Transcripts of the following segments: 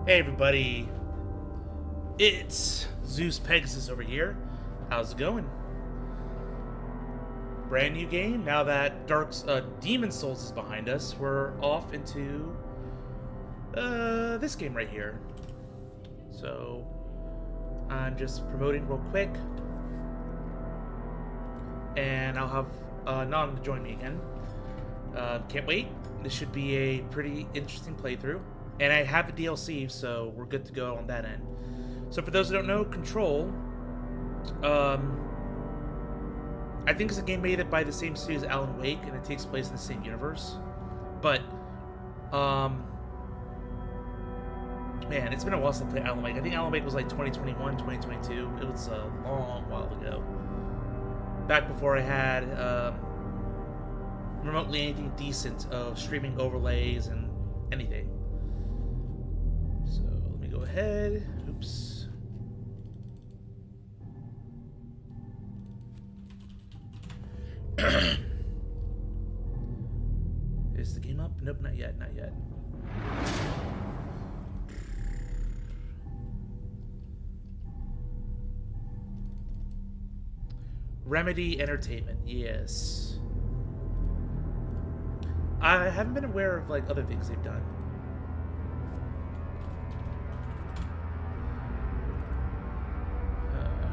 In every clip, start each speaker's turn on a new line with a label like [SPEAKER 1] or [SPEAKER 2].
[SPEAKER 1] Hey everybody, it's ZeusPegasus over here. How's it going? Brand new game. Now that Demon Souls is behind us, we're off into this game right here. So I'm just promoting real quick, and I'll have Nan join me again. Can't wait. This should be a pretty interesting playthrough. And I have the DLC, so we're good to go on that end. So for those who don't know, Control, I think it's a game made by the same studio as Alan Wake, and it takes place in the same universe. But, man, it's been a while since I played Alan Wake. I think Alan Wake was like 2021, 2022. It was a long while ago. Back before I had remotely anything decent of streaming overlays and anything. So let me go ahead. Oops. Is the game up? Nope, not yet, not yet. Remedy Entertainment, yes. I haven't been aware of like other things they've done.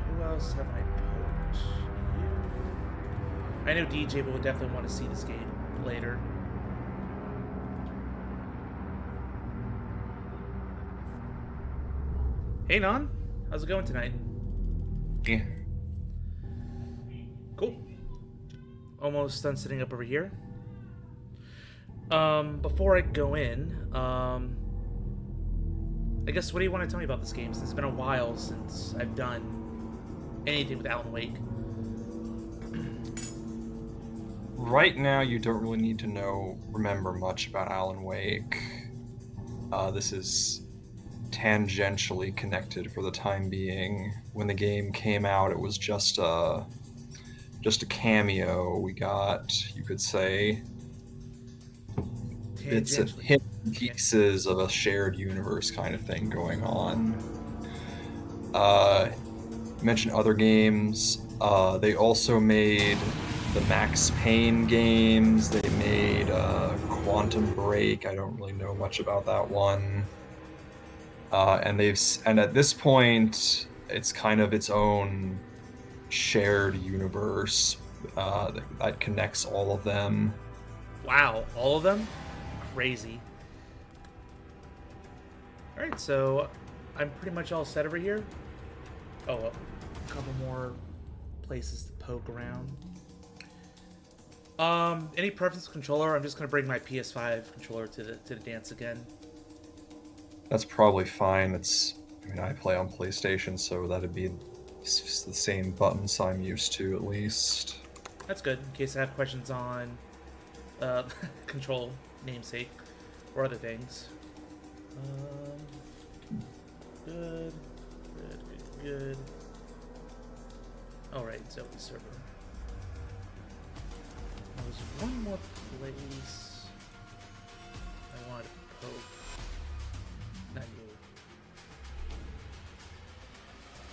[SPEAKER 1] Who else have I poked? I know DJ will definitely want to see this game later. Hey Non, how's it going tonight?
[SPEAKER 2] Yeah.
[SPEAKER 1] Cool. Almost done sitting up over here. Before I go in, I guess what do you want to tell me about this game? Since it's been a while since I've done anything with Alan Wake.
[SPEAKER 2] Right now, you don't really need to remember much about Alan Wake. This is tangentially connected for the time being. When the game came out, it was just a cameo. We got, you could say, bits and pieces of a shared universe kind of thing going on. Mentioned other games. They also made the Max Payne games. They made Quantum Break. I don't really know much about that one. And at this point, it's kind of its own shared universe that connects all of them.
[SPEAKER 1] Wow, all of them? Crazy. Alright, so I'm pretty much all set over here. Oh, a couple more places to poke around. Any preference controller? I'm just gonna bring my PS5 controller to the dance again.
[SPEAKER 2] That's probably fine. I play on PlayStation, so that'd be the same buttons I'm used to, at least.
[SPEAKER 1] That's good, in case I have questions on control namesake or other things. Good. Alright, Zoe server. There's one more place I wanted to poke. Not you.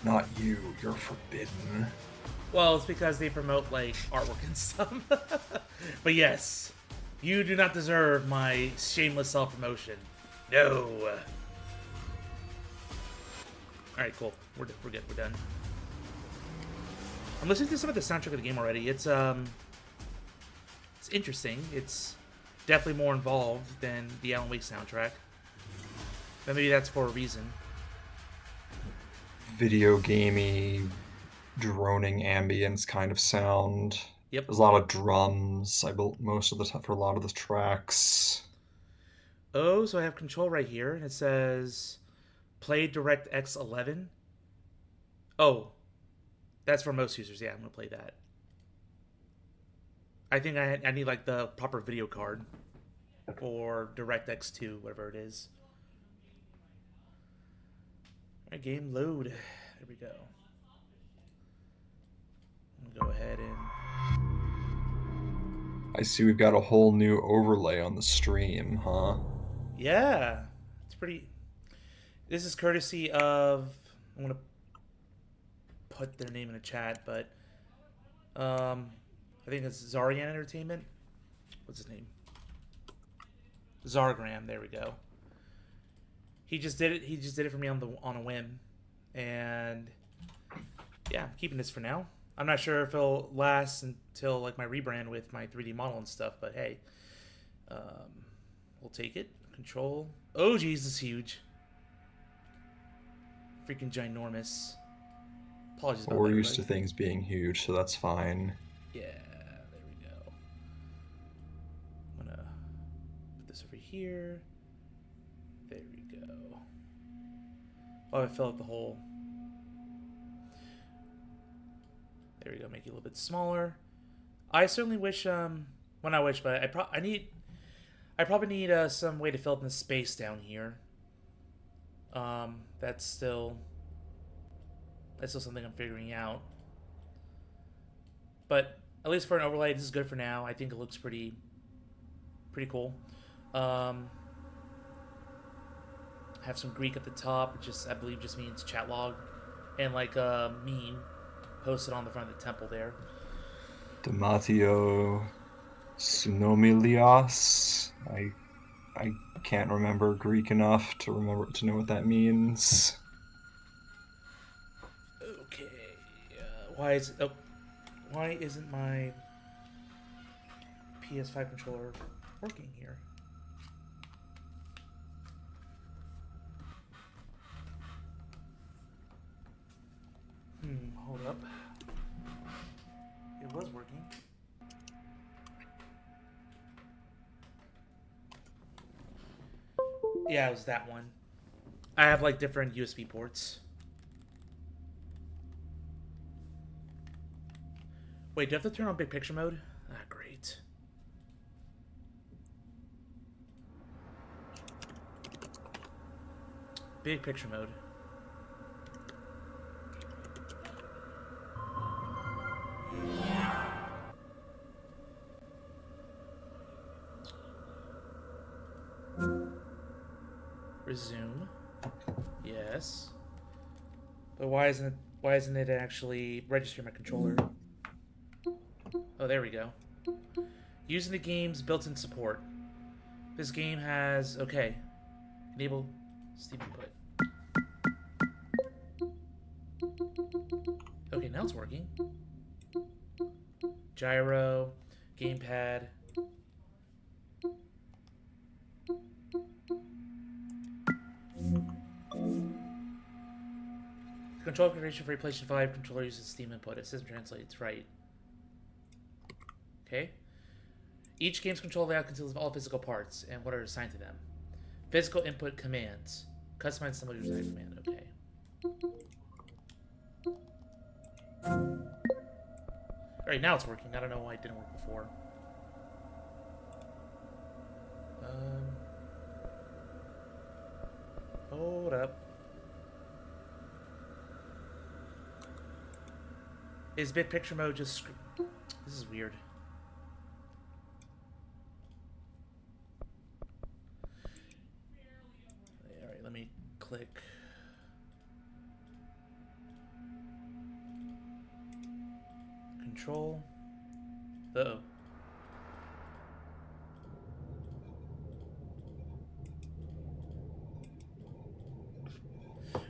[SPEAKER 2] Not you. You're forbidden.
[SPEAKER 1] Well, it's because they promote, like, artwork and stuff. But yes, you do not deserve my shameless self-promotion. No. Alright, cool. We're good. We're done. I'm listening to some of the soundtrack of the game already. It's interesting. It's definitely more involved than the Alan Wake soundtrack. But maybe that's for a reason.
[SPEAKER 2] Video gamey, droning ambience kind of sound.
[SPEAKER 1] Yep.
[SPEAKER 2] There's a lot of drums. I built most of the time for a lot of the tracks.
[SPEAKER 1] Oh, so I have control right here, and it says play DirectX 11. Oh, that's for most users. Yeah, I'm gonna play that. I think I need like the proper video card or DirectX 2, whatever it is. All right, game load. There we go. Go ahead and
[SPEAKER 2] I see we've got a whole new overlay on the stream, huh?
[SPEAKER 1] yeah, it's pretty. This is courtesy of. I'm gonna put their name in the chat, but I think it's Zarian Entertainment. What's his name? Zargram. There we go. He just did it. He just did it for me on a whim, and yeah, I'm keeping this for now. I'm not sure if it'll last until like my rebrand with my 3D model and stuff, but hey, um, we'll take it. Control. Oh, geez, this is huge. Freaking ginormous. Apologies
[SPEAKER 2] But
[SPEAKER 1] about
[SPEAKER 2] we're
[SPEAKER 1] that,
[SPEAKER 2] used
[SPEAKER 1] everybody.
[SPEAKER 2] to things being huge, so that's fine.
[SPEAKER 1] Yeah, there we go. I'm gonna put this over here. There we go. Oh, I filled up the hole. There we go. Make it a little bit smaller. I certainly wish, well, not wish, but I probably need some way to fill up the space down here. That's still something I'm figuring out. But at least for an overlay, this is good for now. I think it looks pretty cool. Have some Greek at the top, which I believe just means chat log, and like a meme posted on the front of the temple there.
[SPEAKER 2] Dematio Sunomilios. I can't remember Greek enough to know what that means.
[SPEAKER 1] Okay, why isn't my PS5 controller working here? Hold up. It was working. Yeah, it was that one. I have like different USB ports. Wait, do I have to turn on big picture mode? Ah, great. Big picture mode. Resume. Yes. But why isn't it actually registering my controller? Oh, there we go. Using the game's built-in support. This game has enable Steam input. Okay, now it's working. Gyro, gamepad. Control configuration for PlayStation 5 controller uses Steam input. It system translates right. Okay. Each game's control layout consists of all physical parts and what are assigned to them. Physical input commands. Customize symbol user command. Okay. Alright, now it's working. I don't know why it didn't work before. Hold up. Is big picture mode just... This is weird. Alright, let me click. Control. Uh-oh.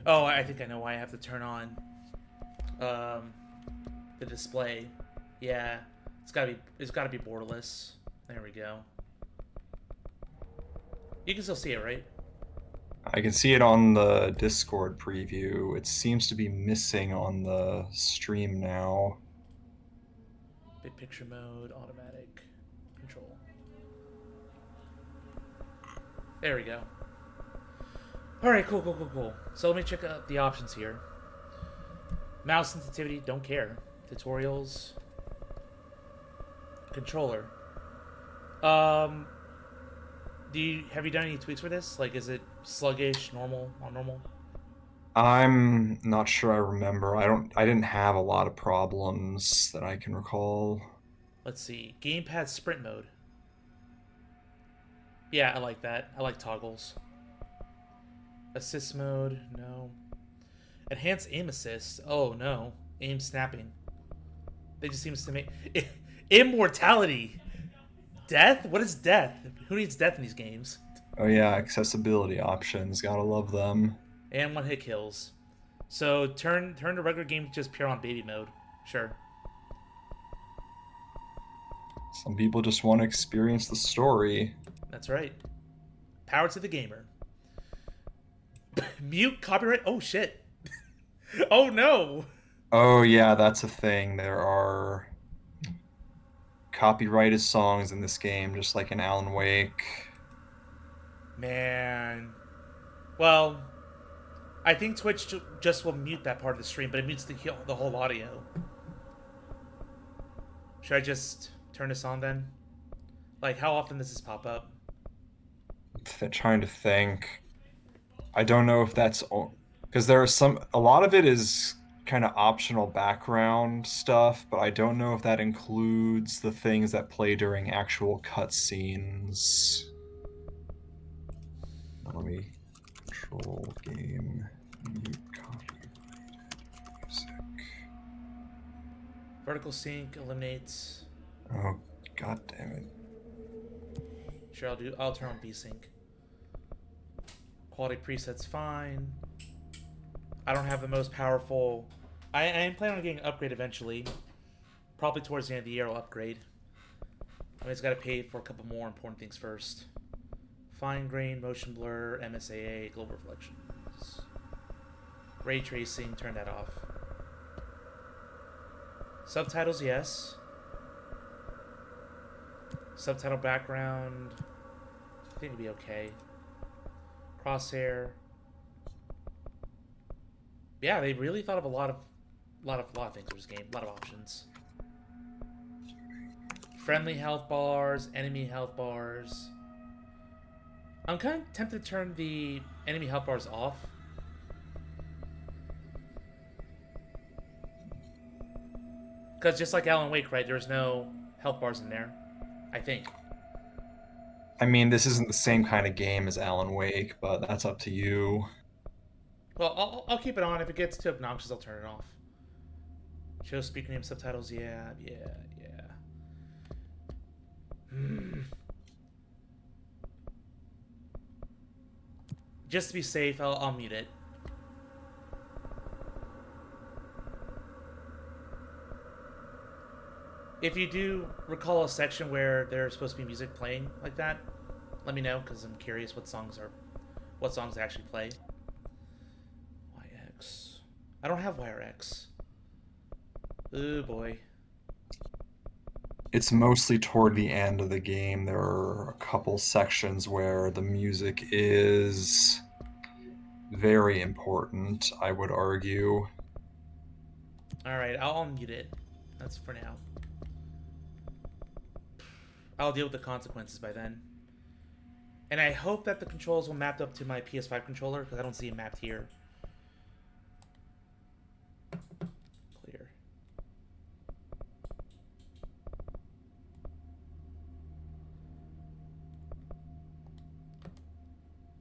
[SPEAKER 1] Oh, I think I know why I have to turn on the display. Yeah, it's gotta be borderless. There we go. You can still see it, right?
[SPEAKER 2] I can see it on the Discord preview. It seems to be missing on the stream now.
[SPEAKER 1] Big picture mode, automatic control. There we go. Alright, cool. So let me check out the options here. Mouse sensitivity, don't care. Tutorials. Controller. Have you done any tweaks for this? Like, is it sluggish, normal, not normal?
[SPEAKER 2] I'm not sure I remember. I didn't have a lot of problems that I can recall.
[SPEAKER 1] Let's see. Gamepad sprint mode. Yeah, I like that. I like toggles. Assist mode, no. Enhanced aim assist, oh no. Aim snapping. They just seems to make immortality. Death? What is death? Who needs death in these games?
[SPEAKER 2] Oh yeah, accessibility options. Gotta love them.
[SPEAKER 1] And one hit kills. So turn the regular game just pure on baby mode. Sure.
[SPEAKER 2] Some people just want to experience the story.
[SPEAKER 1] That's right. Power to the gamer. Mute copyright. Oh shit. Oh no.
[SPEAKER 2] Oh yeah, that's a thing. There are copyrighted songs in this game, just like in Alan Wake.
[SPEAKER 1] Man. Well, I think Twitch just will mute that part of the stream, but it mutes the whole audio. Should I just turn this on then? Like, how often does this pop up?
[SPEAKER 2] Trying to think. I don't know if that's because there are a lot of it is kind of optional background stuff, but I don't know if that includes the things that play during actual cutscenes. Let me control game mute copyrighted music.
[SPEAKER 1] Vertical sync eliminates.
[SPEAKER 2] Oh, god damn it.
[SPEAKER 1] Sure, I'll turn on VSync. Quality presets fine. I don't have the most powerful. I am planning on getting an upgrade eventually. Probably towards the end of the year I'll upgrade. I just gotta pay for a couple more important things first. Fine grain, motion blur, MSAA, global reflections. Ray tracing, turn that off. Subtitles, yes. Subtitle background, I think it'd be okay. Crosshair. Yeah, they really thought of a lot of things for this game. A lot of options. Friendly health bars, enemy health bars. I'm kind of tempted to turn the enemy health bars off. Because just like Alan Wake, right, there's no health bars in there. I think.
[SPEAKER 2] I mean, this isn't the same kind of game as Alan Wake, but that's up to you.
[SPEAKER 1] Well, I'll keep it on. If it gets too obnoxious, I'll turn it off. Show speaker name subtitles. Yeah. Just to be safe, I'll mute it. If you do recall a section where there's supposed to be music playing like that, let me know, because I'm curious what songs actually play. YX. I don't have WireX. Oh boy.
[SPEAKER 2] It's mostly toward the end of the game. There are a couple sections where the music is very important, I would argue.
[SPEAKER 1] Alright, I'll unmute it. That's for now. I'll deal with the consequences by then. And I hope that the controls will map up to my PS5 controller, because I don't see it mapped here. Clear.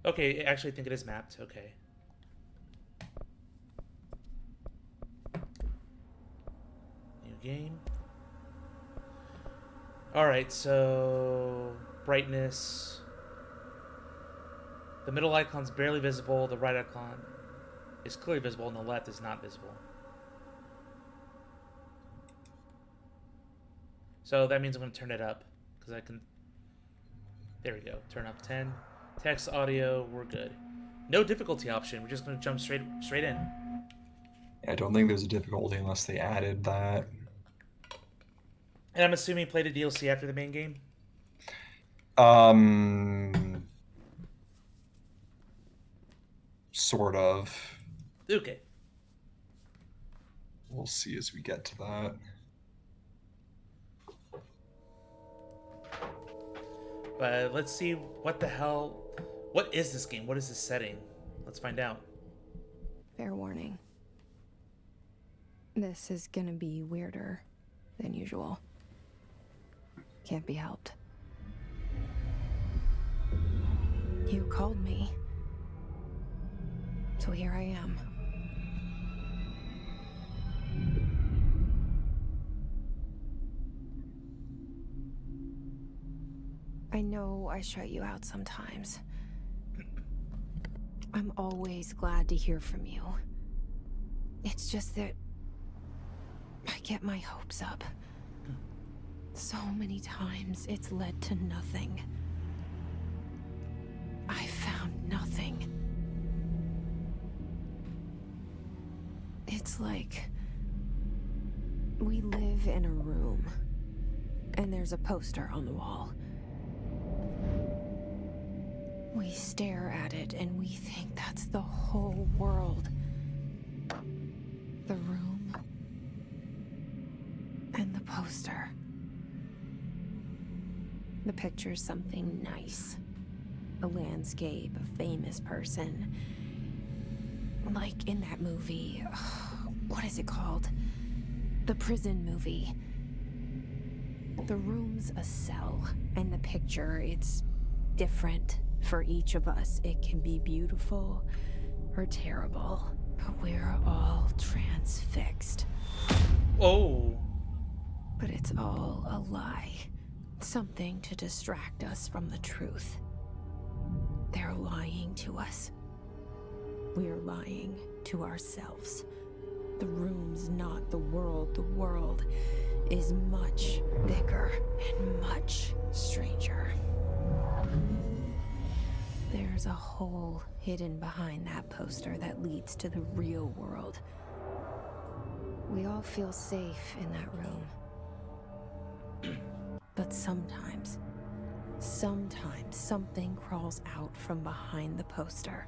[SPEAKER 1] Okay, actually I think it is mapped. Okay. New game. Alright, so brightness. The middle icon's barely visible, the right icon is clearly visible, and the left is not visible. So that means I'm going to turn it up, because I can... There we go, turn up 10. Text, audio, we're good. No difficulty option, we're just going to jump straight in.
[SPEAKER 2] I don't think there's a difficulty unless they added that.
[SPEAKER 1] And I'm assuming you played a DLC after the main game?
[SPEAKER 2] Sort of.
[SPEAKER 1] Okay.
[SPEAKER 2] We'll see as we get to that.
[SPEAKER 1] But let's see what the hell... What is this game? What is this setting? Let's find out.
[SPEAKER 3] Fair warning. This is gonna be weirder than usual. Can't be helped. You called me. So here I am. I know I shut you out sometimes. I'm always glad to hear from you. It's just that I get my hopes up. So many times it's led to nothing. I found nothing. It's like we live in a room, and there's a poster on the wall. We stare at it and we think that's the whole world. The room and the poster. The picture's something nice. A landscape, a famous person. Like in that movie, what is it called? The prison movie. The room's a cell, and the picture, it's different for each of us. It can be beautiful or terrible, but we're all transfixed.
[SPEAKER 1] Oh.
[SPEAKER 3] But it's all a lie. Something to distract us from the truth. They're lying to us. We're lying to ourselves. The room's not the world. The world is much bigger and much stranger. There's a hole hidden behind that poster that leads to the real world. We all feel safe in that room. But sometimes something crawls out from behind the poster.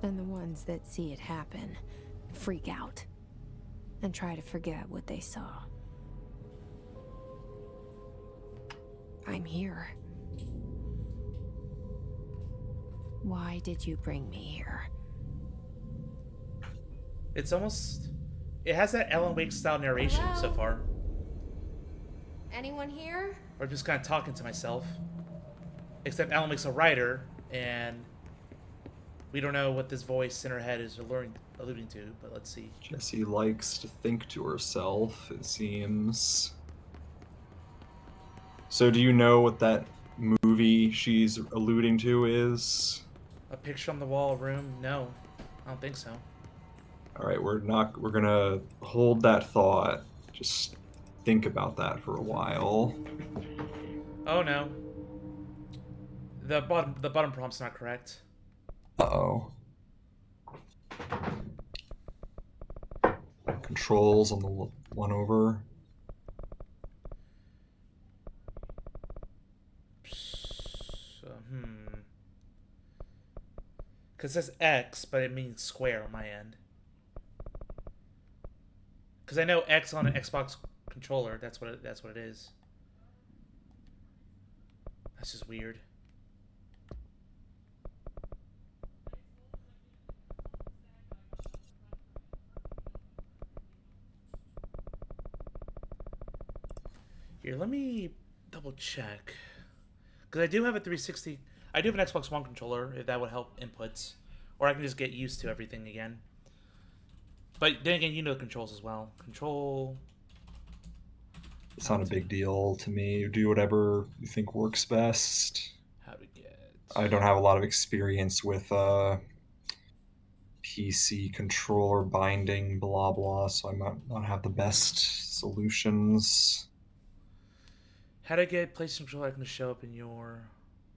[SPEAKER 3] And the ones that see it happen freak out and try to forget what they saw. I'm here. Why did you bring me here?
[SPEAKER 1] It's almost... It has that Alan Wake style narration so
[SPEAKER 3] Hello?
[SPEAKER 1] far.
[SPEAKER 3] Anyone here?
[SPEAKER 1] Or just kind of talking to myself. Except Alan Wake's a writer, and we don't know what this voice in her head is alluding to, but let's see.
[SPEAKER 2] Jessie likes to think to herself, it seems. So do you know what that movie she's alluding to is?
[SPEAKER 1] A picture on the wall, a room? No, I don't think so.
[SPEAKER 2] All right, we're gonna hold that thought. Just think about that for a while.
[SPEAKER 1] Oh no. The bottom prompt's not correct.
[SPEAKER 2] Uh-oh. Controls on the one over.
[SPEAKER 1] So, Because it says X, but it means square on my end. Because I know X on an Xbox controller, that's what it is. That's just weird. Here, let me double check. Because I do have a 360... I do have an Xbox One controller, if that would help inputs. Or I can just get used to everything again. But then again, you know the controls as well. Control...
[SPEAKER 2] It's not a big deal to me. Do whatever you think works best.
[SPEAKER 1] How to get...
[SPEAKER 2] I don't have a lot of experience with PC controller binding, blah blah, so I might not have the best solutions.
[SPEAKER 1] How to get PlayStation controller icon to show up in your...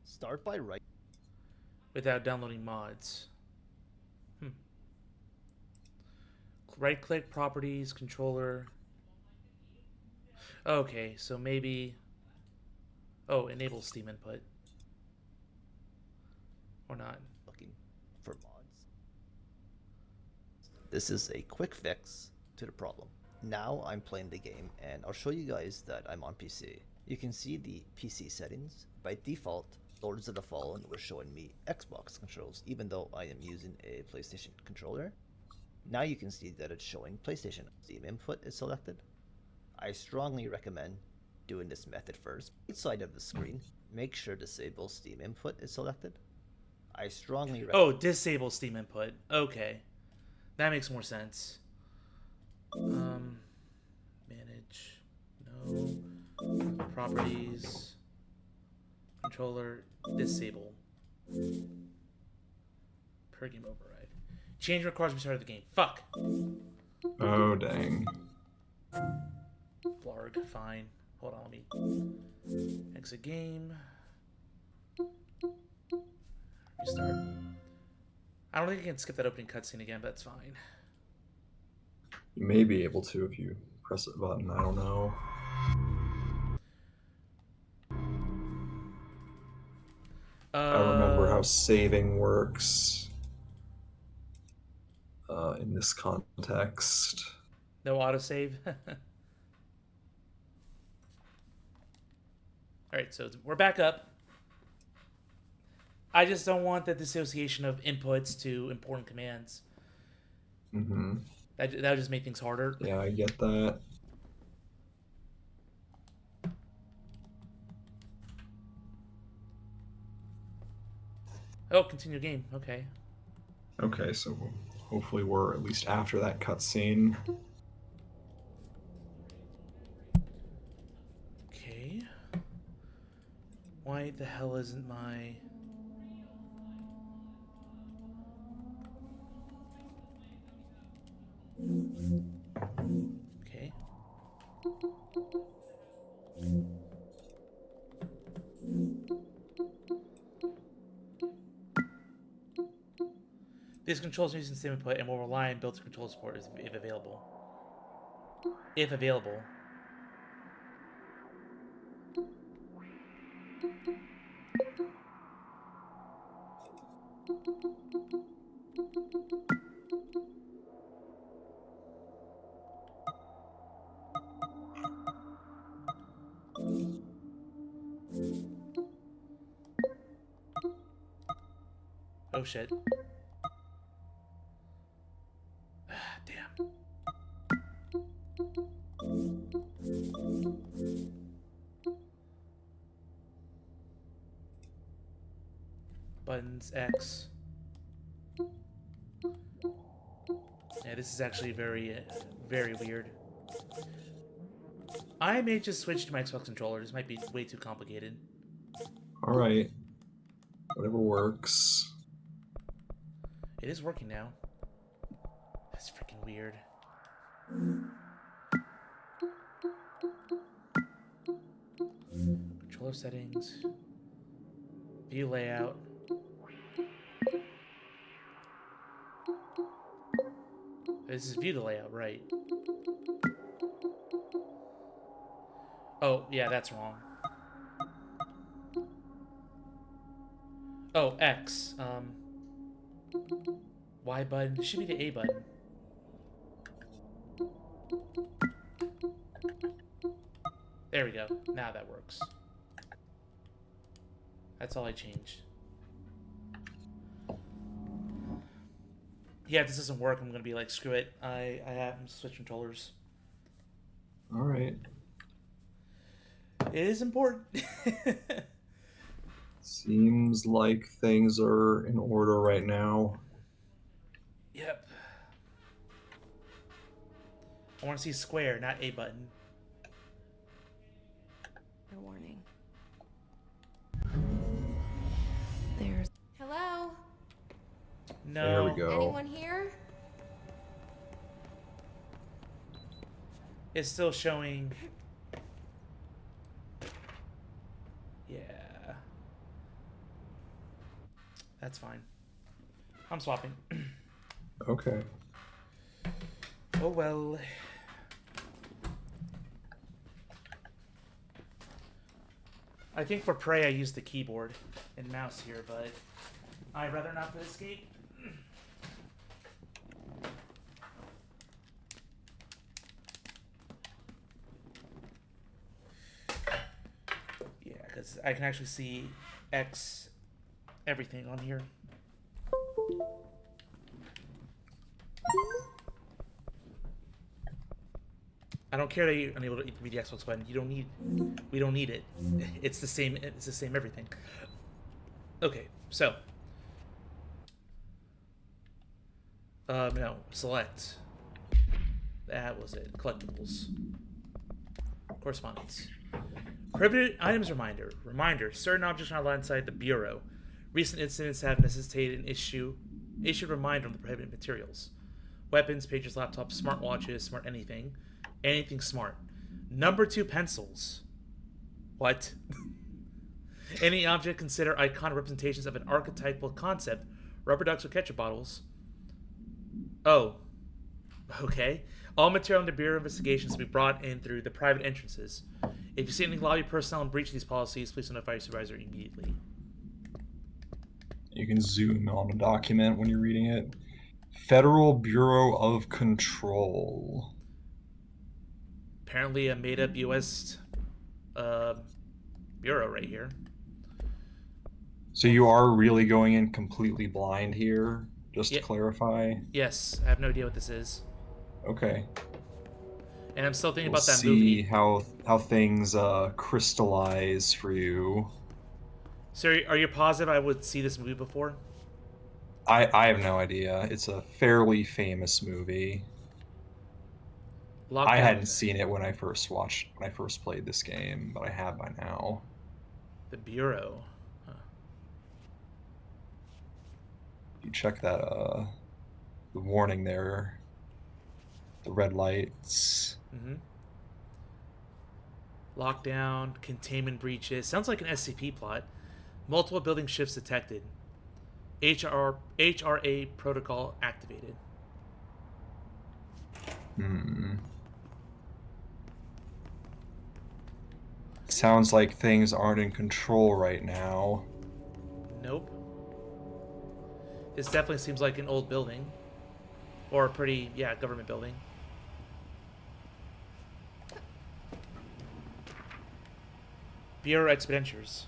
[SPEAKER 4] Start by right.
[SPEAKER 1] Without downloading mods. Right click, properties, controller. Okay, so maybe... Oh, enable Steam input. Or not.
[SPEAKER 4] Looking for mods. This is a quick fix to the problem. Now I'm playing the game and I'll show you guys that I'm on PC. You can see the PC settings. By default, Lords of the Fallen was showing me Xbox controls even though I am using a PlayStation controller. Now you can see that it's showing PlayStation. Steam input is selected. I strongly recommend doing this method first. Right side of the screen, make sure disable Steam input is selected. I strongly recommend.
[SPEAKER 1] Oh, disable Steam input. Okay, that makes more sense. Manage. No. Properties. Controller. Disable. Per game override. Change requires me to start the game. Fuck.
[SPEAKER 2] Oh, dang.
[SPEAKER 1] Blarg. Fine. Hold on, let me exit game. Restart. I don't think I can skip that opening cutscene again, but that's fine.
[SPEAKER 2] You may be able to if you press the button. I don't know. I remember how saving works in this context.
[SPEAKER 1] No autosave. Alright, so we're back up. I just don't want the dissociation of inputs to important commands.
[SPEAKER 2] Mm-hmm.
[SPEAKER 1] That would just make things harder.
[SPEAKER 2] Yeah, I get that.
[SPEAKER 1] Oh, continue game. Okay.
[SPEAKER 2] Okay, so hopefully we're at least after that cutscene.
[SPEAKER 1] Okay. Why the hell isn't my... Okay. These controls are using same input and will rely on built-in control support if available. If available. Oh shit. Damn. Buttons, X. Yeah, this is actually very, very weird. I may just switch to my Xbox controller. This might be way too complicated.
[SPEAKER 2] Alright. Whatever works.
[SPEAKER 1] It is working now. That's freaking weird. Controller settings. View layout. This is view to layout, right? Oh, yeah, that's wrong. Oh, X. Y button. This should be the A button. There we go. Now that works. That's all I changed. Yeah, if this doesn't work, I'm gonna be like, screw it. I have to switch controllers.
[SPEAKER 2] Alright.
[SPEAKER 1] It is important.
[SPEAKER 2] Seems like things are in order right now.
[SPEAKER 1] Yep. I want to see square, not A button.
[SPEAKER 3] No warning. There's... Hello?
[SPEAKER 1] No.
[SPEAKER 2] There we go.
[SPEAKER 3] Anyone here?
[SPEAKER 1] It's still showing. Yeah. That's fine. I'm swapping.
[SPEAKER 2] Okay.
[SPEAKER 1] Oh well. I think for Prey I used the keyboard and mouse here, but I'd rather not for Escape. Yeah, because I can actually see X everything on here. I don't care that you're unable to read the Xbox button. You don't need. We don't need it. It's the same. It's the same everything. Okay, so No, select. That was it. Collectibles. Correspondence. Prohibited items reminder. Reminder. Certain objects are not allowed inside the Bureau. Recent incidents have necessitated an issued reminder on the prohibited materials. Weapons, pages, laptops, smartwatches, smart anything. Anything smart. Number 2 pencils. What? Any object considered iconic representations of an archetypal concept. Rubber ducks or ketchup bottles. Oh. Okay. All material in the Bureau investigations will be brought in through the private entrances. If you see any lobby personnel in breach of these policies, please notify your supervisor immediately.
[SPEAKER 2] You can zoom on a document when you're reading it. Federal Bureau of Control.
[SPEAKER 1] Apparently a made-up U.S. Bureau right here.
[SPEAKER 2] So you are really going in completely blind here, just to
[SPEAKER 1] Yeah.
[SPEAKER 2] clarify?
[SPEAKER 1] Yes, I have no idea what this is.
[SPEAKER 2] Okay.
[SPEAKER 1] And I'm still thinking
[SPEAKER 2] We'll
[SPEAKER 1] about that
[SPEAKER 2] see
[SPEAKER 1] movie.
[SPEAKER 2] how things crystallize for you.
[SPEAKER 1] So are you positive I would see this movie before?
[SPEAKER 2] I have no idea. It's a fairly famous movie. I hadn't seen it when I first played this game, but I have by now.
[SPEAKER 1] The Bureau. Huh.
[SPEAKER 2] You check that the warning there. The red lights.
[SPEAKER 1] Mm-hmm. Lockdown, containment breaches. Sounds like an SCP plot. Multiple building shifts detected. HRA protocol activated.
[SPEAKER 2] Sounds like things aren't in control right now.
[SPEAKER 1] Nope. This definitely seems like an old building. Or a pretty, government building. Bureau expenditures.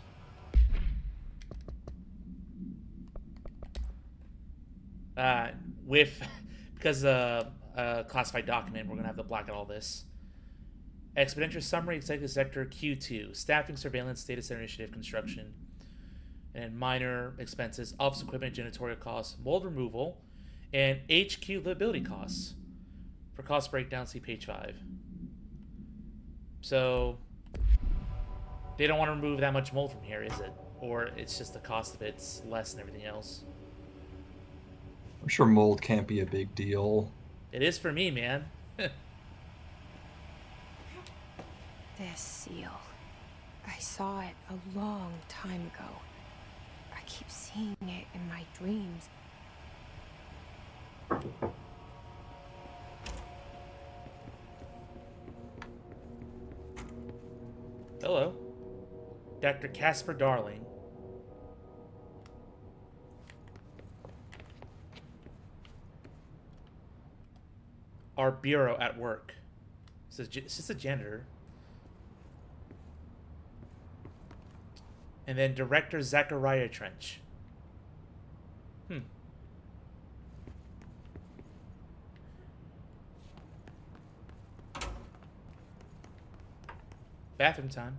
[SPEAKER 1] Because classified document, we're going to have to black out all this. Expenditure summary, executive sector Q2, staffing, surveillance, data center initiative, construction, and minor expenses, office equipment, janitorial costs, mold removal, and HQ livability costs. For cost breakdown, see page 5. So, they don't want to remove that much mold from here, is it? Or it's just the cost of it's less than everything else?
[SPEAKER 2] I'm sure mold can't be a big deal.
[SPEAKER 1] It is for me, man.
[SPEAKER 3] This seal. I saw it a long time ago. I keep seeing it in my dreams.
[SPEAKER 1] Hello. Dr. Casper Darling. Our bureau at work. It's just a janitor. And then Director Zachariah Trench. Bathroom time.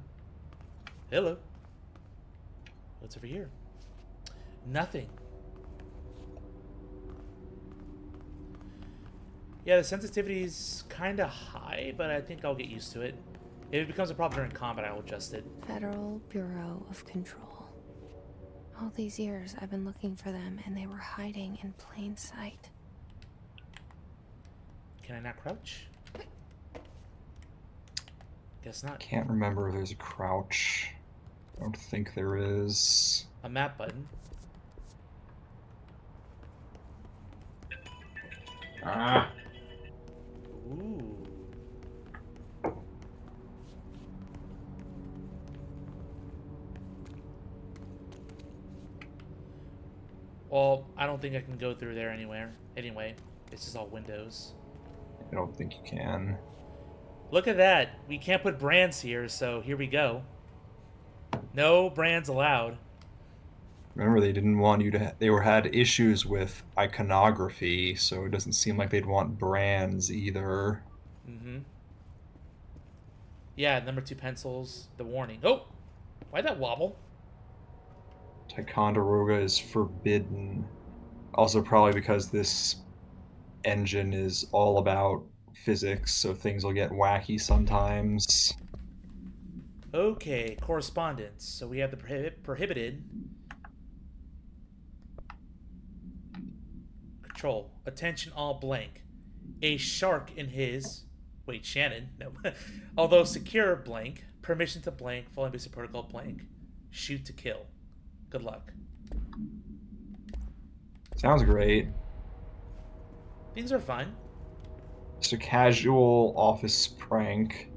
[SPEAKER 1] Hello. What's over here? Nothing. Yeah, the sensitivity's kind of high, but I think I'll get used to it. If it becomes a problem during combat, I'll adjust it.
[SPEAKER 3] Federal Bureau of Control. All these years I've been looking for them, and they were hiding in plain sight.
[SPEAKER 1] Can I not crouch? Guess not.
[SPEAKER 2] Can't remember if there's a crouch. Don't think there is.
[SPEAKER 1] A map button.
[SPEAKER 2] Ah.
[SPEAKER 1] Ooh. Well, I don't think I can go through there anywhere. Anyway, it's just all windows.
[SPEAKER 2] I don't think you can.
[SPEAKER 1] Look at that. We can't put brands here, so here we go. No brands allowed.
[SPEAKER 2] Remember, they didn't want you to. They had issues with iconography, so it doesn't seem like they'd want brands either.
[SPEAKER 1] Mm-hmm. Yeah, number 2 pencils. The warning. Oh, why'd that wobble?
[SPEAKER 2] Ticonderoga is forbidden. Also, probably because this engine is all about physics, so things will get wacky sometimes.
[SPEAKER 1] Okay, correspondence. So we have the prohibited. Control. Attention all blank. A shark in his. Wait, Shannon? No. Although secure blank. Permission to blank. Following basic protocol blank. Shoot to kill. Good luck.
[SPEAKER 2] Sounds great.
[SPEAKER 1] Things are fun.
[SPEAKER 2] Just a casual office prank.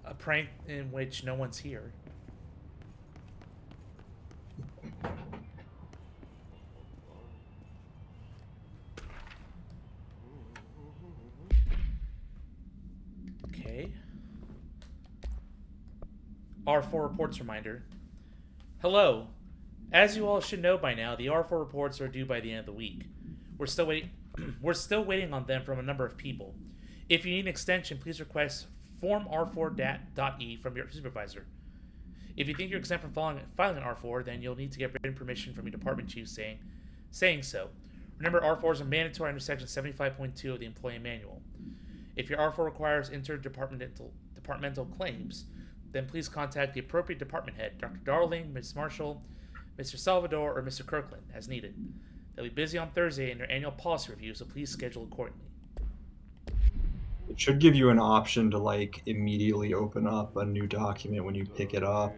[SPEAKER 1] A prank in which no one's here. Okay. R4 reports reminder. Hello. As you all should know by now, the R4 reports are due by the end of the week. We're still waiting on them from a number of people. If you need an extension, please request form R4.e from your supervisor. If you think you're exempt from filing an R4, then you'll need to get written permission from your department chief saying so. Remember, R4s are mandatory under Section 75.2 of the Employee Manual. If your R4 requires departmental claims, then please contact the appropriate department head, Dr. Darling, Ms. Marshall, Mr. Salvador, or Mr. Kirkland, as needed. They'll be busy on Thursday in their annual policy review, so please schedule accordingly.
[SPEAKER 2] It should give you an option to like immediately open up a new document when you pick it up.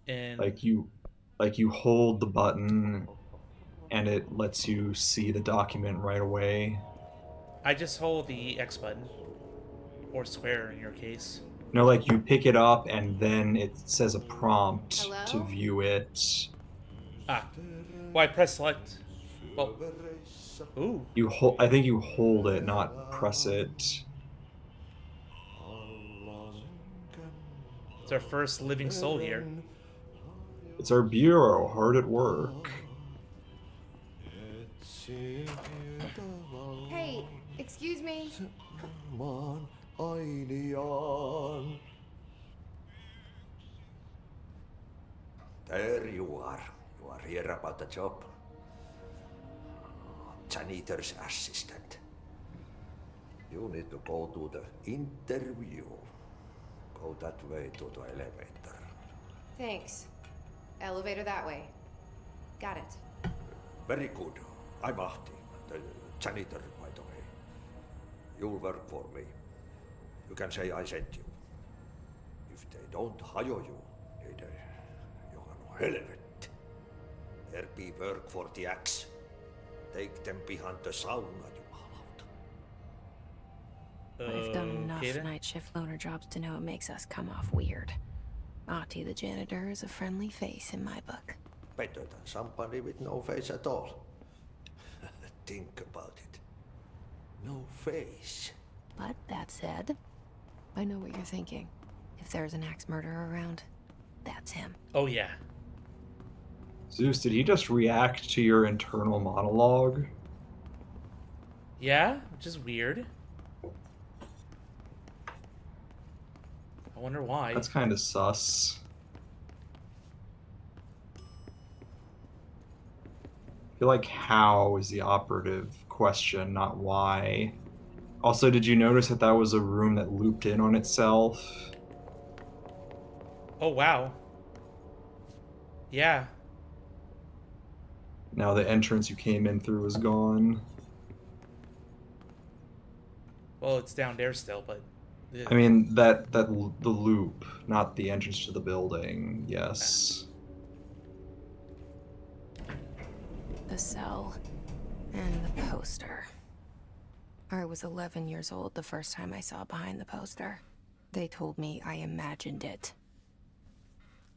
[SPEAKER 1] And
[SPEAKER 2] Like you hold the button and it lets you see the document right away.
[SPEAKER 1] I just hold the X button, or square in your case.
[SPEAKER 2] No, like you pick it up and then it says a prompt to view it.
[SPEAKER 1] Ah. Well, I press select. Well. Ooh.
[SPEAKER 2] I think you hold it, not press it.
[SPEAKER 1] It's our first living soul here.
[SPEAKER 2] It's our bureau, hard at work.
[SPEAKER 3] Hey, excuse me.
[SPEAKER 5] There you are. You are here about the job. Janitor's assistant. You need to go to the interview. Go that way to the elevator.
[SPEAKER 3] Thanks. Elevator that way. Got it.
[SPEAKER 5] Very good. I'm Ahti, the janitor, by the way. You'll work for me. You can say I sent you. If they don't hire you, niin johan on helvet. There be work for the axe. Take them behind the sauna, jumalauta.
[SPEAKER 3] I've done enough
[SPEAKER 1] then.
[SPEAKER 3] night shift loner jobs to know it makes us come off weird. Ahti the janitor is a friendly face in my book.
[SPEAKER 5] Better than somebody with no face at all. Think about it. No face.
[SPEAKER 3] But that said, I know what you're thinking. If there's an axe murderer around, that's him.
[SPEAKER 1] Oh, yeah.
[SPEAKER 2] Zeus, did he just react to your internal monologue?
[SPEAKER 1] Yeah, which is weird. I wonder why.
[SPEAKER 2] That's kind of sus. I feel like how is the operative question, not why. Also, did you notice that that was a room that looped in on itself?
[SPEAKER 1] Oh, wow. Yeah.
[SPEAKER 2] Now the entrance you came in through is gone.
[SPEAKER 1] Well, it's down there still, but...
[SPEAKER 2] I mean, the loop, not the entrance to the building, yes.
[SPEAKER 3] The cell. And the poster. I was 11 years old the first time I saw behind the poster. They told me I imagined it.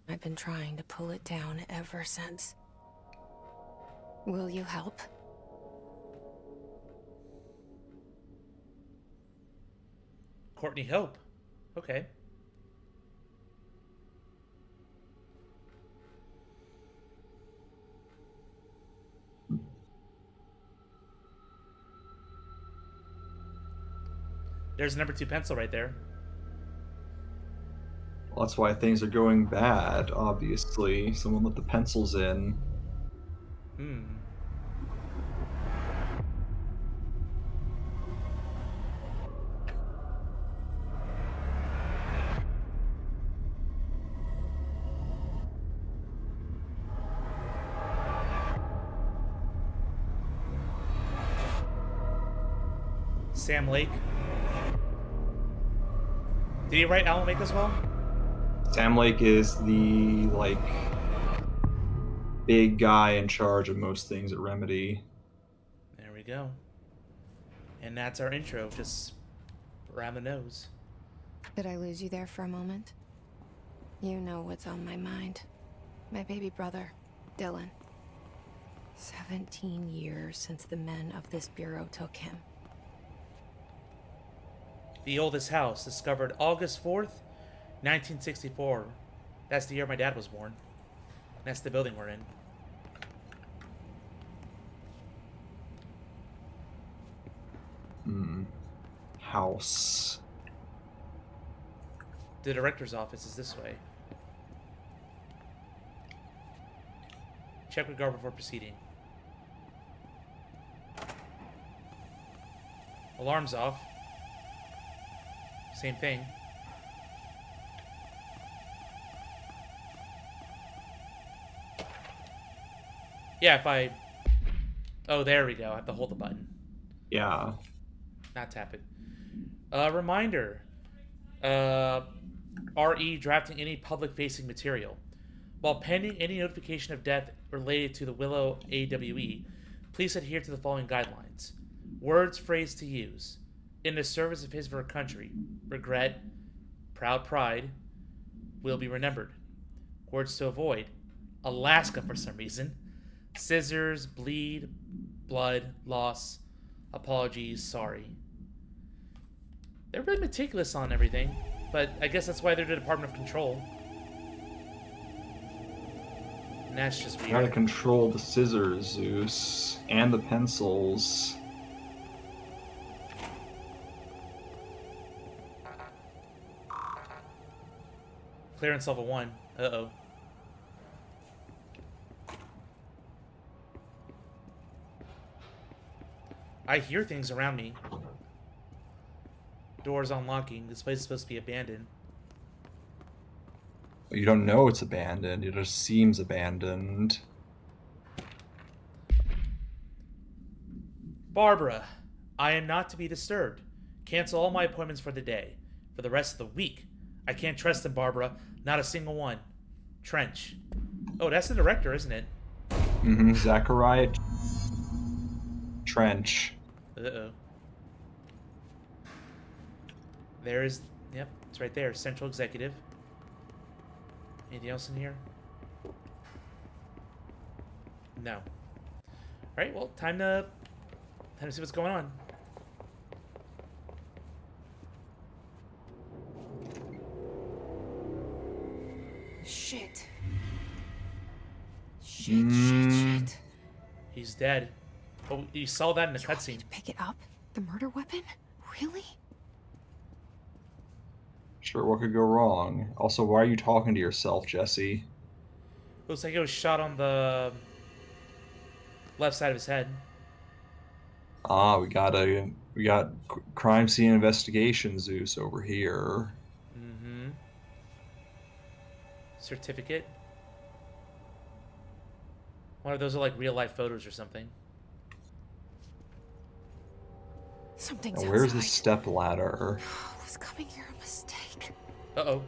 [SPEAKER 3] I've been trying to pull it down ever since. Will you help?
[SPEAKER 1] Courtney Hope. Okay. There's number 2 pencil right there.
[SPEAKER 2] Well, that's why things are going bad, obviously. Someone let the pencils in.
[SPEAKER 1] Hmm. Sam Lake. Did he write Alan Wake as well?
[SPEAKER 2] Sam Lake is the like big guy in charge of most things at Remedy.
[SPEAKER 1] There we go. And that's our intro, just around the nose.
[SPEAKER 3] Did I lose you there for a moment? You know what's on my mind. My baby brother, Dylan. 17 years since the men of this bureau took him.
[SPEAKER 1] The oldest house, discovered August 4th, 1964. That's the year my dad was born. That's the building we're in.
[SPEAKER 2] House.
[SPEAKER 1] The director's office is this way. Check with guard before proceeding. Alarm's off. Same thing. Yeah, if I... Oh, there we go. I have to hold the button.
[SPEAKER 2] Yeah.
[SPEAKER 1] Not tap it. Reminder. RE drafting any public-facing material. While pending any notification of death related to the Willow AWE, please adhere to the following guidelines. Words, phrase to use. In the service of his or her country. Regret. Proud pride. Will be remembered. Words to avoid. Alaska for some reason. Scissors, bleed, blood, loss, apologies, sorry. They're really meticulous on everything, but I guess that's why they're the Department of Control. And that's just
[SPEAKER 2] You gotta
[SPEAKER 1] weird.
[SPEAKER 2] control the scissors, Zeus, and the pencils.
[SPEAKER 1] Clearance level 1. Uh-oh. I hear things around me. Doors unlocking. This place is supposed to be abandoned.
[SPEAKER 2] You don't know it's abandoned, it just seems abandoned.
[SPEAKER 1] Barbara, I am not to be disturbed. Cancel all my appointments for the day. For the rest of the week. I can't trust him, Barbara. Not a single one. Trench. Oh, that's the director, isn't it?
[SPEAKER 2] Mm-hmm. Zachariah Trench.
[SPEAKER 1] Uh-oh. There is... Yep, it's right there. Central Executive. Anything else in here? No. Alright, well, time to see what's going on.
[SPEAKER 3] Shit. Shit.
[SPEAKER 1] He's dead. Oh, you saw that in the
[SPEAKER 3] You want me
[SPEAKER 1] cutscene.
[SPEAKER 3] to pick it up? The murder weapon? Really?
[SPEAKER 2] Sure, what could go wrong? Also, why are you talking to yourself, Jesse?
[SPEAKER 1] Looks like it was shot on the left side of his head.
[SPEAKER 2] Ah, we got crime scene investigation, Zeus, over here.
[SPEAKER 1] Mm-hmm. Certificate. One of those are like real life photos or something.
[SPEAKER 3] Something's
[SPEAKER 2] Now, where's the
[SPEAKER 3] outside.
[SPEAKER 2] step ladder?
[SPEAKER 3] Was coming here a mistake?
[SPEAKER 1] Uh-oh.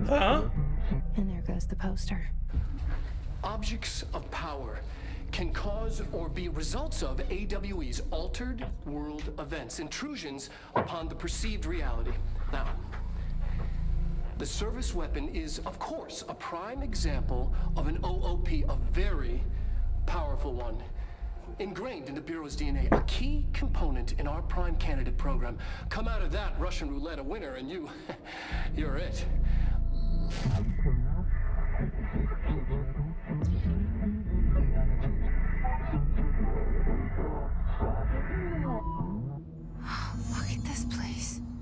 [SPEAKER 1] Huh?
[SPEAKER 3] And there goes the poster.
[SPEAKER 6] Objects of power can cause or be results of AWE's altered world events, intrusions upon the perceived reality. Now, the service weapon is, of course, a prime example of an OOP, a very powerful one. Ingrained in the Bureau's DNA, a key component in our prime candidate program. Come out of that Russian roulette a winner and you're it.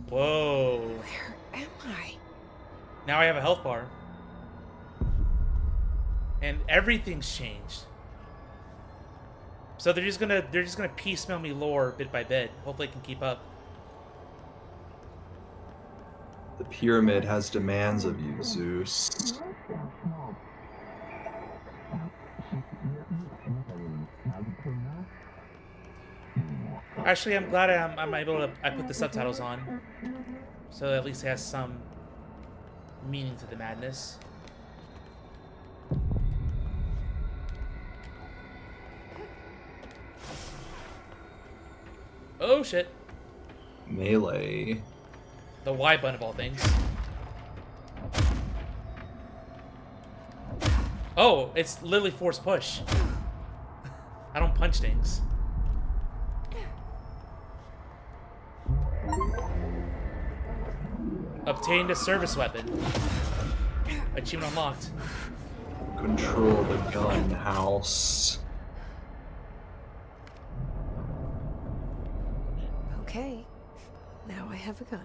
[SPEAKER 1] Whoa.
[SPEAKER 3] Where am I?
[SPEAKER 1] Now I have a health bar. And everything's changed. So they're just gonna piecemeal me lore bit by bit. Hopefully I can keep up.
[SPEAKER 2] The pyramid has demands of you, Zeus.
[SPEAKER 1] Actually, I'm glad I'm able to. I put the subtitles on, so at least it has some meaning to the madness. Oh shit!
[SPEAKER 2] Melee.
[SPEAKER 1] The Y button of all things. Oh, it's literally force push. I don't punch things. Obtained a service weapon. Achievement unlocked.
[SPEAKER 2] Control the gun house.
[SPEAKER 3] Okay. Now I have a gun.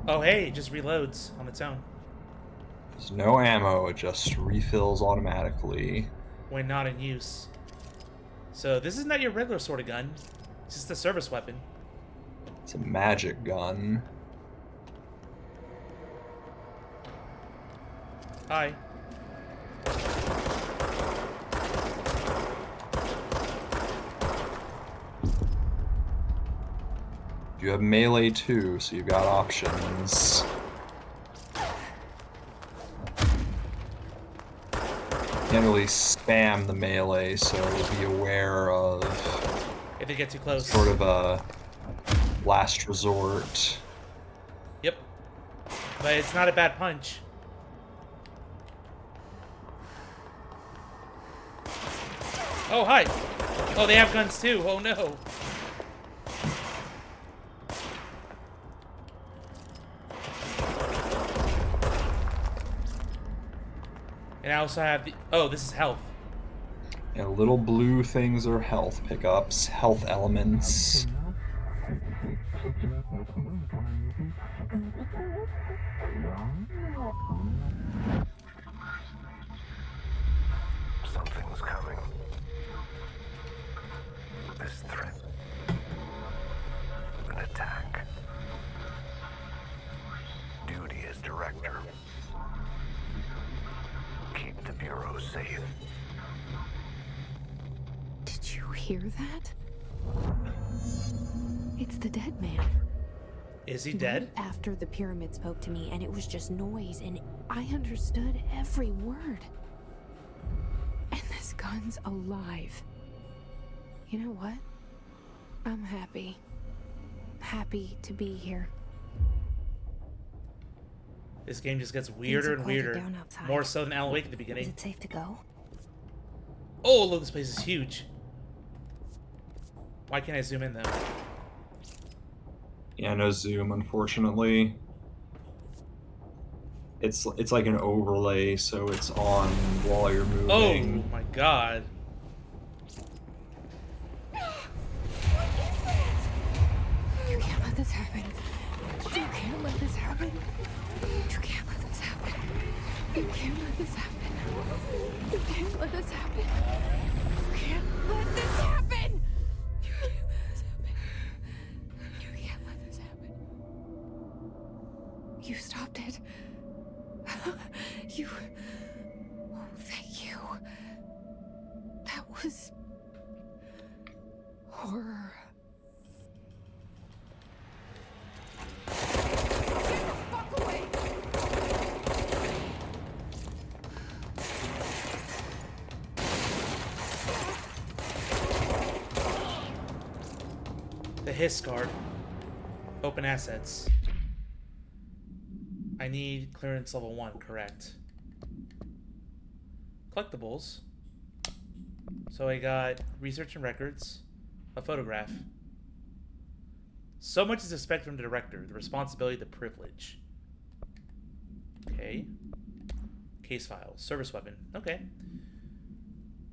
[SPEAKER 1] Oh hey, it just reloads on its own.
[SPEAKER 2] There's no ammo, it just refills automatically.
[SPEAKER 1] When not in use. So this is not your regular sort of gun. It's just a service weapon.
[SPEAKER 2] It's a magic gun.
[SPEAKER 1] Hi.
[SPEAKER 2] You have melee too, so you've got options. Can't really spam the melee, so be aware of
[SPEAKER 1] If they get too close.
[SPEAKER 2] sort of a last resort.
[SPEAKER 1] Yep. But it's not a bad punch. Oh, hi. Oh, they have guns too. Oh, no. And I also have the... Oh, this is health.
[SPEAKER 2] And little blue things are health pickups, health elements.
[SPEAKER 7] Something's coming. This threat. An attack. Duty as director. Keep the Bureau safe.
[SPEAKER 3] Did you hear that? It's the dead man.
[SPEAKER 1] Is he dead?
[SPEAKER 3] Right after the pyramid spoke to me, and it was just noise, and I understood every word. And this gun's alive. You know what? I'm happy. Happy to be here.
[SPEAKER 1] This game just gets weirder and
[SPEAKER 3] quieted
[SPEAKER 1] weirder.
[SPEAKER 3] down outside.
[SPEAKER 1] More so than Alan Wake at the
[SPEAKER 3] Is
[SPEAKER 1] beginning.
[SPEAKER 3] it safe to go?
[SPEAKER 1] Oh, look, this place is huge. Why can't I zoom in, though?
[SPEAKER 2] Yeah, no zoom, unfortunately. It's like an overlay, so it's on while you're
[SPEAKER 1] Oh,
[SPEAKER 2] moving.
[SPEAKER 1] my God.
[SPEAKER 3] You can't let this happen. You can't let this happen. You can't let this happen. You can't let this happen. You can't let this happen. You can't let this happen. You can't let this happen. You can't let this happen. You stopped it. You... Oh, thank you. That was... horror.
[SPEAKER 1] The hiss card. Open assets. I need clearance level 1, correct. Collectibles. So I got research and records, a photograph, So much is expected from the director. The responsibility, the privilege. Okay. Case file. Service weapon. Okay.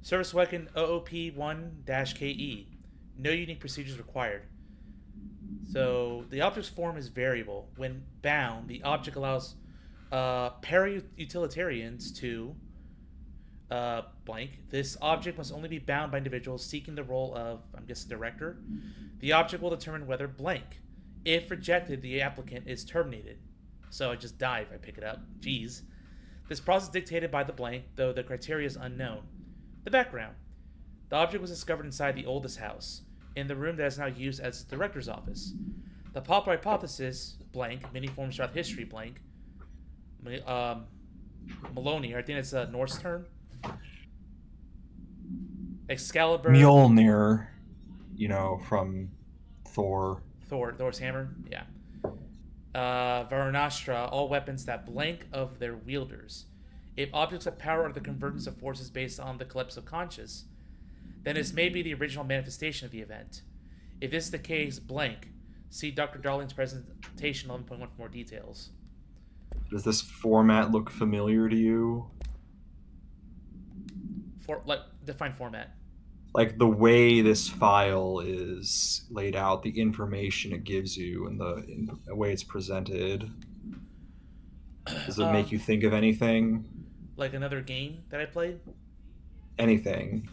[SPEAKER 1] Service weapon OOP-1-KE. No unique procedures required. So the object's form is variable. When bound, the object allows para-utilitarians to blank. This object must only be bound by individuals seeking the role of, I'm guessing, director. The object will determine whether blank. If rejected, the applicant is terminated. So I just die if I pick it up. Jeez. This process is dictated by the blank, though the criteria is unknown. The background. The object was discovered inside the oldest house, in the room that is now used as the director's office. The popular hypothesis, blank, many forms throughout history, blank. Maloney, I think it's a Norse term. Excalibur.
[SPEAKER 2] Mjolnir, from Thor.
[SPEAKER 1] Thor's hammer, yeah. Varunastra, all weapons that blank of their wielders. If objects of power are the convergence of forces based on the collapse of conscious, then this may be the original manifestation of the event. If this is the case, blank. See Dr. Darling's presentation 11.1 for more details.
[SPEAKER 2] Does this format look familiar to you?
[SPEAKER 1] Define format.
[SPEAKER 2] Like the way this file is laid out, the information it gives you, and the way it's presented. Does it make you think of anything?
[SPEAKER 1] Like another game that I played?
[SPEAKER 2] Anything.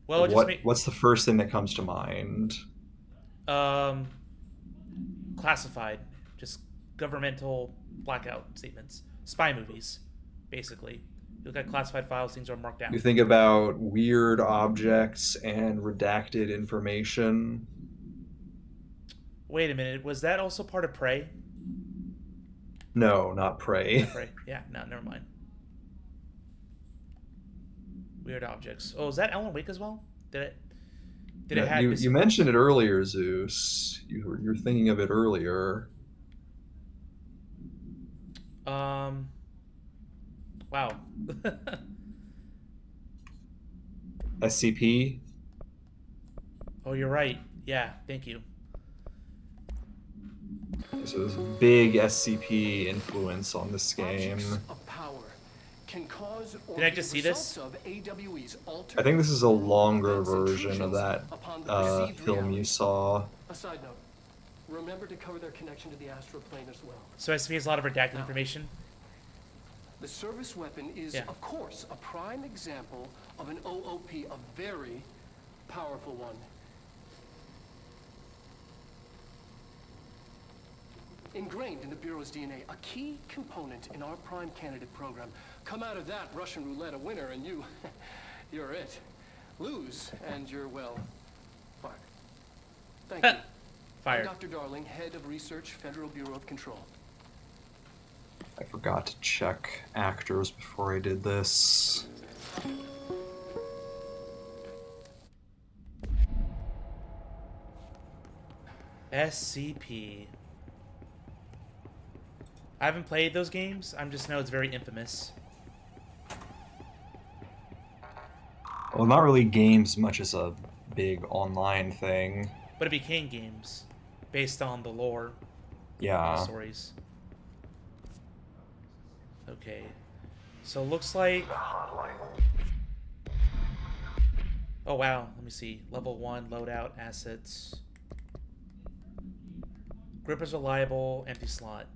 [SPEAKER 1] Well,
[SPEAKER 2] what's the first thing that comes to mind?
[SPEAKER 1] Classified. Just governmental blackout statements. Spy movies, basically. You look at classified files, things are marked down.
[SPEAKER 2] You think about weird objects and redacted information.
[SPEAKER 1] Wait a minute, was that also part of Prey?
[SPEAKER 2] No, not Prey.
[SPEAKER 1] Prey. Yeah, no, never mind. Weird objects. Oh, is that Alan Wake as well? Did it have?
[SPEAKER 2] You mentioned it earlier, Zeus. You were thinking of it earlier.
[SPEAKER 1] Wow.
[SPEAKER 2] SCP?
[SPEAKER 1] Oh, you're right. Yeah, thank you.
[SPEAKER 2] So there's a big SCP influence on this game.
[SPEAKER 6] Of power can cause or
[SPEAKER 1] Did I just see this?
[SPEAKER 6] of AWE's altered
[SPEAKER 2] I think this is a longer
[SPEAKER 6] events
[SPEAKER 2] version of
[SPEAKER 6] intrusions
[SPEAKER 2] that
[SPEAKER 6] upon the perceived
[SPEAKER 2] film
[SPEAKER 6] reality.
[SPEAKER 2] you saw.
[SPEAKER 6] A side note, remember to cover their connection to the astral plane as well.
[SPEAKER 1] So SCP has a lot of redacted information.
[SPEAKER 6] The service weapon is, of course, a prime example of an OOP, a very powerful one. Ingrained in the Bureau's DNA, a key component in our prime candidate program. Come out of that Russian roulette a winner and you're it. Lose and you're, well, fired. Thank you.
[SPEAKER 1] Fired.
[SPEAKER 6] I'm Dr. Darling, head of research, Federal Bureau of Control.
[SPEAKER 2] I forgot to check actors before I did this.
[SPEAKER 1] SCP. I haven't played those games. I just know it's very infamous.
[SPEAKER 2] Well, not really games much as a big online thing.
[SPEAKER 1] But it became games based on the lore.
[SPEAKER 2] Yeah.
[SPEAKER 1] The stories. Okay. So it looks like... Oh, wow. Let me see. Level 1, loadout, assets. Grip is reliable, empty slot.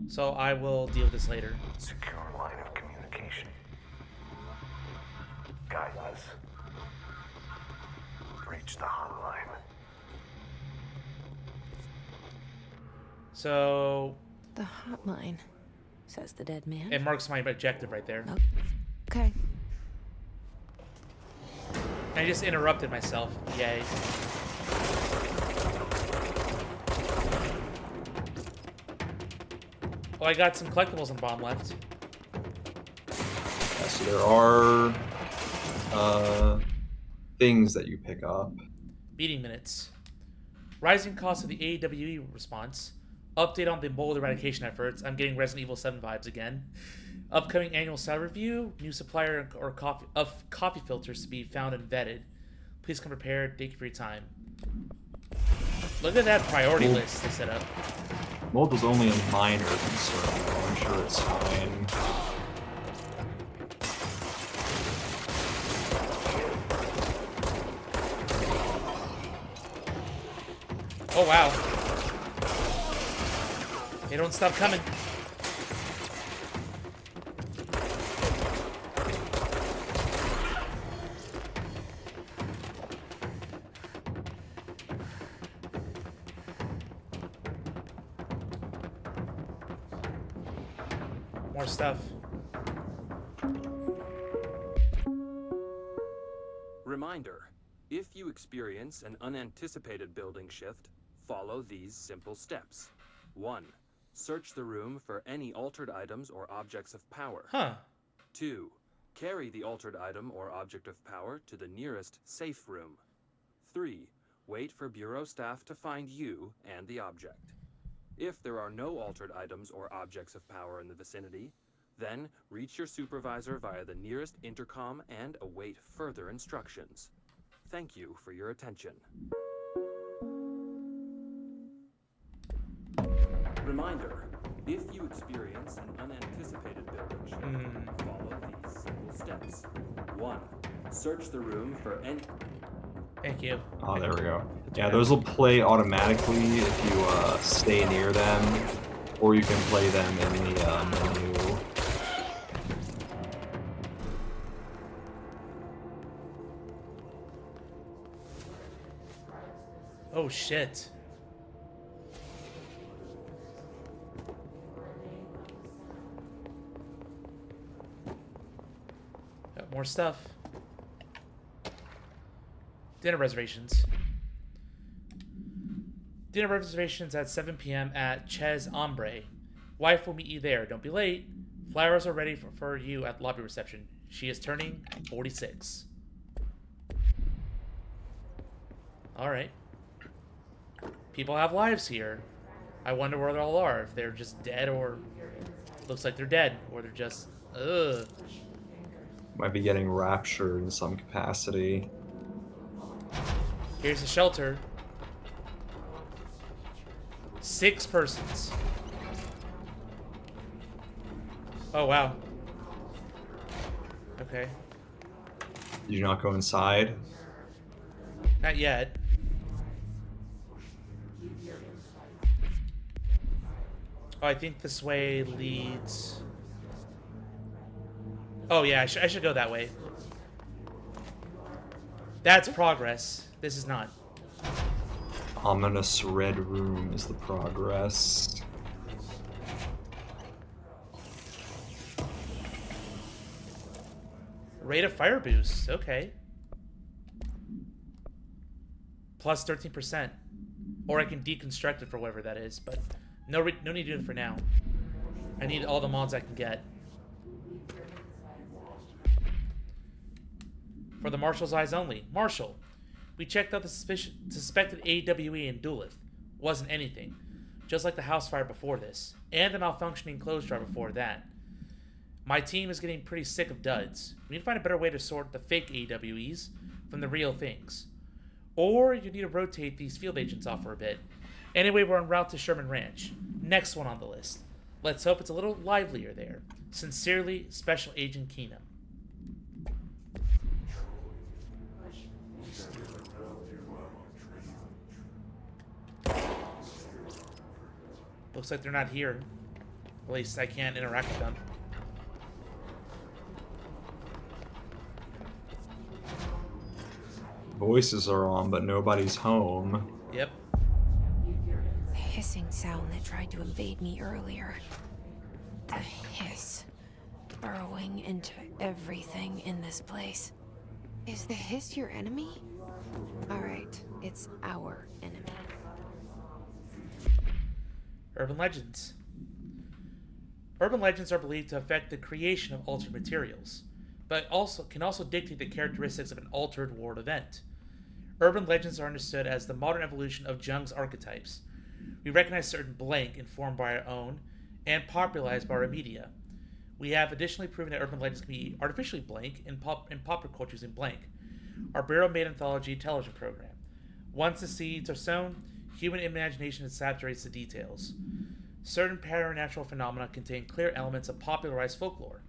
[SPEAKER 1] So I will deal with this later.
[SPEAKER 7] Secure line of communication. Guidance. Reach the hotline.
[SPEAKER 1] So...
[SPEAKER 3] The hotline, says the dead man.
[SPEAKER 1] It marks my objective right there.
[SPEAKER 3] Oh, okay.
[SPEAKER 1] I just interrupted myself. Yay. Oh, I got some collectibles on the bottom left.
[SPEAKER 2] Yeah, so there are things that you pick up.
[SPEAKER 1] Meeting minutes. Rising costs of the AWE response. Update on the mold eradication efforts. I'm getting Resident Evil 7 vibes again. Upcoming annual salary review. New supplier or coffee filters to be found and vetted. Please come prepared. Thank you for your time. Look at that priority list they set up.
[SPEAKER 2] Mold was only a minor concern, though. I'm sure it's fine.
[SPEAKER 1] Oh, wow. They don't stop coming. More stuff.
[SPEAKER 8] Reminder, if you experience an unanticipated building shift, follow these simple steps. 1. Search the room for any altered items or objects of power.
[SPEAKER 1] Huh.
[SPEAKER 8] 2. Carry the altered item or object of power to the nearest safe room. 3. Wait for Bureau staff to find you and the object. If there are no altered items or objects of power in the vicinity, then reach your supervisor via the nearest intercom and await further instructions. Thank you for your attention. Reminder, if you experience an unanticipated building shift, follow these simple steps. 1. Search the room for any...
[SPEAKER 1] Thank you.
[SPEAKER 2] Oh, there we go. Yeah, those will play automatically if you stay near them, or you can play them in the menu.
[SPEAKER 1] Oh, shit. Got more stuff. Dinner reservations. Dinner reservations at 7 p.m. at Ches Ombre. Wife will meet you there. Don't be late. Flowers are ready for you at lobby reception. She is turning 46. Alright. People have lives here. I wonder where they all are. If they're just dead, or looks like they're dead, or they're just ugh.
[SPEAKER 2] Might be getting raptured in some capacity.
[SPEAKER 1] Here's the shelter. 6 persons. Oh wow. Okay.
[SPEAKER 2] Did you not go inside?
[SPEAKER 1] Not yet. Oh, I think this way leads... Oh yeah, I should go that way. That's progress. This is not.
[SPEAKER 2] Ominous red room is the progress.
[SPEAKER 1] Rate of fire boost. Okay. Plus 13%. Or I can deconstruct it for whatever that is, but no need to do it for now. I need all the mods I can get. For the Marshal's eyes only. Marshal, we checked out the suspected AWE in Duluth. Wasn't anything. Just like the house fire before this. And the malfunctioning clothes dryer before that. My team is getting pretty sick of duds. We need to find a better way to sort the fake AWEs from the real things. Or you need to rotate these field agents off for a bit. Anyway, we're en route to Sherman Ranch. Next one on the list. Let's hope it's a little livelier there. Sincerely, Special Agent Keenum. Looks like they're not here. At least I can't interact with them.
[SPEAKER 2] Voices are on, but nobody's home.
[SPEAKER 1] Yep.
[SPEAKER 3] The hissing sound that tried to invade me earlier. The hiss. Burrowing into everything in this place. Is the hiss your enemy? Alright, it's our enemy.
[SPEAKER 1] Urban legends. Urban legends are believed to affect the creation of altered materials, but can also dictate the characteristics of an altered world event. Urban legends are understood as the modern evolution of Jung's archetypes. We recognize certain blank informed by our own and popularized by our media. We have additionally proven that urban legends can be artificially blank in popular culture using blank, our Barrow Made Anthology television program. Once the seeds are sown, Human imagination saturates the details. Certain paranatural phenomena contain clear elements of popularized folklore.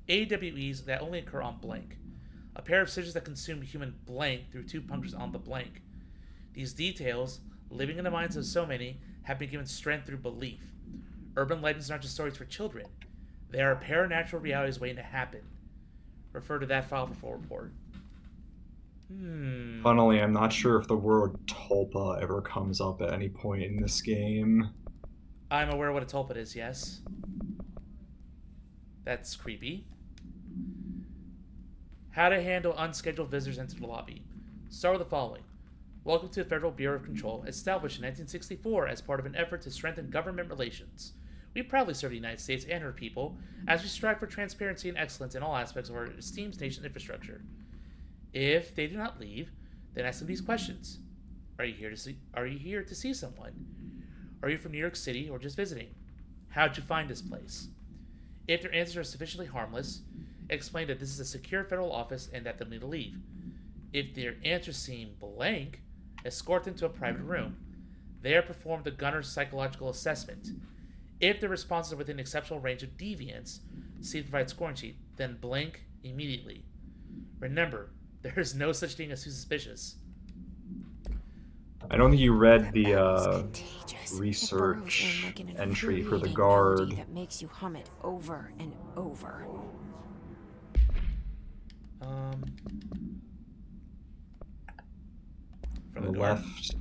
[SPEAKER 1] AWEs that only occur on blank. A pair of scissors that consume human blank through 2 punctures on the blank. These details, living in the minds of so many, have been given strength through belief. Urban legends aren't just stories for children. They are paranatural realities waiting to happen. Refer to that file for full report.
[SPEAKER 2] Funnily, I'm not sure if the word tulpa ever comes up at any point in this game.
[SPEAKER 1] I'm aware what a tulpa is, yes. That's creepy. How to handle unscheduled visitors into the lobby. Start with the following. Welcome to the Federal Bureau of Control, established in 1964 as part of an effort to strengthen government relations. We proudly serve the United States and her people as we strive for transparency and excellence in all aspects of our esteemed nation's infrastructure. If they do not leave, then ask them these questions. Are you here to see someone? Are you from New York City or just visiting? How'd you find this place? If their answers are sufficiently harmless, explain that this is a secure federal office and that they'll need to leave. If their answers seem blank, escort them to a private room. There perform the gunner's psychological assessment. If the responses are within exceptional range of deviance, see the provided scoring sheet, then blank immediately. Remember, there is no such thing as too suspicious.
[SPEAKER 2] I don't think you read the research entry for the guard.
[SPEAKER 3] That makes you hum it over and over.
[SPEAKER 1] For
[SPEAKER 2] On the
[SPEAKER 1] guard?
[SPEAKER 2] left.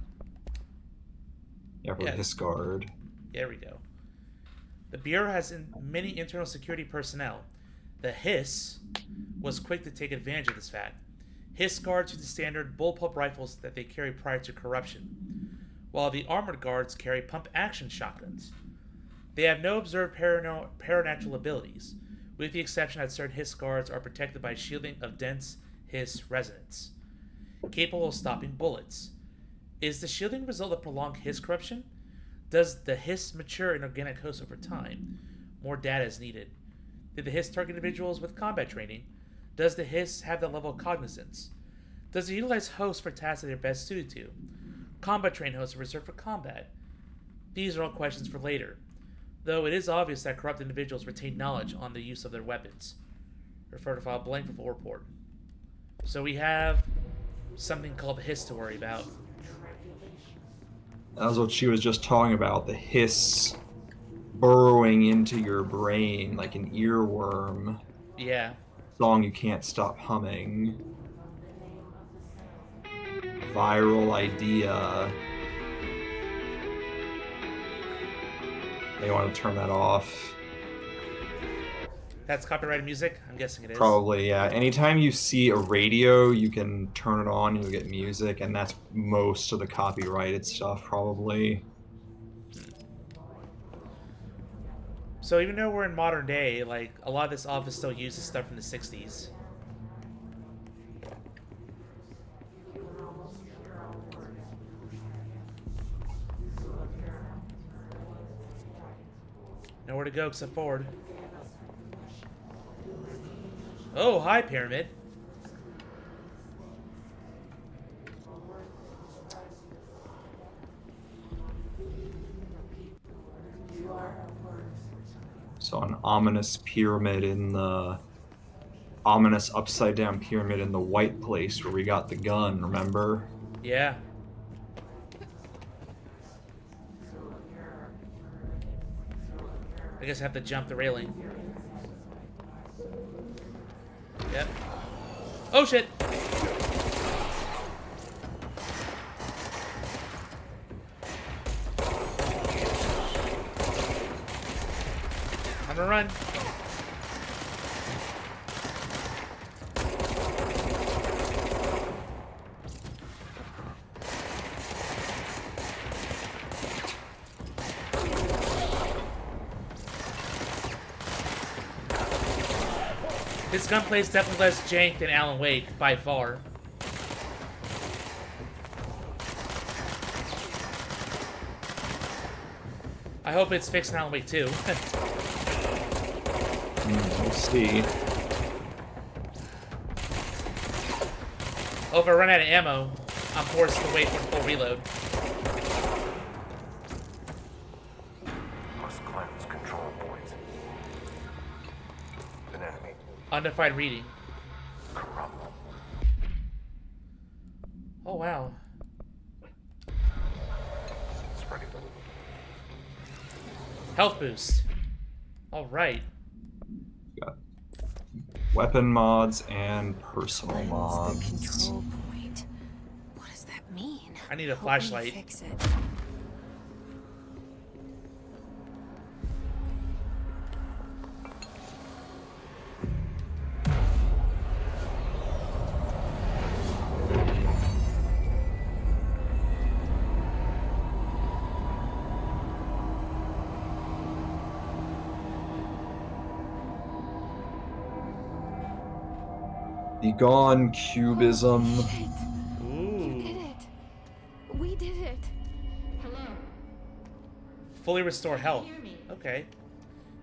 [SPEAKER 2] Yeah, for
[SPEAKER 1] Yeah.
[SPEAKER 2] this guard.
[SPEAKER 1] There we go. The Bureau has many internal security personnel. The HISS was quick to take advantage of this fact. HISS guards use the standard bullpup rifles that they carry prior to corruption, while the armored guards carry pump-action shotguns. They have no observed paranatural abilities, with the exception that certain HISS guards are protected by shielding of dense HISS resonance, capable of stopping bullets. Is the shielding a result of prolonged HISS corruption? Does the HISS mature in organic hosts over time? More data is needed. Did the HISS target individuals with combat training? Does the HISS have that level of cognizance? Does it utilize hosts for tasks that they're best suited to? Combat trained hosts are reserved for combat. These are all questions for later, though it is obvious that corrupt individuals retain knowledge on the use of their weapons. Refer to file blank for full report. So we have something called the HISS to worry about.
[SPEAKER 2] That was what she was just talking about, the hiss burrowing into your brain like an earworm.
[SPEAKER 1] Yeah.
[SPEAKER 2] Song you can't stop humming. Viral idea. They want to turn that off.
[SPEAKER 1] That's copyrighted music? I'm guessing it is.
[SPEAKER 2] Probably, yeah. Anytime you see a radio, you can turn it on, you'll get music, and that's most of the copyrighted stuff, probably.
[SPEAKER 1] So even though we're in modern day, like, a lot of this office still uses stuff from the 60s. Nowhere to go except forward. Oh, hi, Pyramid.
[SPEAKER 2] So an ominous pyramid in the... Ominous upside-down pyramid in the white place where we got the gun, remember?
[SPEAKER 1] Yeah. I guess I have to jump the railing. Yep. Oh shit! I'm gonna run. This gunplay is definitely less jank than Alan Wake, by far. I hope it's fixed in Alan Wake 2.
[SPEAKER 2] We'll see.
[SPEAKER 1] Oh, if I run out of ammo, I'm forced to wait for the full reload. Undefined reading. Oh wow.
[SPEAKER 7] Spreading the
[SPEAKER 1] Health boost. All right.
[SPEAKER 2] Got weapon mods and personal
[SPEAKER 3] Cleanse
[SPEAKER 2] mods.
[SPEAKER 3] the control point. What does that mean?
[SPEAKER 1] I need a
[SPEAKER 3] Help me
[SPEAKER 1] flashlight.
[SPEAKER 3] Fix it.
[SPEAKER 2] The Gone Cubism.
[SPEAKER 3] Shit. You did
[SPEAKER 1] Ooh.
[SPEAKER 3] it. We did it.
[SPEAKER 9] Hello.
[SPEAKER 1] Fully restore health.
[SPEAKER 9] Hear me?
[SPEAKER 1] Okay.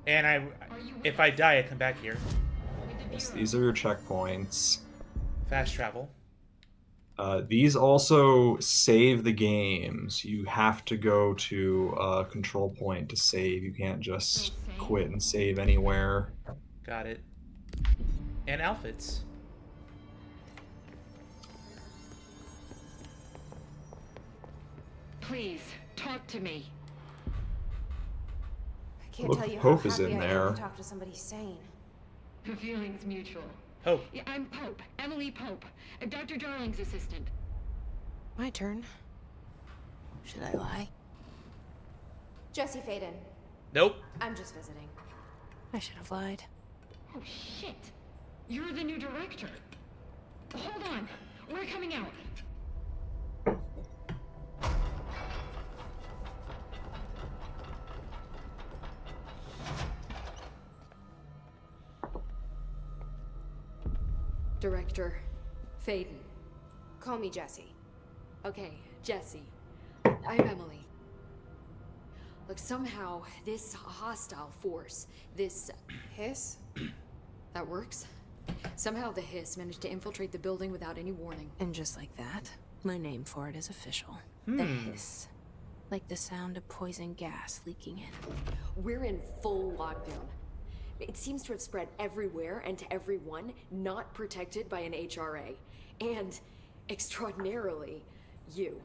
[SPEAKER 1] And
[SPEAKER 9] Are you with
[SPEAKER 1] if I die, I come back here.
[SPEAKER 9] With the
[SPEAKER 2] Yes,
[SPEAKER 9] Bureau.
[SPEAKER 2] these are your checkpoints.
[SPEAKER 1] Fast travel.
[SPEAKER 2] These also save the games. You have to go to a control point to save. You can't just quit and save anywhere.
[SPEAKER 1] Got it. And outfits.
[SPEAKER 9] Please, talk to me.
[SPEAKER 3] I can't
[SPEAKER 2] Look,
[SPEAKER 3] tell you
[SPEAKER 2] Pope
[SPEAKER 3] how
[SPEAKER 2] is
[SPEAKER 3] happy
[SPEAKER 2] in
[SPEAKER 3] I am
[SPEAKER 2] there.
[SPEAKER 3] to talk to somebody sane.
[SPEAKER 9] The feeling's mutual.
[SPEAKER 1] Hope.
[SPEAKER 9] Yeah, I'm Pope. Emily Pope. Dr. Darling's assistant.
[SPEAKER 3] My turn. Should I lie?
[SPEAKER 10] Jesse Faden.
[SPEAKER 1] Nope.
[SPEAKER 10] I'm just visiting.
[SPEAKER 3] I should have lied.
[SPEAKER 9] Oh, shit. You're the new director. Hold on. We're coming out. Director Faden.
[SPEAKER 10] Call me Jesse.
[SPEAKER 9] Okay, Jesse. I'm Emily. Look, somehow this hostile force, this
[SPEAKER 10] Hiss?
[SPEAKER 9] that works. Somehow the hiss managed to infiltrate the building without any warning.
[SPEAKER 3] And just like that, my name for it is official. The hiss. Like the sound of poison gas leaking in.
[SPEAKER 9] We're in full lockdown. It seems to have spread everywhere and to everyone not protected by an HRA. And, extraordinarily, you.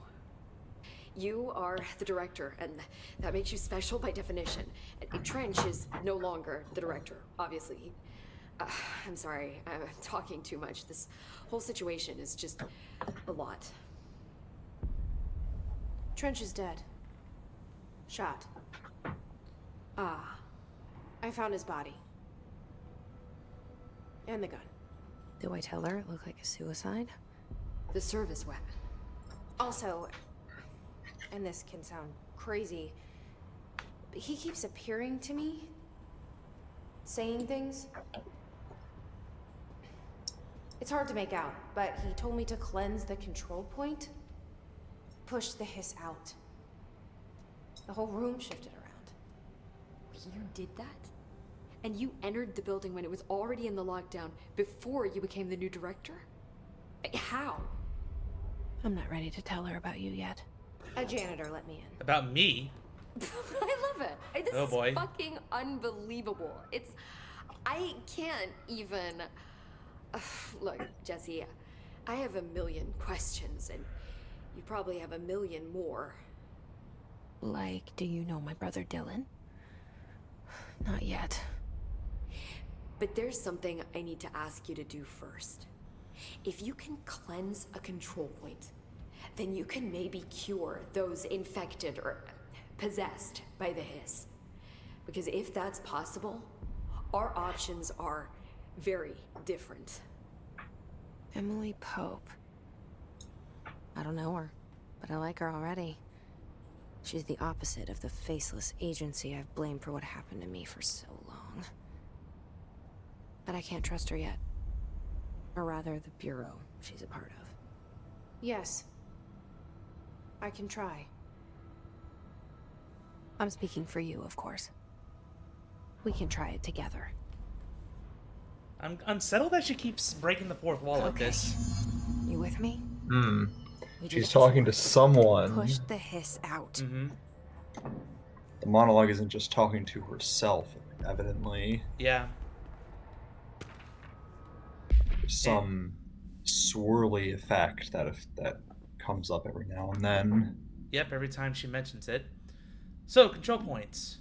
[SPEAKER 9] You are the director, and that makes you special by definition. Trench is no longer the director, obviously. I'm sorry, I'm talking too much. This whole situation is just a lot.
[SPEAKER 10] Trench is dead. Shot.
[SPEAKER 9] Ah,
[SPEAKER 10] I found his body. And the gun.
[SPEAKER 3] Do I tell her it looked like a suicide?
[SPEAKER 9] the service weapon.
[SPEAKER 10] Also, and this can sound crazy, but he keeps appearing to me, saying things. It's hard to make out, but he told me to cleanse the control point, push the hiss out. The whole room shifted around.
[SPEAKER 9] You did that? And you entered the building when it was already in the lockdown before you became the new director? How?
[SPEAKER 3] I'm not ready to tell her about you yet.
[SPEAKER 10] A janitor let me in.
[SPEAKER 1] About me?
[SPEAKER 9] I love it. This
[SPEAKER 1] Oh, boy.
[SPEAKER 9] is fucking unbelievable. I can't even... Look, Jesse, I have a million questions, and you probably have a million more.
[SPEAKER 3] Like, do you know my brother Dylan? Not yet.
[SPEAKER 9] But there's something I need to ask you to do first. If you can cleanse a control point, then you can maybe cure those infected or possessed by the hiss. Because if that's possible, our options are very different.
[SPEAKER 3] Emily Pope. I don't know her, but I like her already. She's the opposite of the faceless agency I've blamed for what happened to me for so long. But I can't trust her yet. Or rather, the Bureau she's a part of.
[SPEAKER 10] Yes. I can try.
[SPEAKER 3] I'm speaking for you, of course. We can try it together.
[SPEAKER 1] I'm unsettled that she keeps breaking the fourth wall like
[SPEAKER 3] Okay.
[SPEAKER 1] this.
[SPEAKER 3] You with me?
[SPEAKER 2] Hmm.
[SPEAKER 3] We did
[SPEAKER 2] She's
[SPEAKER 3] it
[SPEAKER 2] talking to
[SPEAKER 3] before.
[SPEAKER 2] someone.
[SPEAKER 3] Push the hiss out.
[SPEAKER 1] Mm-hmm.
[SPEAKER 2] The monologue isn't just talking to herself, evidently.
[SPEAKER 1] Yeah.
[SPEAKER 2] some swirly effect that comes up every now and then.
[SPEAKER 1] Yep, every time she mentions it. So, control points.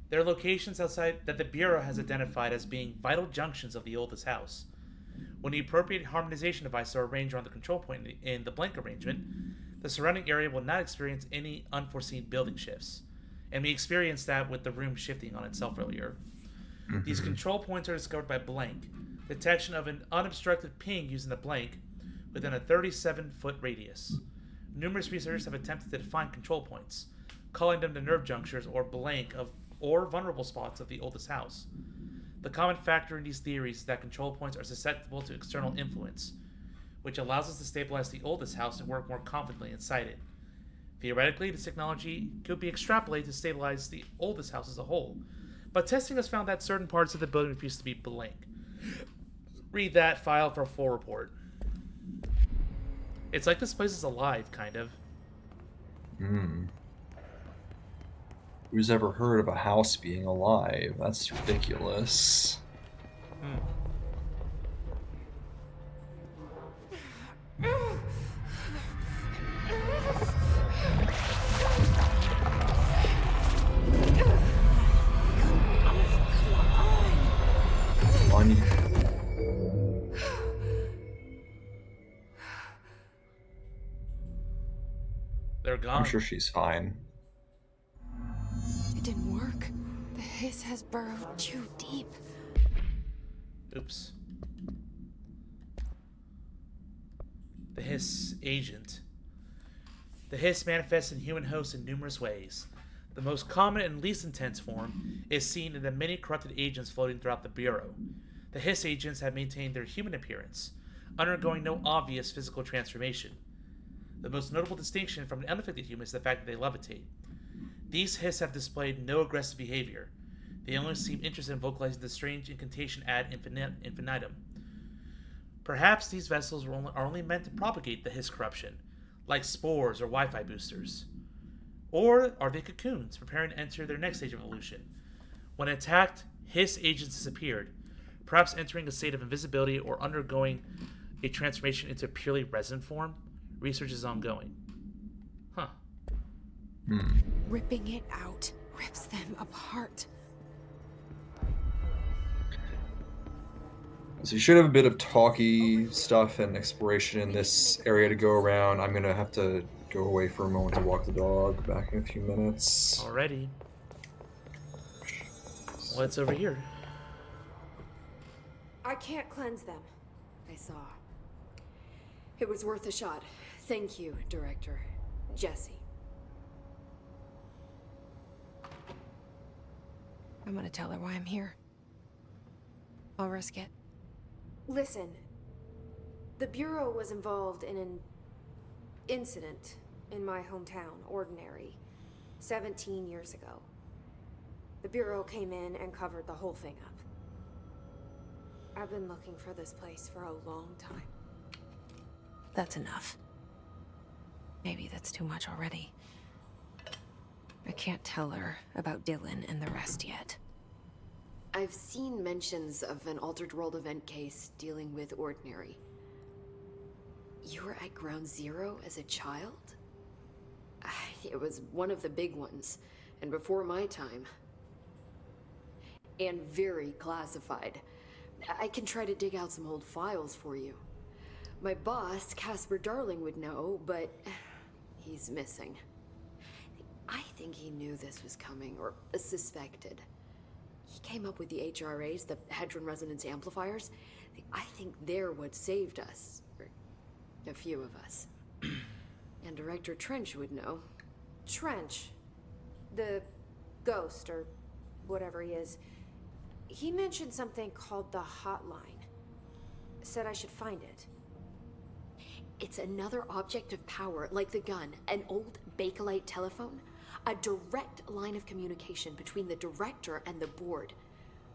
[SPEAKER 1] They're locations outside that the Bureau has identified as being vital junctions of the oldest house. When the appropriate harmonization devices are arranged around the control point in the blank arrangement, the surrounding area will not experience any unforeseen building shifts. And we experienced that with the room shifting on itself earlier. These control points are discovered by blank, detection of an unobstructed ping using the blank within a 37-foot radius. Numerous researchers have attempted to define control points, calling them the nerve junctures or blank of or vulnerable spots of the oldest house. The common factor in these theories is that control points are susceptible to external influence, which allows us to stabilize the oldest house and work more confidently inside it. Theoretically, this technology could be extrapolated to stabilize the oldest house as a whole, but testing has found that certain parts of the building refuse to be blank. Read that file for a full report. It's like this place is alive, kind of.
[SPEAKER 2] Who's ever heard of a house being alive? That's ridiculous.
[SPEAKER 1] They're gone.
[SPEAKER 2] I'm sure she's fine.
[SPEAKER 3] It didn't work. The hiss has burrowed too deep.
[SPEAKER 1] Oops. The hiss agent. The hiss manifests in human hosts in numerous ways. The most common and least intense form is seen in the many corrupted agents floating throughout the Bureau. The hiss agents have maintained their human appearance, undergoing no obvious physical transformation. The most notable distinction from an unaffected human is the fact that they levitate. These hiss have displayed no aggressive behavior. They only seem interested in vocalizing the strange incantation ad infinitum. Perhaps these vessels are only meant to propagate the hiss corruption, like spores or Wi-Fi boosters. Or are they cocoons, preparing to enter their next stage of evolution? When attacked, hiss agents disappeared, perhaps entering a state of invisibility or undergoing a transformation into purely resin form. Research is ongoing. Huh.
[SPEAKER 3] Ripping it out rips them apart.
[SPEAKER 2] So you should have a bit of talky stuff and exploration in this area to go around. I'm gonna have to go away for a moment to walk the dog. Back in a few minutes.
[SPEAKER 1] Already. What's over here?
[SPEAKER 10] I can't cleanse them.
[SPEAKER 9] I saw. It was worth a shot. Thank you, Director. Jesse.
[SPEAKER 3] I'm gonna tell her why I'm here. I'll risk it.
[SPEAKER 10] Listen, the Bureau was involved in an incident in my hometown, Ordinary, 17 years ago. The Bureau came in and covered the whole thing up. I've been looking for this place for a long time.
[SPEAKER 3] That's enough. Maybe that's too much already. I can't tell her about Dylan and the rest yet.
[SPEAKER 9] I've seen mentions of an Altered World event case dealing with Ordinary. You were at Ground Zero as a child? It was one of the big ones, and before my time. And very classified. I can try to dig out some old files for you. My boss, Casper Darling, would know, but he's missing. I think he knew this was coming, or suspected. He came up with the HRAs, the Hadron Resonance Amplifiers. I think they're what saved us. Or a few of us. And Director Trench would know.
[SPEAKER 10] Trench, the ghost, or whatever he is, he mentioned something called the Hotline. Said I should find it.
[SPEAKER 9] It's another object of power, like the gun, an old Bakelite telephone. A direct line of communication between the director and the board.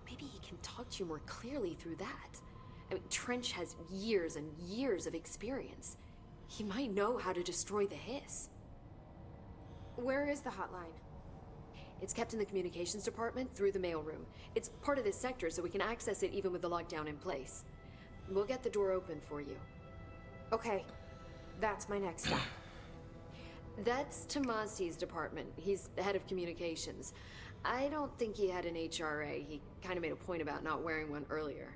[SPEAKER 9] Maybe he can talk to you more clearly through that. I mean, Trench has years and years of experience. He might know how to destroy the hiss.
[SPEAKER 10] Where is the hotline?
[SPEAKER 9] It's kept in the communications department through the mailroom. It's part of this sector, so we can access it even with the lockdown in place. We'll get the door open for you.
[SPEAKER 10] Okay, that's my next step.
[SPEAKER 9] That's Tomasi's department. He's the head of communications. I don't think he had an HRA. He kind of made a point about not wearing one earlier.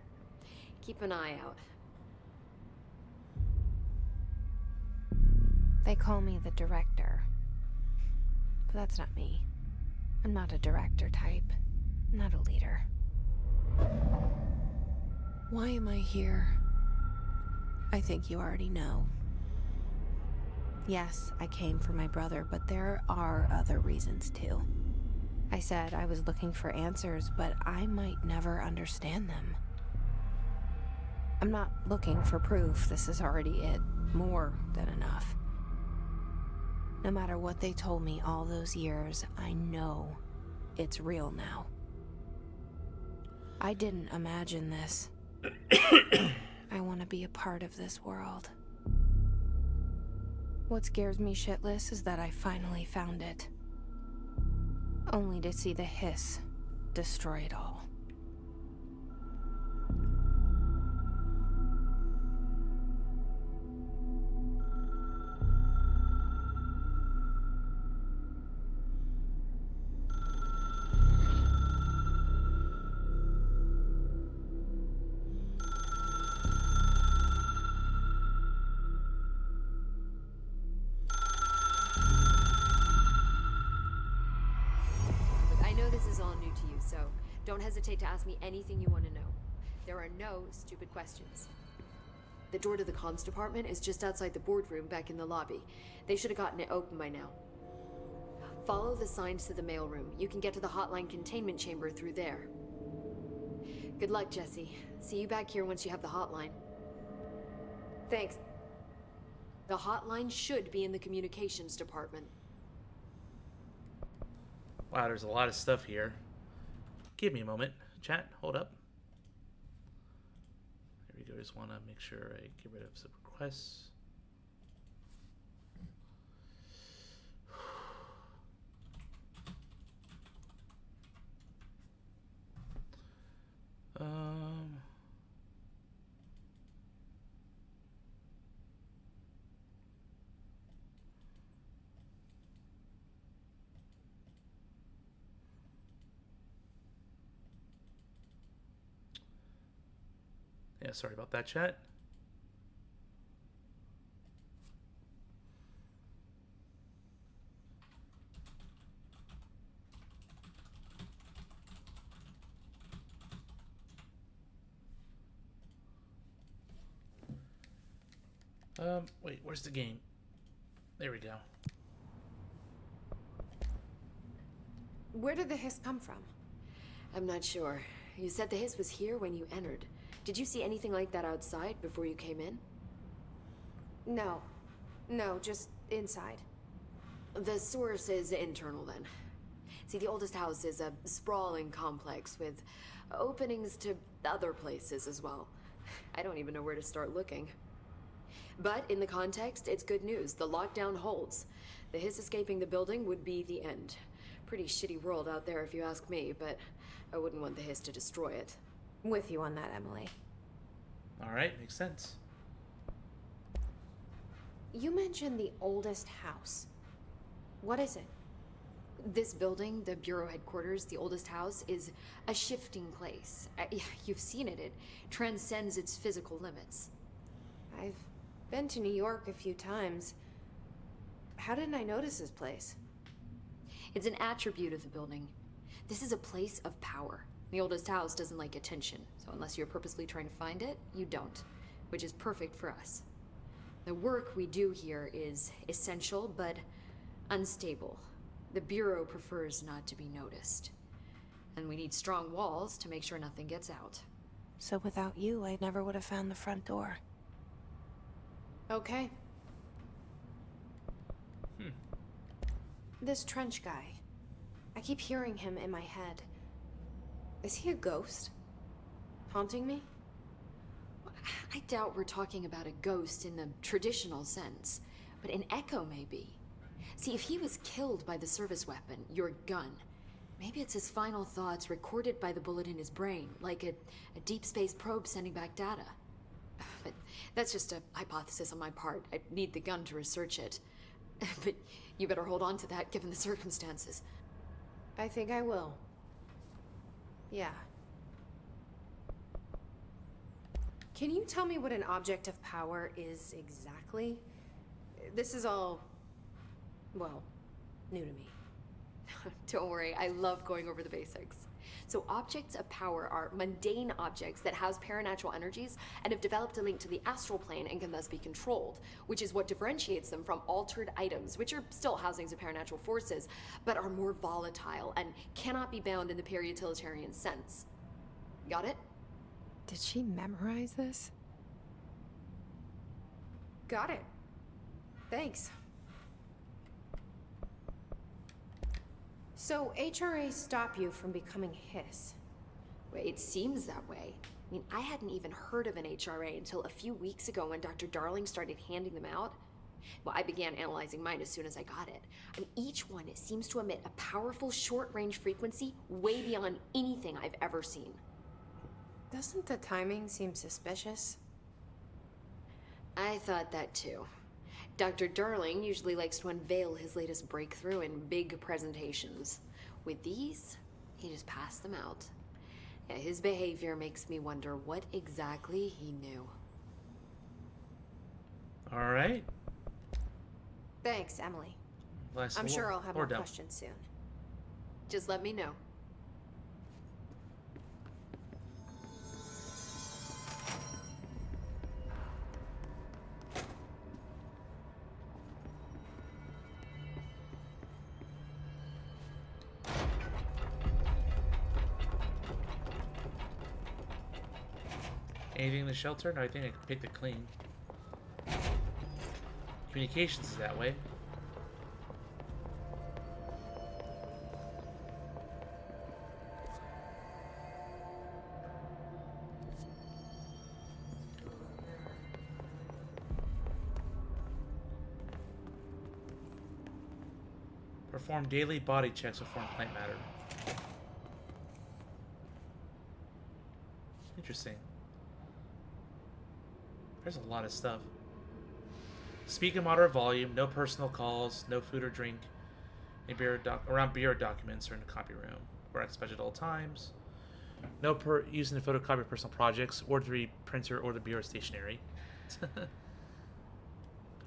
[SPEAKER 9] Keep an eye out.
[SPEAKER 3] They call me the director. But that's not me. I'm not a director type. I'm not a leader. Why am I here? I think you already know. Yes, I came for my brother, but there are other reasons too. I said I was looking for answers, but I might never understand them. I'm not looking for proof. This is already it. More than enough. No matter what they told me all those years, I know it's real now. I didn't imagine this. I want to be a part of this world. What scares me shitless is that I finally found it. Only to see the hiss destroy it all.
[SPEAKER 9] Don't hesitate to ask me anything you want to know. There are no stupid questions. The door to the comms department is just outside the boardroom back in the lobby. They should have gotten it open by now. Follow the signs to the mailroom. You can get to the hotline containment chamber through there. Good luck, Jesse. See you back here once you have the hotline.
[SPEAKER 10] Thanks.
[SPEAKER 9] The hotline should be in the communications department.
[SPEAKER 1] Wow, there's a lot of stuff here. Give me a moment. Chat, hold up. There we go. Just want to make sure I get rid of some requests. Yeah, sorry about that, chat. Wait, where's the game? There we go.
[SPEAKER 10] Where did the hiss come from?
[SPEAKER 9] I'm not sure. You said the hiss was here when you entered. Did you see anything like that outside before you came in?
[SPEAKER 10] No. No, just inside.
[SPEAKER 9] The source is internal then. See, the oldest house is a sprawling complex with openings to other places as well. I don't even know where to start looking. But in the context, it's good news. The lockdown holds. The hiss escaping the building would be the end. Pretty shitty world out there if you ask me, but I wouldn't want the hiss to destroy it.
[SPEAKER 3] With you on that, Emily.
[SPEAKER 1] Alright, makes sense.
[SPEAKER 10] You mentioned the oldest house. What is it?
[SPEAKER 9] This building, the Bureau headquarters, the oldest house, is a shifting place. You've seen it. It transcends its physical limits.
[SPEAKER 10] I've been to New York a few times. How didn't I notice this place?
[SPEAKER 9] It's an attribute of the building. This is a place of power. The oldest house doesn't like attention, so unless you're purposely trying to find it, you don't, which is perfect for us. The work we do here is essential, but unstable. The Bureau prefers not to be noticed. And we need strong walls to make sure nothing gets out.
[SPEAKER 3] So without you, I never would have found the front door.
[SPEAKER 10] Okay. This Trench guy. I keep hearing him in my head. Is he a ghost? Haunting me?
[SPEAKER 9] I doubt we're talking about a ghost in the traditional sense, but an echo maybe. See, if he was killed by the service weapon, your gun, maybe it's his final thoughts recorded by the bullet in his brain, like a deep space probe sending back data. but that's just a hypothesis on my part. I need the gun to research it. But you better hold on to that given the circumstances.
[SPEAKER 10] I think I will. Yeah. Can you tell me what an object of power is exactly? This is all, well, new to me.
[SPEAKER 9] Don't worry, I love going over the basics. So objects of power are mundane objects that house paranatural energies and have developed a link to the astral plane and can thus be controlled, which is what differentiates them from altered items, which are still housings of paranatural forces, but are more volatile and cannot be bound in the peri-utilitarian sense. Got it?
[SPEAKER 3] Did she memorize this?
[SPEAKER 10] Got it. Thanks. So HRA stop you from becoming Hiss?
[SPEAKER 9] Well, it seems that way. I mean, I hadn't even heard of an HRA until a few weeks ago when Dr. Darling started handing them out. Well, I began analyzing mine as soon as I got it. I mean, each one seems to emit a powerful short-range frequency way beyond anything I've ever seen.
[SPEAKER 10] Doesn't the timing seem suspicious?
[SPEAKER 9] I thought that too. Dr. Darling usually likes to unveil his latest breakthrough in big presentations. With these, he just passed them out. Yeah, his behavior makes me wonder what exactly he knew.
[SPEAKER 1] All right.
[SPEAKER 10] Thanks, Emily.
[SPEAKER 1] Last
[SPEAKER 10] I'm sure I'll have more
[SPEAKER 1] done.
[SPEAKER 10] questions soon.
[SPEAKER 9] Just let me know.
[SPEAKER 1] Anything in the shelter? No, I think I can pick the clean. Communications is that way. Perform daily body checks for foreign plant matter. Interesting. There's a lot of stuff. Speak in moderate volume, no personal calls, no food or drink around bureau documents or in the copy room. Wear expected at all times. No using the photocopy of personal projects or the printer or the bureau stationery.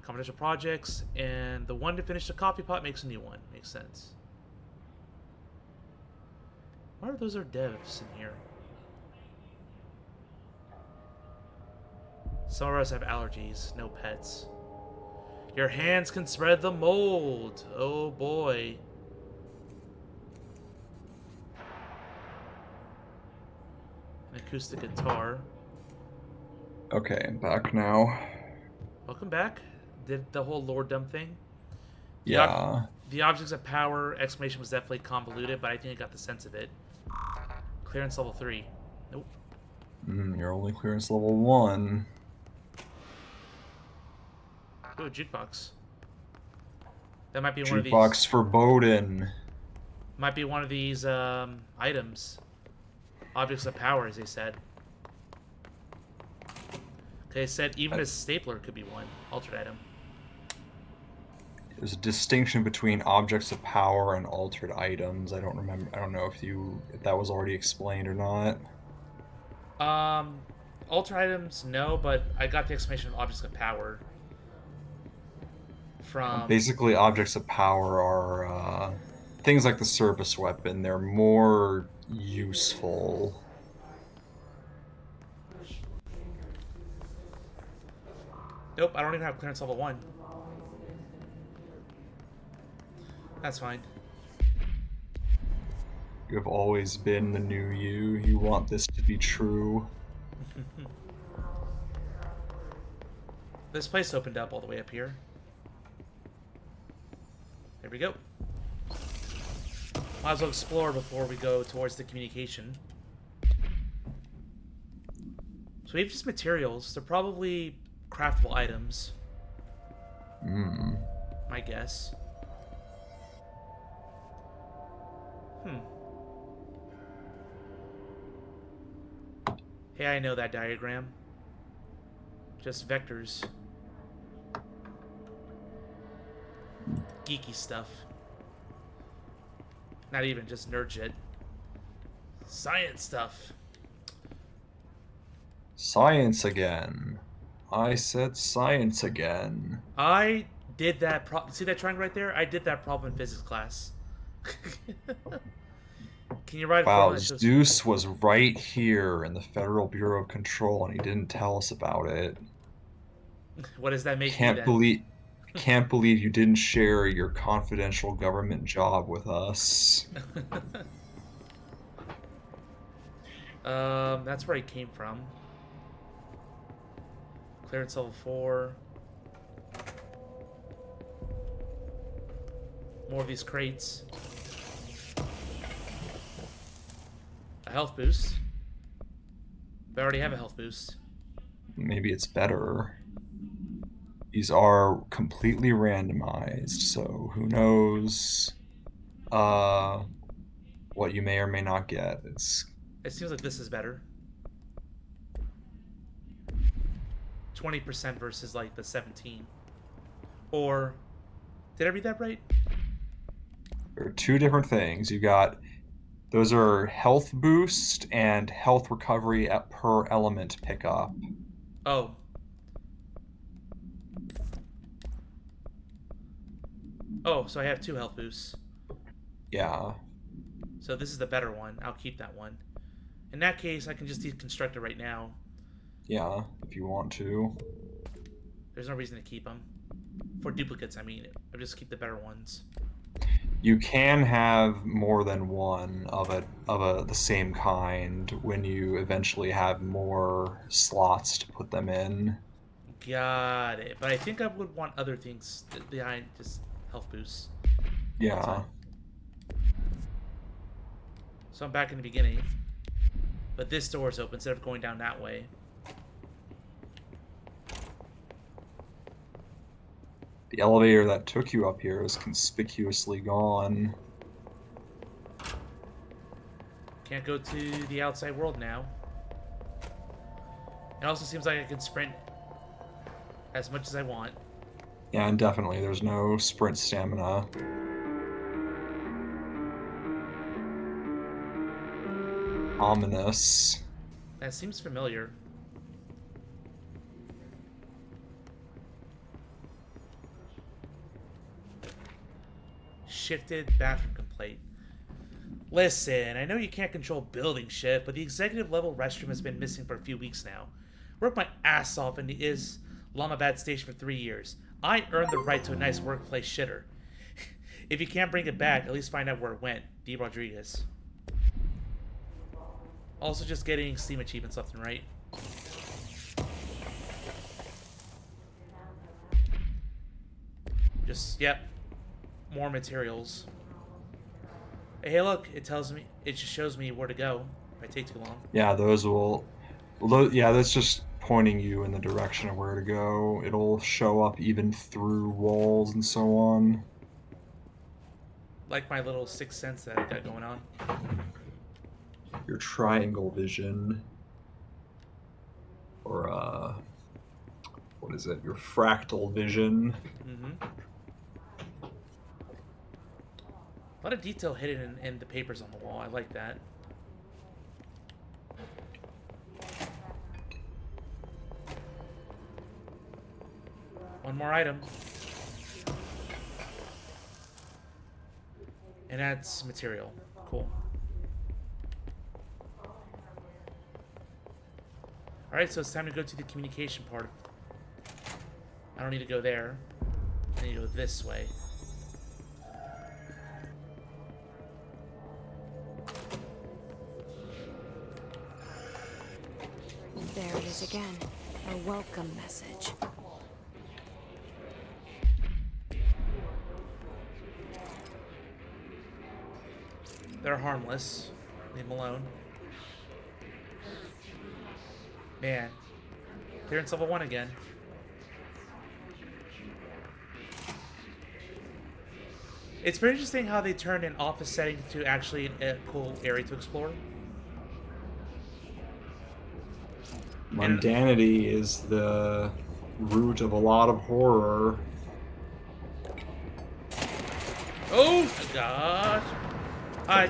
[SPEAKER 1] Confidential projects, and the one to finish the coffee pot makes a new one. Makes sense. Why are those devs in here? Some of us have allergies, no pets. Your hands can spread the mold. Oh boy. An acoustic guitar.
[SPEAKER 2] Okay, I'm back now.
[SPEAKER 1] Welcome back. Did the whole lore dump thing?
[SPEAKER 2] Yeah.
[SPEAKER 1] The objects of power explanation was definitely convoluted, but I think I got the sense of it. Clearance level 3. Nope.
[SPEAKER 2] You're only clearance level 1.
[SPEAKER 1] Ooh, a jukebox. That might be one of these.
[SPEAKER 2] Jukebox for Bowden.
[SPEAKER 1] Might be one of these items. Objects of power, as they said. Okay, it said even a stapler could be one. Altered item.
[SPEAKER 2] There's a distinction between objects of power and altered items. I don't remember. I don't know if that was already explained or not.
[SPEAKER 1] Altered items, no, but I got the explanation of objects of power. From
[SPEAKER 2] Basically, objects of power are things like the service weapon. They're more useful.
[SPEAKER 1] Nope, I don't even have clearance level 1. That's fine.
[SPEAKER 2] You have always been the new you. You want this to be true.
[SPEAKER 1] This place opened up all the way up here. There we go. Might as well explore before we go towards the communication. So we have just materials. They're probably craftable items. My guess. Hey, I know that diagram. Just vectors. Geeky stuff. Not even just nerd shit. Science stuff.
[SPEAKER 2] Science again. I said science again.
[SPEAKER 1] I did that see that triangle right there? I did that problem in physics class. Can you write a
[SPEAKER 2] Wow,
[SPEAKER 1] formula that shows...
[SPEAKER 2] Zeus was right here in the Federal Bureau of Control and he didn't tell us about it.
[SPEAKER 1] What does that make
[SPEAKER 2] Can't
[SPEAKER 1] me then?
[SPEAKER 2] believe can't believe you didn't share your confidential government job with us.
[SPEAKER 1] That's where he came from. Clearance level 4. More of these crates. A health boost. But I already have a health boost.
[SPEAKER 2] Maybe it's better. These are completely randomized, so who knows what you may or may not get.
[SPEAKER 1] It seems like this is better. 20% versus like the 17. Or did I read that right?
[SPEAKER 2] There are two different things. You got those are health boost and health recovery at per element pickup.
[SPEAKER 1] Oh. Oh, so I have 2 health boosts.
[SPEAKER 2] Yeah.
[SPEAKER 1] So this is the better one. I'll keep that one. In that case, I can just deconstruct it right now.
[SPEAKER 2] Yeah, if you want to.
[SPEAKER 1] There's no reason to keep them. For duplicates, I mean. I'll just keep the better ones.
[SPEAKER 2] You can have more than one of the same kind when you eventually have more slots to put them in.
[SPEAKER 1] Got it. But I think I would want other things behind just health boosts.
[SPEAKER 2] Yeah.
[SPEAKER 1] So I'm back in the beginning. But this door is open instead of going down that way.
[SPEAKER 2] The elevator that took you up here is conspicuously gone.
[SPEAKER 1] Can't go to the outside world now. It also seems like I can sprint as much as I want.
[SPEAKER 2] Yeah, and definitely there's no sprint stamina. Ominous.
[SPEAKER 1] That seems familiar. Shifted bathroom complaint. Listen, I know you can't control building shift, but the executive level restroom has been missing for a few weeks now. Worked my ass off in the Islamabad station for 3 years. I earned the right to a nice workplace shitter. If you can't bring it back, at least find out where it went. D. Rodriguez. Also just getting Steam achievements left and right. Just, yep. More materials. Hey, look, it just shows me where to go if I take too long.
[SPEAKER 2] Yeah, those will... Yeah, that's just pointing you in the direction of where to go. It'll show up even through walls and so on.
[SPEAKER 1] Like my little sixth sense that I got going on.
[SPEAKER 2] Your triangle vision. Or, what is it? Your fractal vision.
[SPEAKER 1] Mm-hmm. A lot of detail hidden in the papers on the wall. I like that. One more item. And that's material. Cool. Alright, so it's time to go to the communication part. I don't need to go there. I need to go this way.
[SPEAKER 3] There it is again. A welcome message.
[SPEAKER 1] They're harmless. Leave them alone. Man. Clearance level 1 again. It's very interesting how they turned an office setting to actually a cool area to explore.
[SPEAKER 2] Mundanity is the root of a lot of horror.
[SPEAKER 1] Oh my gosh! Hi.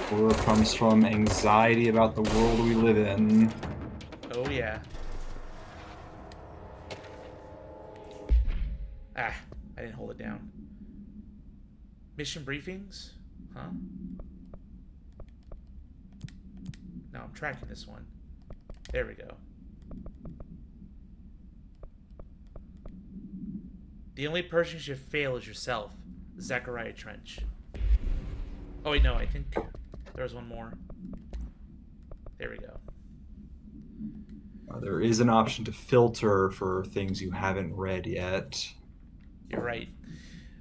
[SPEAKER 2] Horror comes from anxiety about the world we live in.
[SPEAKER 1] Oh yeah. Ah, I didn't hold it down. Mission briefings? Huh? No, I'm tracking this one. There we go. The only person who should fail is yourself, Zachariah Trench. Oh wait, no, I think there was one more. There we go.
[SPEAKER 2] There is an option to filter for things you haven't read yet.
[SPEAKER 1] You're right.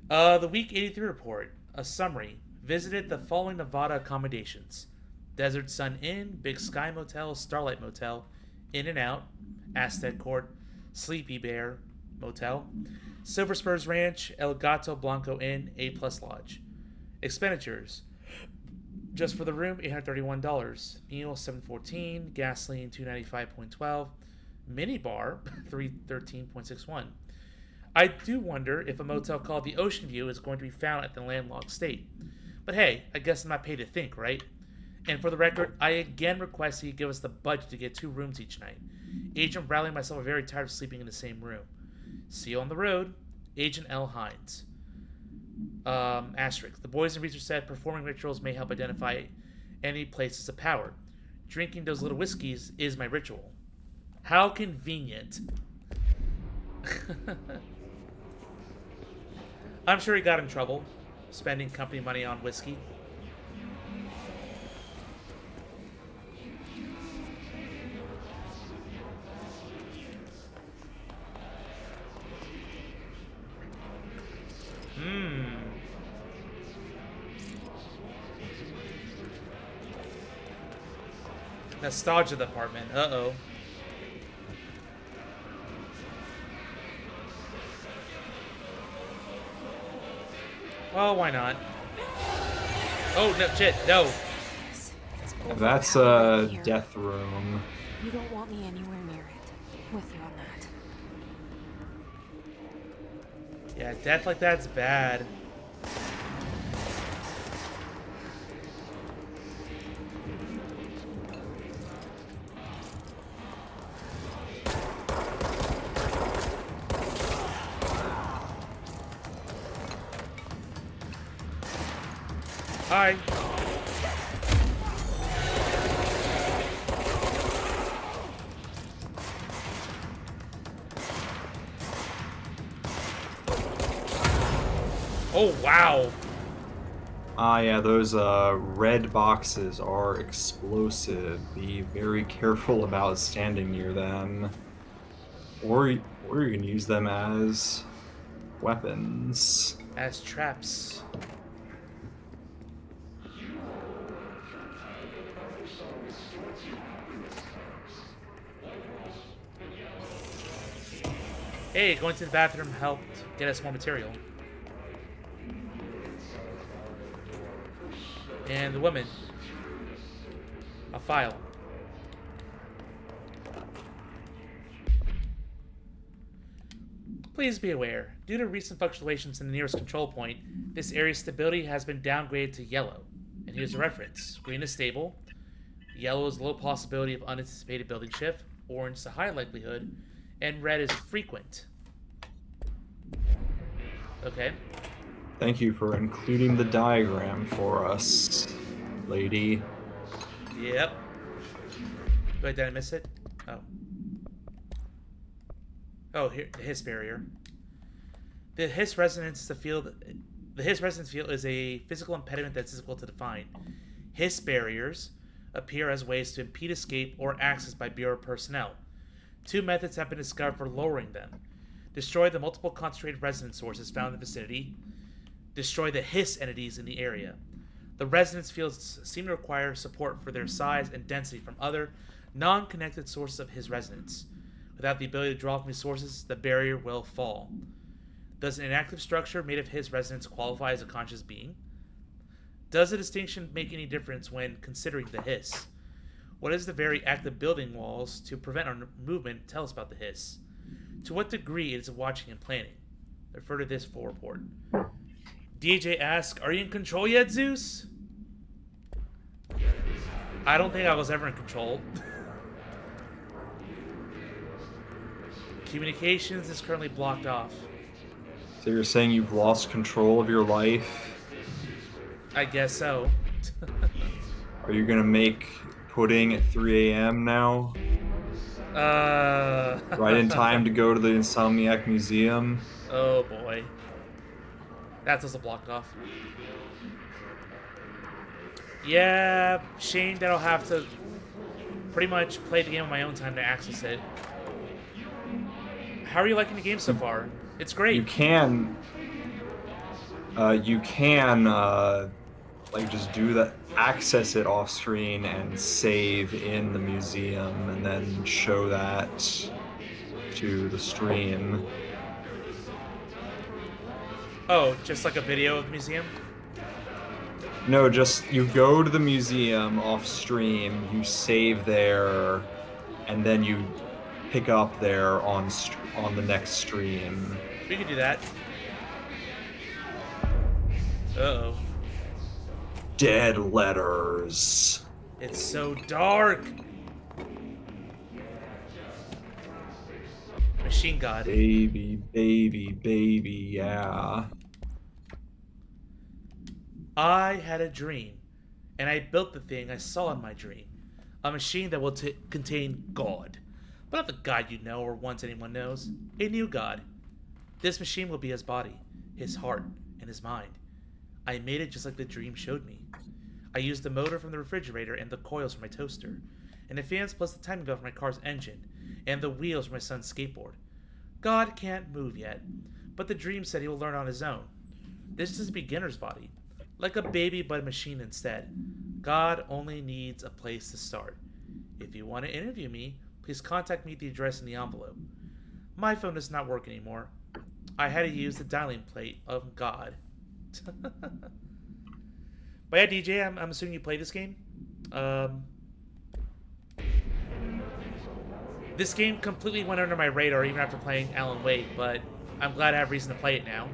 [SPEAKER 1] The Week 83 report. A summary. Visited the following Nevada accommodations: Desert Sun Inn, Big Sky Motel, Starlight Motel, In and Out, Aztec Court, Sleepy Bear Motel, Silver Spurs Ranch, El Gato Blanco Inn, A+ Lodge. Expenditures. Just for the room, $831. Meal, $714. Gasoline, $295.12. Minibar, $313.61. I do wonder if a motel called the Ocean View is going to be found at the landlocked state. But hey, I guess I'm not paid to think, right? And for the record, I again request that you give us the budget to get 2 rooms each night. Agent Bradley and myself are very tired of sleeping in the same room. See you on the road. Agent L. Hines. Asterisk. The boys and research said performing rituals may help identify any places of power. Drinking those little whiskeys is my ritual. How convenient. I'm sure he got in trouble spending company money on whiskey. Nostalgia department. Uh-oh. Well, why not? Oh, no, shit, no.
[SPEAKER 2] That's a death room.
[SPEAKER 3] You don't want me anywhere near it. With you on that.
[SPEAKER 1] Yeah, death like that's bad. Hi. Oh, wow.
[SPEAKER 2] Ah, yeah, those red boxes are explosive. Be very careful about standing near them. Or you can use them as weapons.
[SPEAKER 1] As traps. Hey, going to the bathroom helped get us more material. And the woman. A file. Please be aware, due to recent fluctuations in the nearest control point, this area's stability has been downgraded to yellow. And here's a reference. Green is stable. Yellow is low possibility of unanticipated building shift. Orange is a high likelihood. And red is frequent. Okay.
[SPEAKER 2] Thank you for including the diagram for us, lady.
[SPEAKER 1] Yep. Wait, did I miss it? Oh. Oh, here, the Hiss barrier. The Hiss resonance field is a physical impediment that's difficult to define. Hiss barriers appear as ways to impede escape or access by Bureau personnel. 2 methods have been discovered for lowering them. Destroy the multiple concentrated resonance sources found in the vicinity. Destroy the Hiss entities in the area. The resonance fields seem to require support for their size and density from other, non-connected sources of Hiss resonance. Without the ability to draw from these sources, the barrier will fall. Does an inactive structure made of Hiss resonance qualify as a conscious being? Does the distinction make any difference when considering the hiss? What does the very act of building walls to prevent our movement tell us about the hiss? To what degree is it watching and planning? Refer to this full report. DJ asks, are you in control yet, Zeus? I don't think I was ever in control. Communications is currently blocked off.
[SPEAKER 2] So you're saying you've lost control of your life?
[SPEAKER 1] I guess so.
[SPEAKER 2] Are you gonna make pudding at 3 a.m. now? Right in time to go to the Insomniac Museum?
[SPEAKER 1] Oh boy. That's also blocked off. Yeah, shame that I'll have to pretty much play the game on my own time to access it. How are you liking the game so far? It's great.
[SPEAKER 2] You can like just do that, access it off screen and save in the museum and then show that to the stream.
[SPEAKER 1] Oh, just like a video of the museum?
[SPEAKER 2] No, just you go to the museum off stream, you save there, and then you pick up there on the next stream.
[SPEAKER 1] We could do that. Uh-oh.
[SPEAKER 2] Dead letters.
[SPEAKER 1] It's so dark. Machine God.
[SPEAKER 2] Baby, baby, baby, yeah.
[SPEAKER 1] I had a dream, and I built the thing I saw in my dream. A machine that will contain God. But not the God you know or once anyone knows. A new God. This machine will be his body, his heart, and his mind. I made it just like the dream showed me. I used the motor from the refrigerator and the coils from my toaster, and the fans plus the timing belt from my car's engine, and the wheels from my son's skateboard. God can't move yet, but the dream said he will learn on his own. This is a beginner's body, like a baby but a machine instead. God only needs a place to start. If you want to interview me, please contact me at the address in the envelope. My phone does not work anymore. I had to use the dialing plate of God. But yeah, DJ, I'm assuming you play this game. This game completely went under my radar even after playing Alan Wake, but I'm glad I have reason to play it now.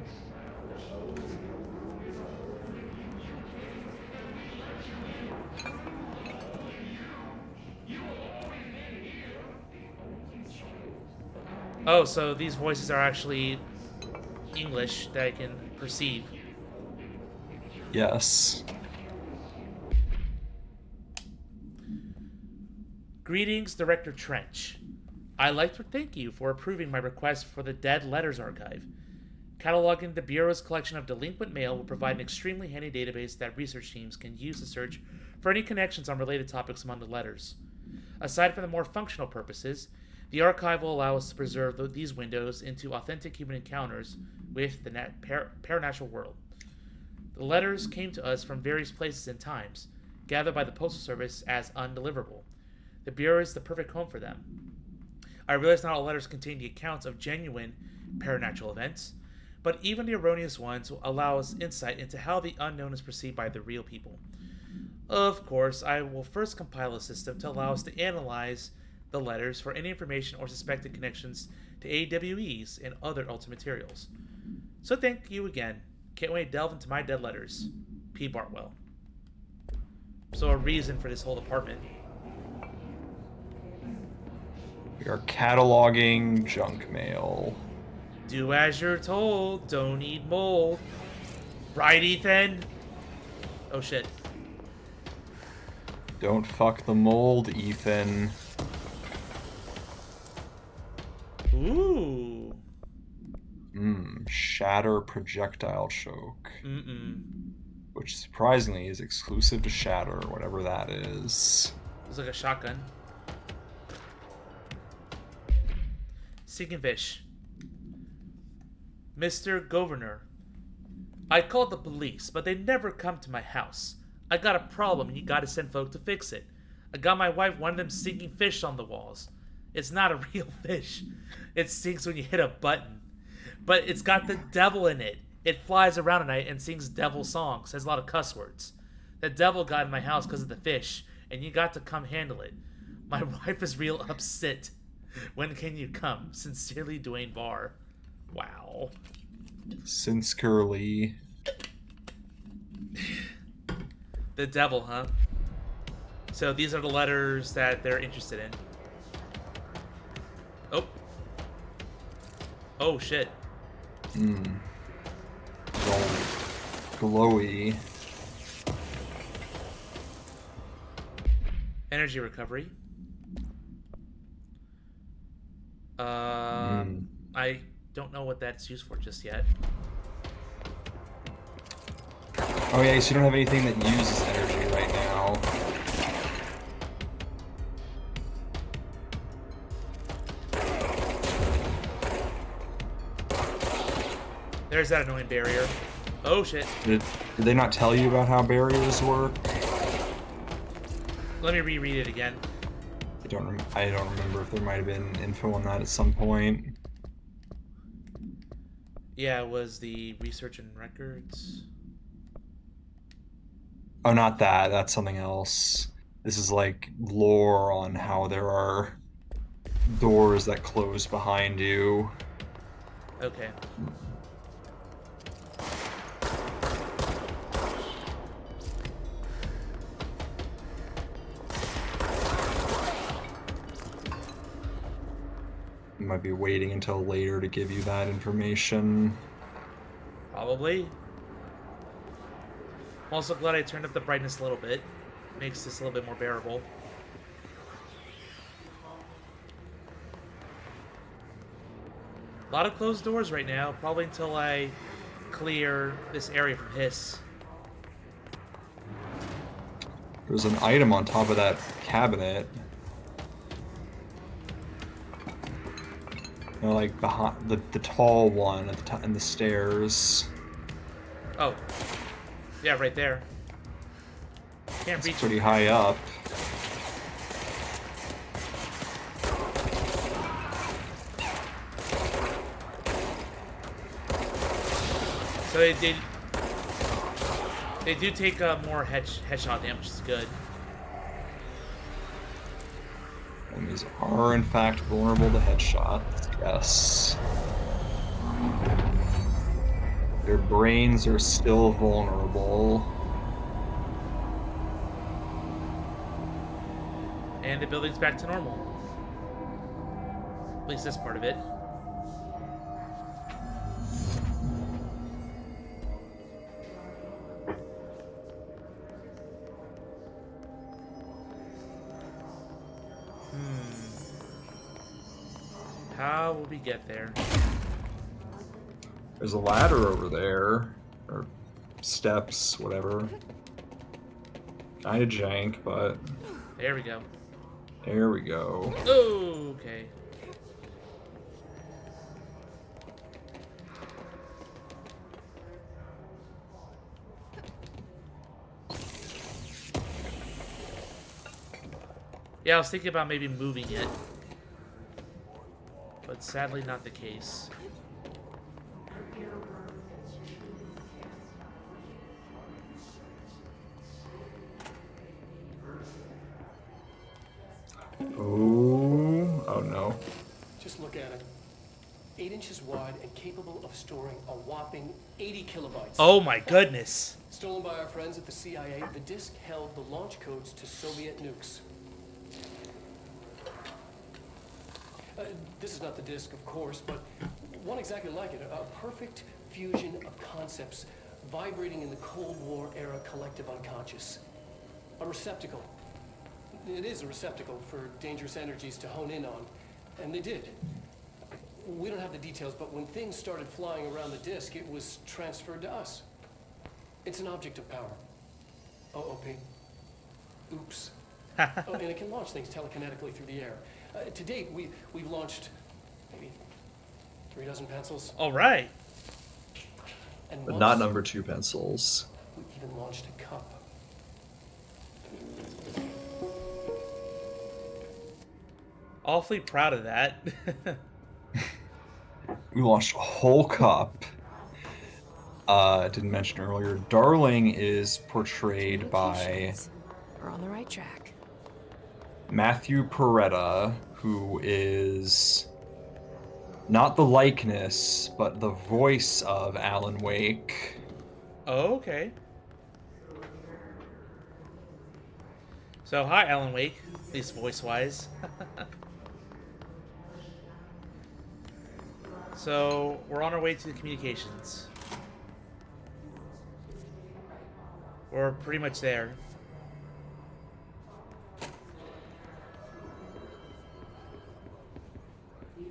[SPEAKER 1] Oh, so these voices are actually English that I can perceive.
[SPEAKER 2] Yes.
[SPEAKER 1] Greetings, Director Trench. I'd like to thank you for approving my request for the Dead Letters Archive. Cataloging the Bureau's collection of delinquent mail will provide an extremely handy database that research teams can use to search for any connections on related topics among the letters. Aside from the more functional purposes, the archive will allow us to preserve these windows into authentic human encounters with the paranatural world. The letters came to us from various places and times, gathered by the Postal Service as undeliverable. The Bureau is the perfect home for them. I realize not all letters contain the accounts of genuine paranatural events, but even the erroneous ones will allow us insight into how the unknown is perceived by the real people. Of course, I will first compile a system to allow us to analyze the letters for any information or suspected connections to AWEs and other ultimate materials. So thank you again. Can't wait to delve into my dead letters. P. Bartwell. So a reason for this whole department.
[SPEAKER 2] We are cataloging junk mail.
[SPEAKER 1] Do as you're told. Don't eat mold. Right, Ethan? Oh shit.
[SPEAKER 2] Don't fuck the mold, Ethan.
[SPEAKER 1] Ooh.
[SPEAKER 2] Shatter projectile choke.
[SPEAKER 1] Mm-mm.
[SPEAKER 2] Which surprisingly is exclusive to Shatter, whatever that is.
[SPEAKER 1] Looks like a shotgun. Sinking fish. Mr. Governor, I called the police, but they never come to my house. I got a problem and you gotta send folk to fix it. I got my wife one of them sinking fish on the walls. It's not a real fish. It sinks when you hit a button. But it's got the devil in it. It flies around at night and sings devil songs. Has a lot of cuss words. The devil got in my house because of the fish, and you got to come handle it. My wife is real upset. When can you come? Sincerely, Dwayne Barr. Wow.
[SPEAKER 2] Since Curly.
[SPEAKER 1] The devil, huh? So these are the letters that they're interested in. Oh. Oh, shit.
[SPEAKER 2] Glowy.
[SPEAKER 1] Energy recovery. I don't know what that's used for just yet.
[SPEAKER 2] Oh yeah, so you don't have anything that uses energy right now.
[SPEAKER 1] There's that annoying barrier. Oh shit.
[SPEAKER 2] Did they not tell you about how barriers work?
[SPEAKER 1] Let me reread it again.
[SPEAKER 2] I don't remember if there might have been info on that at some point.
[SPEAKER 1] Yeah, it was the research and records.
[SPEAKER 2] Oh, not that. That's something else. This is like lore on how there are doors that close behind you.
[SPEAKER 1] Okay.
[SPEAKER 2] You might be waiting until later to give you that information.
[SPEAKER 1] Probably. I'm also glad I turned up the brightness a little bit. Makes this a little bit more bearable. A lot of closed doors right now, probably until I clear this area from Hiss.
[SPEAKER 2] There's an item on top of that cabinet. You know, like behind the tall one at the top in the stairs.
[SPEAKER 1] Oh. Yeah, right there. Can't
[SPEAKER 2] It's
[SPEAKER 1] reach
[SPEAKER 2] pretty high up.
[SPEAKER 1] So they do take more headshot damage, which is good.
[SPEAKER 2] Enemies are in fact vulnerable to headshots, yes. Their brains are still vulnerable.
[SPEAKER 1] And the building's back to normal. At least this part of it. How will we get there?
[SPEAKER 2] There's a ladder over there. Or steps, whatever. Kinda jank, but
[SPEAKER 1] There we go.
[SPEAKER 2] there we go.
[SPEAKER 1] Oh, okay. Yeah, I was thinking about maybe moving it. But sadly not the case.
[SPEAKER 2] Oh no.
[SPEAKER 6] Just look at it. 8 inches wide and capable of storing a whopping 80 kilobytes.
[SPEAKER 1] Oh my goodness.
[SPEAKER 6] Stolen by our friends at the CIA, the disk held the launch codes to Soviet nukes. This is not the disk, of course, but one exactly like it. A perfect fusion of concepts vibrating in the Cold War era collective unconscious. A receptacle. It is a receptacle for dangerous energies to hone in on. And they did. We don't have the details, but when things started flying around the disk, it was transferred to us. It's an object of power. OOP. Oops. Oh, and it can launch things telekinetically through the air. To date, we've launched maybe 3 dozen pencils.
[SPEAKER 1] All right.
[SPEAKER 6] And
[SPEAKER 2] But
[SPEAKER 6] once
[SPEAKER 2] not number 2 pencils.
[SPEAKER 6] we even launched a cup.
[SPEAKER 1] Awfully proud of that.
[SPEAKER 2] We launched a whole cup. didn't mention earlier, Darling is portrayed by
[SPEAKER 3] Communications. We're on the right track.
[SPEAKER 2] Matthew Peretta, who is not the likeness, but the voice of Alan Wake.
[SPEAKER 1] Oh, okay. So, hi, Alan Wake. At least voice-wise. So, we're on our way to the communications. We're pretty much there.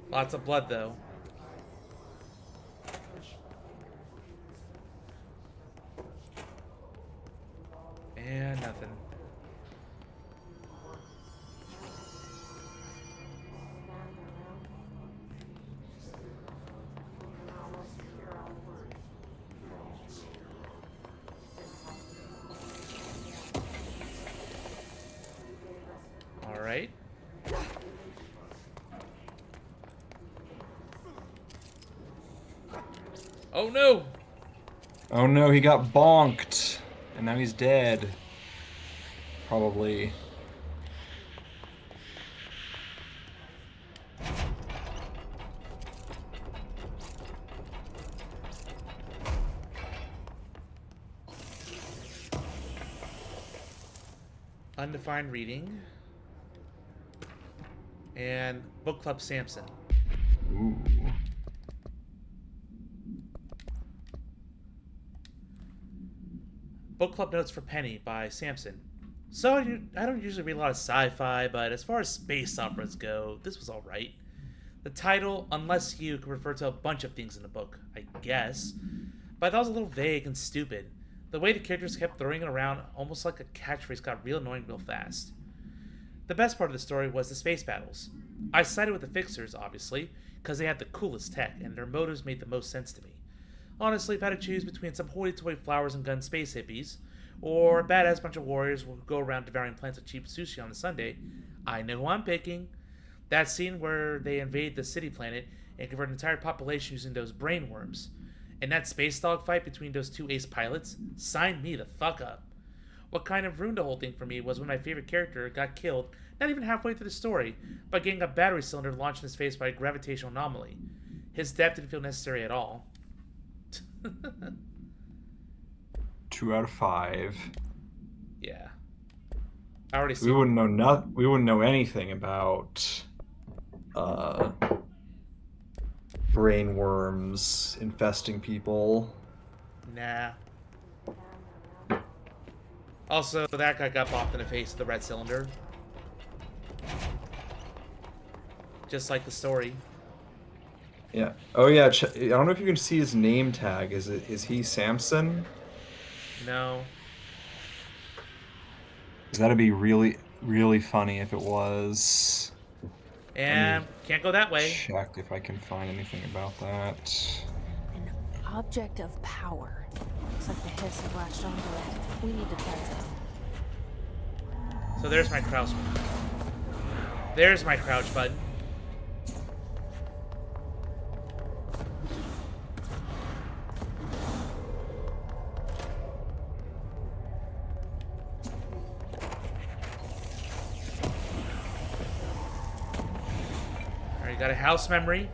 [SPEAKER 1] Lots of blood, though. And nothing. All right. Oh no!
[SPEAKER 2] Oh no, he got bonked, and now he's dead. Probably.
[SPEAKER 1] Undefined reading. And Book Club Samson.
[SPEAKER 2] Ooh.
[SPEAKER 1] Book Club Notes for Penny by Samson. So, I don't usually read a lot of sci-fi, but as far as space operas go, this was alright. The title, Unless You, can refer to a bunch of things in the book, I guess. But that was a little vague and stupid. The way the characters kept throwing it around, almost like a catchphrase, got real annoying real fast. The best part of the story was the space battles. I sided with the Fixers, obviously, because they had the coolest tech, and their motives made the most sense to me. Honestly, if I had to choose between some hoity-toity flowers and gun space hippies, or a badass bunch of warriors who go around devouring plants of cheap sushi on a Sunday, I know who I'm picking. That scene where they invade the city planet and convert an entire population using those brain worms, and that space dogfight between those two ace pilots, signed me the fuck up. What kind of ruined the whole thing for me was when my favorite character got killed, not even halfway through the story, by getting a battery cylinder launched in his face by a gravitational anomaly. His death didn't feel necessary at all.
[SPEAKER 2] 2 out of 5.
[SPEAKER 1] Yeah. I already see.
[SPEAKER 2] We wouldn't know anything about brain worms infesting people.
[SPEAKER 1] Nah. Also, that guy got bopped in the face with the red cylinder. Just like the story.
[SPEAKER 2] Yeah. Oh yeah. I don't know if you can see his name tag. Is he Samson?
[SPEAKER 1] No.
[SPEAKER 2] Because that'd be really, really funny if it was.
[SPEAKER 1] And can't go that way.
[SPEAKER 2] Check if I can find anything about that.
[SPEAKER 3] An object of power. Looks like the hiss have latched onto it. We need to cleanse it.
[SPEAKER 1] So there's my crouch button. There's my crouch button. Alright, got a house memory.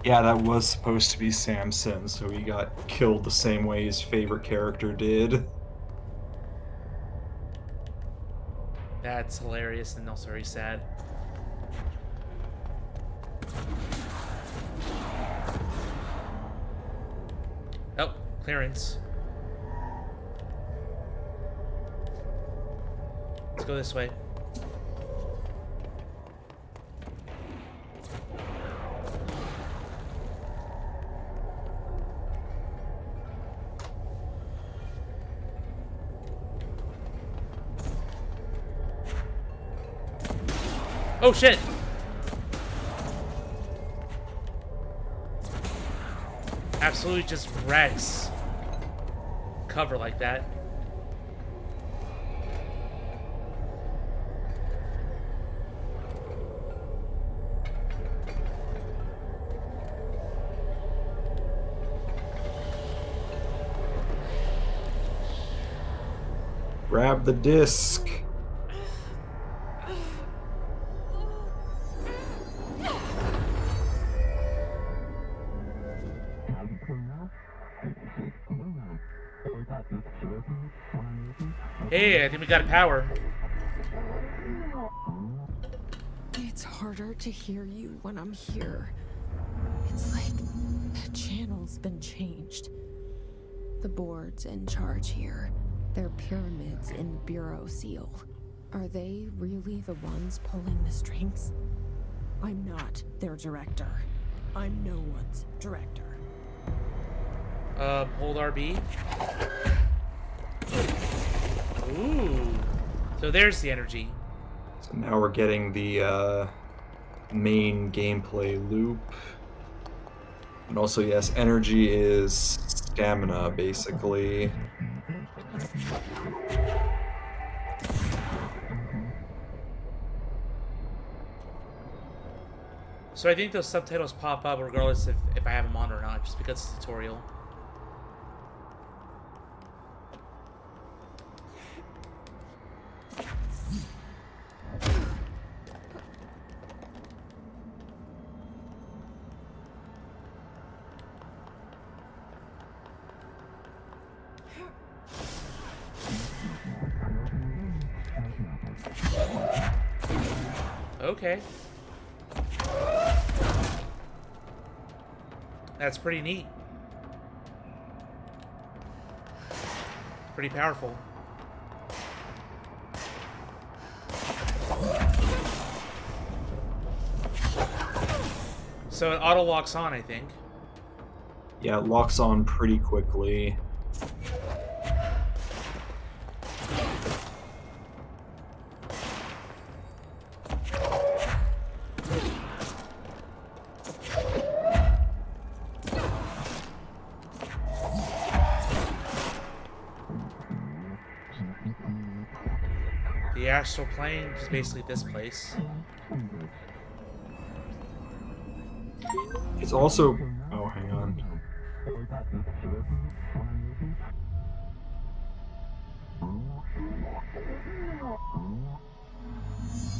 [SPEAKER 2] Yeah, that was supposed to be Samson, so he got killed the same way his favorite character did.
[SPEAKER 1] That's hilarious and also very sad. Oh, clearance. Let's go this way. Oh shit! Absolutely just wrecks cover like that.
[SPEAKER 2] Grab the disc.
[SPEAKER 1] Hey, I think we got power.
[SPEAKER 3] It's harder to hear you when I'm here. It's like the channel's been changed. The board's in charge here. They're pyramids in Bureau Seal. Are they really the ones pulling the strings? I'm not their director. I'm no one's director.
[SPEAKER 1] Hold RB. Ooh. So there's the energy.
[SPEAKER 2] So now we're getting the main gameplay loop. And also, yes, energy is stamina, basically.
[SPEAKER 1] So I think those subtitles pop up regardless if I have them on or not, just because it's a tutorial. Okay. That's pretty neat. Pretty powerful. So it auto locks on, I think.
[SPEAKER 2] Yeah, it locks on pretty quickly.
[SPEAKER 1] The astral plane is basically this place.
[SPEAKER 2] It's also... Oh, hang on.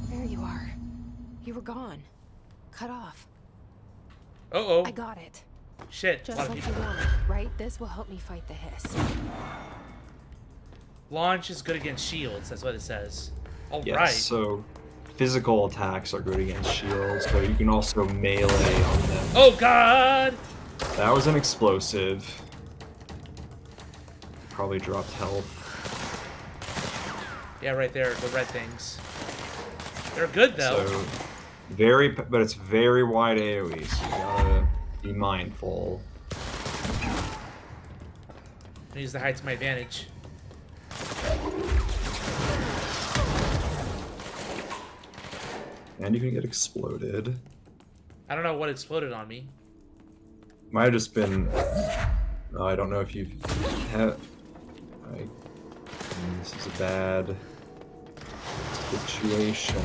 [SPEAKER 3] There you are. You were gone. Cut off.
[SPEAKER 1] Uh-oh.
[SPEAKER 3] I got it.
[SPEAKER 1] Shit.
[SPEAKER 3] Just
[SPEAKER 1] A lot of
[SPEAKER 3] like you
[SPEAKER 1] people.
[SPEAKER 3] wanted, right? This will help me fight the hiss.
[SPEAKER 1] Launch is good against shields. That's what it says. All
[SPEAKER 2] Yes,
[SPEAKER 1] right.
[SPEAKER 2] so physical attacks are good against shields, so you can also melee on them.
[SPEAKER 1] Oh, God!
[SPEAKER 2] That was an explosive. Probably dropped health.
[SPEAKER 1] Yeah, right there. The red things. They're good, though.
[SPEAKER 2] So, but it's very wide AoE, so you gotta be mindful.
[SPEAKER 1] I use the height to my advantage.
[SPEAKER 2] And you can get exploded.
[SPEAKER 1] I don't know what exploded on me.
[SPEAKER 2] Might have just been... I don't know if you've had... This is a bad situation.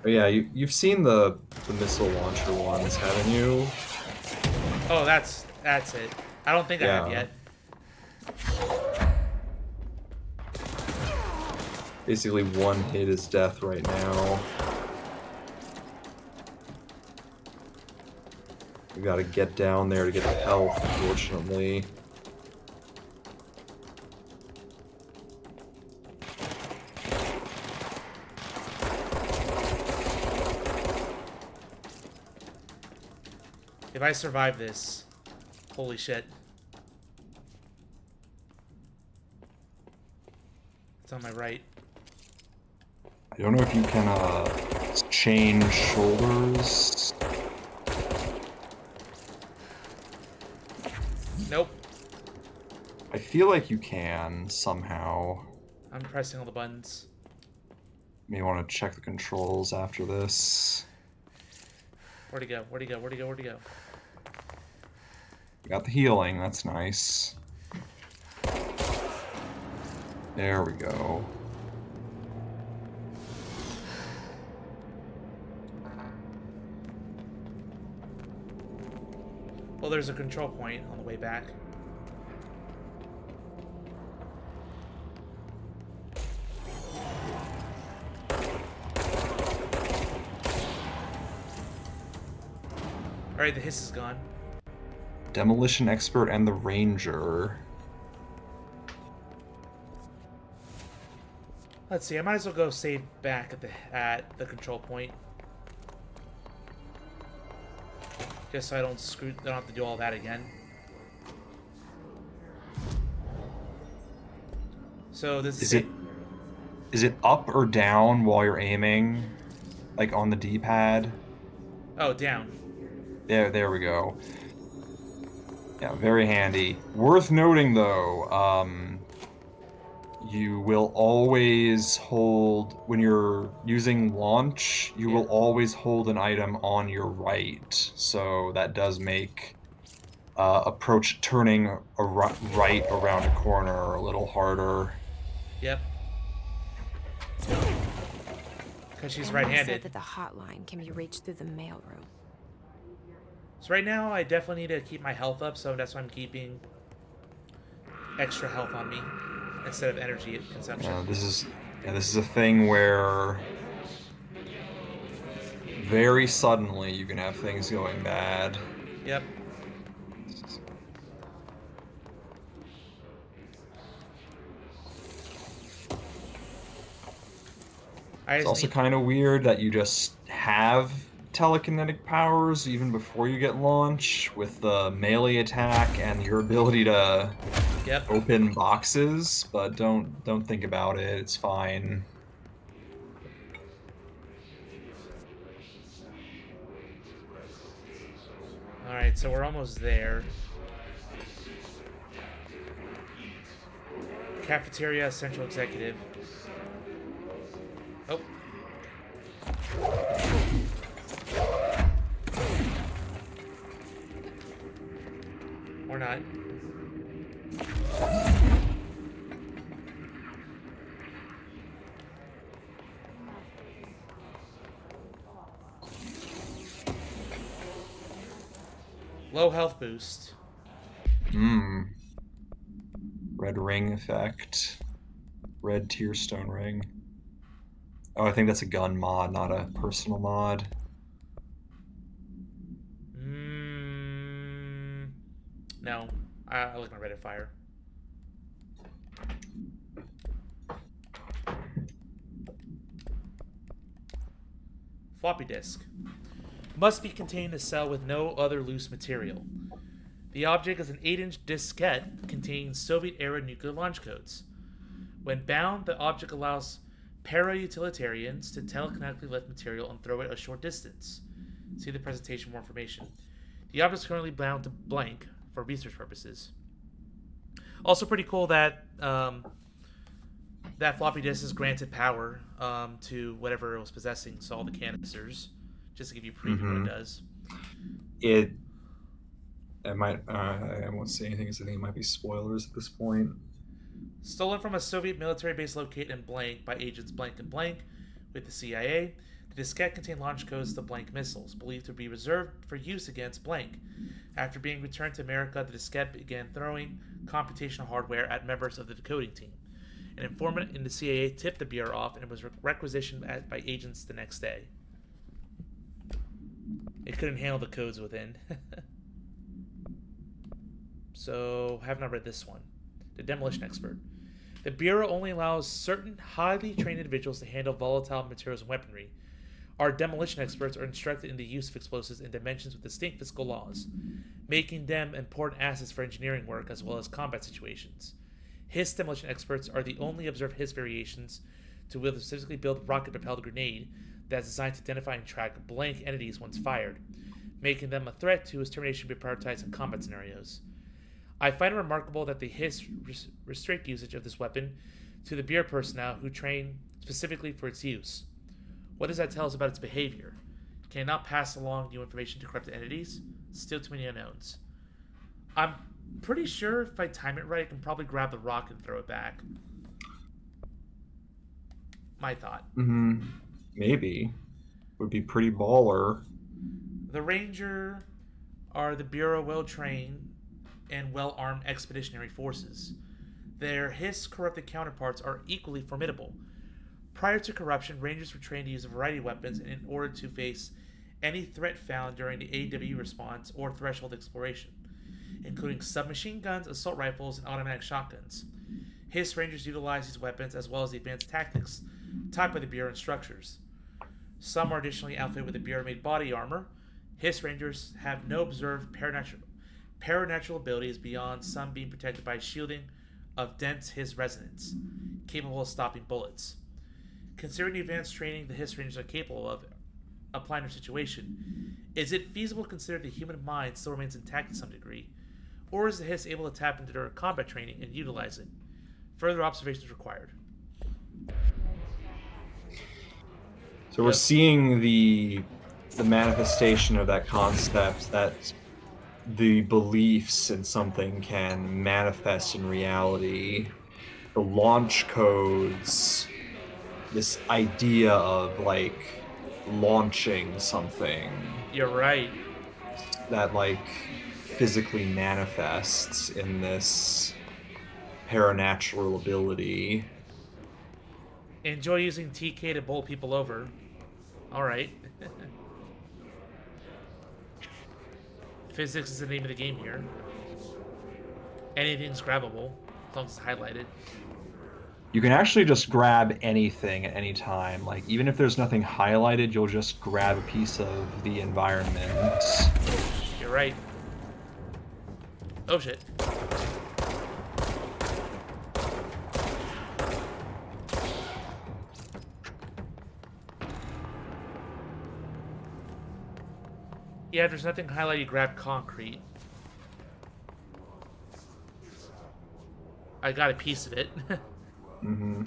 [SPEAKER 2] But yeah, you've seen the missile launcher ones, haven't you?
[SPEAKER 1] Oh, that's it. I don't think I have yet.
[SPEAKER 2] Basically, one hit is death right now. You gotta get down there to get the health, unfortunately.
[SPEAKER 1] If I survive this, holy shit. It's on my right.
[SPEAKER 2] I don't know if you can change shoulders.
[SPEAKER 1] Nope.
[SPEAKER 2] I feel like you can somehow.
[SPEAKER 1] I'm pressing all the buttons.
[SPEAKER 2] May want to check the controls after this.
[SPEAKER 1] Where'd he go? Where'd he go? Where'd he go? Where'd he go?
[SPEAKER 2] Got the healing, that's nice. There we go.
[SPEAKER 1] Well, there's a control point on the way back. Alright, the hiss is gone.
[SPEAKER 2] Demolition expert and the ranger.
[SPEAKER 1] Let's see, I might as well go save back at the control point. Just so I don't have to do all that again. So this
[SPEAKER 2] is it up or down while you're aiming? Like on the D-pad?
[SPEAKER 1] Oh, down.
[SPEAKER 2] There we go. Yeah, very handy. Worth noting though, you will always hold, when you're using launch, you will always hold an item on your right. So that does make approach turning right around a corner a little harder.
[SPEAKER 1] Yep. Because she's
[SPEAKER 3] Emily
[SPEAKER 1] right-handed.
[SPEAKER 3] said that the hotline can be reached through the mailroom.
[SPEAKER 1] So right now, I definitely need to keep my health up, so that's why I'm keeping extra health on me instead of energy consumption.
[SPEAKER 2] This is a thing where very suddenly you can have things going bad.
[SPEAKER 1] Yep.
[SPEAKER 2] It's also kind of weird that you just have telekinetic powers even before you get launch with the melee attack and your ability to open boxes, but don't think about it. It's fine.
[SPEAKER 1] All right, so we're almost there. Cafeteria Central Executive. Oh. Or not. Low health boost.
[SPEAKER 2] Red ring effect. Red tear stone ring. Oh, I think that's a gun mod, not a personal mod.
[SPEAKER 1] No. I like my Reddit fire. Floppy disk. Must be contained in a cell with no other loose material. The object is an 8-inch diskette containing Soviet-era nuclear launch codes. When bound, the object allows para-utilitarians to telekinetically lift material and throw it a short distance. See the presentation for more information. The object is currently bound to blank for research purposes. Also pretty cool that that floppy disk is granted power to whatever it was possessing, so all the canisters, just to give you a preview what it does.
[SPEAKER 2] I won't say anything because I think it might be spoilers at this point.
[SPEAKER 1] Stolen from a Soviet military base located in blank by agents blank and blank with the CIA, the diskette contained launch codes to blank missiles, believed to be reserved for use against blank. After being returned to America, the diskette began throwing computational hardware at members of the decoding team. An informant in the CIA tipped the Bureau off, and it was requisitioned by agents the next day. It couldn't handle the codes within. So, have not read this one. The Demolition Expert. The Bureau only allows certain highly trained individuals to handle volatile materials and weaponry. Our demolition experts are instructed in the use of explosives in dimensions with distinct physical laws, making them important assets for engineering work as well as combat situations. His demolition experts are the only observed His variations to wield a specifically built rocket-propelled grenade that is designed to identify and track blank entities once fired, making them a threat to his termination to be prioritized in combat scenarios. I find it remarkable that the His restrict usage of this weapon to the Bureau personnel who train specifically for its use. What does that tell us about its behavior? Can it not pass along new information to corrupted entities? Still too many unknowns. I'm pretty sure if I time it right, I can probably grab the rock and throw it back. My thought.
[SPEAKER 2] Maybe. Would be pretty baller.
[SPEAKER 1] The Ranger are the Bureau well-trained and well-armed expeditionary forces. Their His corrupted counterparts are equally formidable. Prior to corruption, Rangers were trained to use a variety of weapons in order to face any threat found during the AW response or threshold exploration, including submachine guns, assault rifles, and automatic shotguns. His Rangers utilize these weapons as well as the advanced tactics taught by the Bureau instructors. Some are additionally outfitted with the Bureau-made body armor. His Rangers have no observed paranatural abilities beyond some being protected by shielding of dense His resonance, capable of stopping bullets. Considering the advanced training the His Rangers are capable of applying to situation, is it feasible to consider the human mind still remains intact to some degree, or is the His able to tap into their combat training and utilize it? Further observations required.
[SPEAKER 2] So we're seeing the manifestation of that concept that the beliefs in something can manifest in reality. The launch codes, this idea of like launching something.
[SPEAKER 1] You're right.
[SPEAKER 2] That like physically manifests in this paranatural ability.
[SPEAKER 1] Enjoy using TK to bowl people over. Alright. Physics is the name of the game here. Anything's grabbable, as long as it's highlighted.
[SPEAKER 2] You can actually just grab anything at any time. Like, even if there's nothing highlighted, you'll just grab a piece of the environment.
[SPEAKER 1] You're right. Oh shit. Yeah, if there's nothing highlighted, you grab concrete. I got a piece of it.
[SPEAKER 2] Mm-hmm.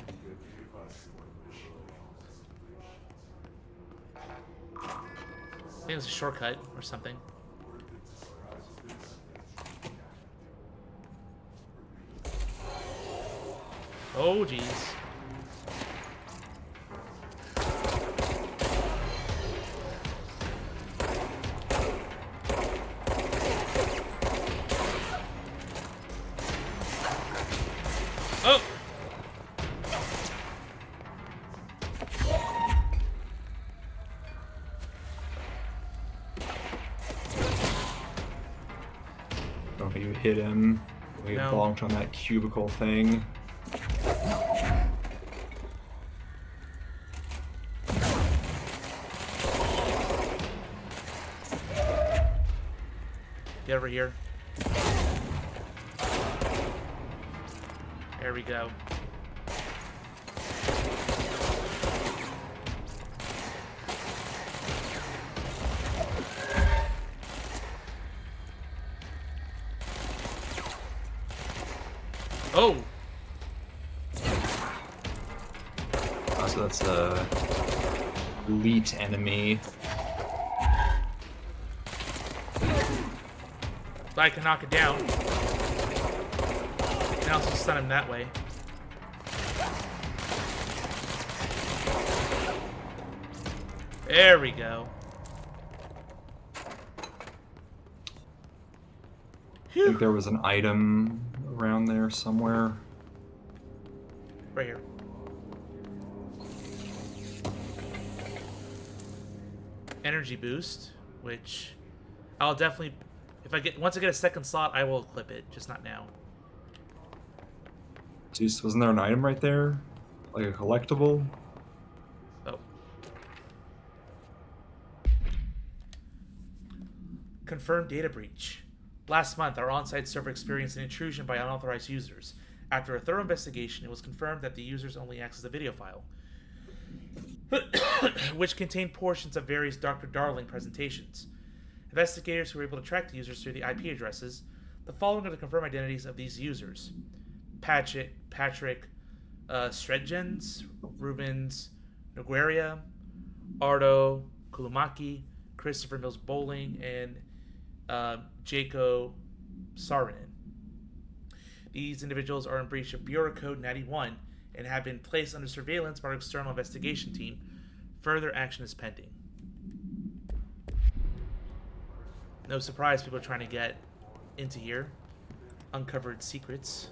[SPEAKER 1] I think it's a shortcut or something. Oh, jeez. Oh!
[SPEAKER 2] Oh, you hit him. We bonked on that cubicle thing.
[SPEAKER 1] Get over here. There we go. Oh!
[SPEAKER 2] So that's a elite enemy.
[SPEAKER 1] But I can knock it down. And also stun him that way. There we go.
[SPEAKER 2] I think there was an item around there somewhere.
[SPEAKER 1] Right here. Energy boost, which I'll definitely, once I get a second slot, I will equip it, just not now.
[SPEAKER 2] Jeez, wasn't there an item right there? Like a collectible?
[SPEAKER 1] Oh. Confirmed data breach. Last month, our on-site server experienced an intrusion by unauthorized users. After a thorough investigation, it was confirmed that the users only accessed a video file, which contained portions of various Dr. Darling presentations. Investigators who were able to track the users through the IP addresses. The following are the confirmed identities of these users: Patrick, Stredgens, Rubens, Nogueria, Ardo, Kulumaki, Christopher Mills Bowling, and Jaco Saarinen. These individuals are in breach of Bureau Code 91 and have been placed under surveillance by our external investigation team. Further action is pending. No surprise people are trying to get into here. Uncovered secrets.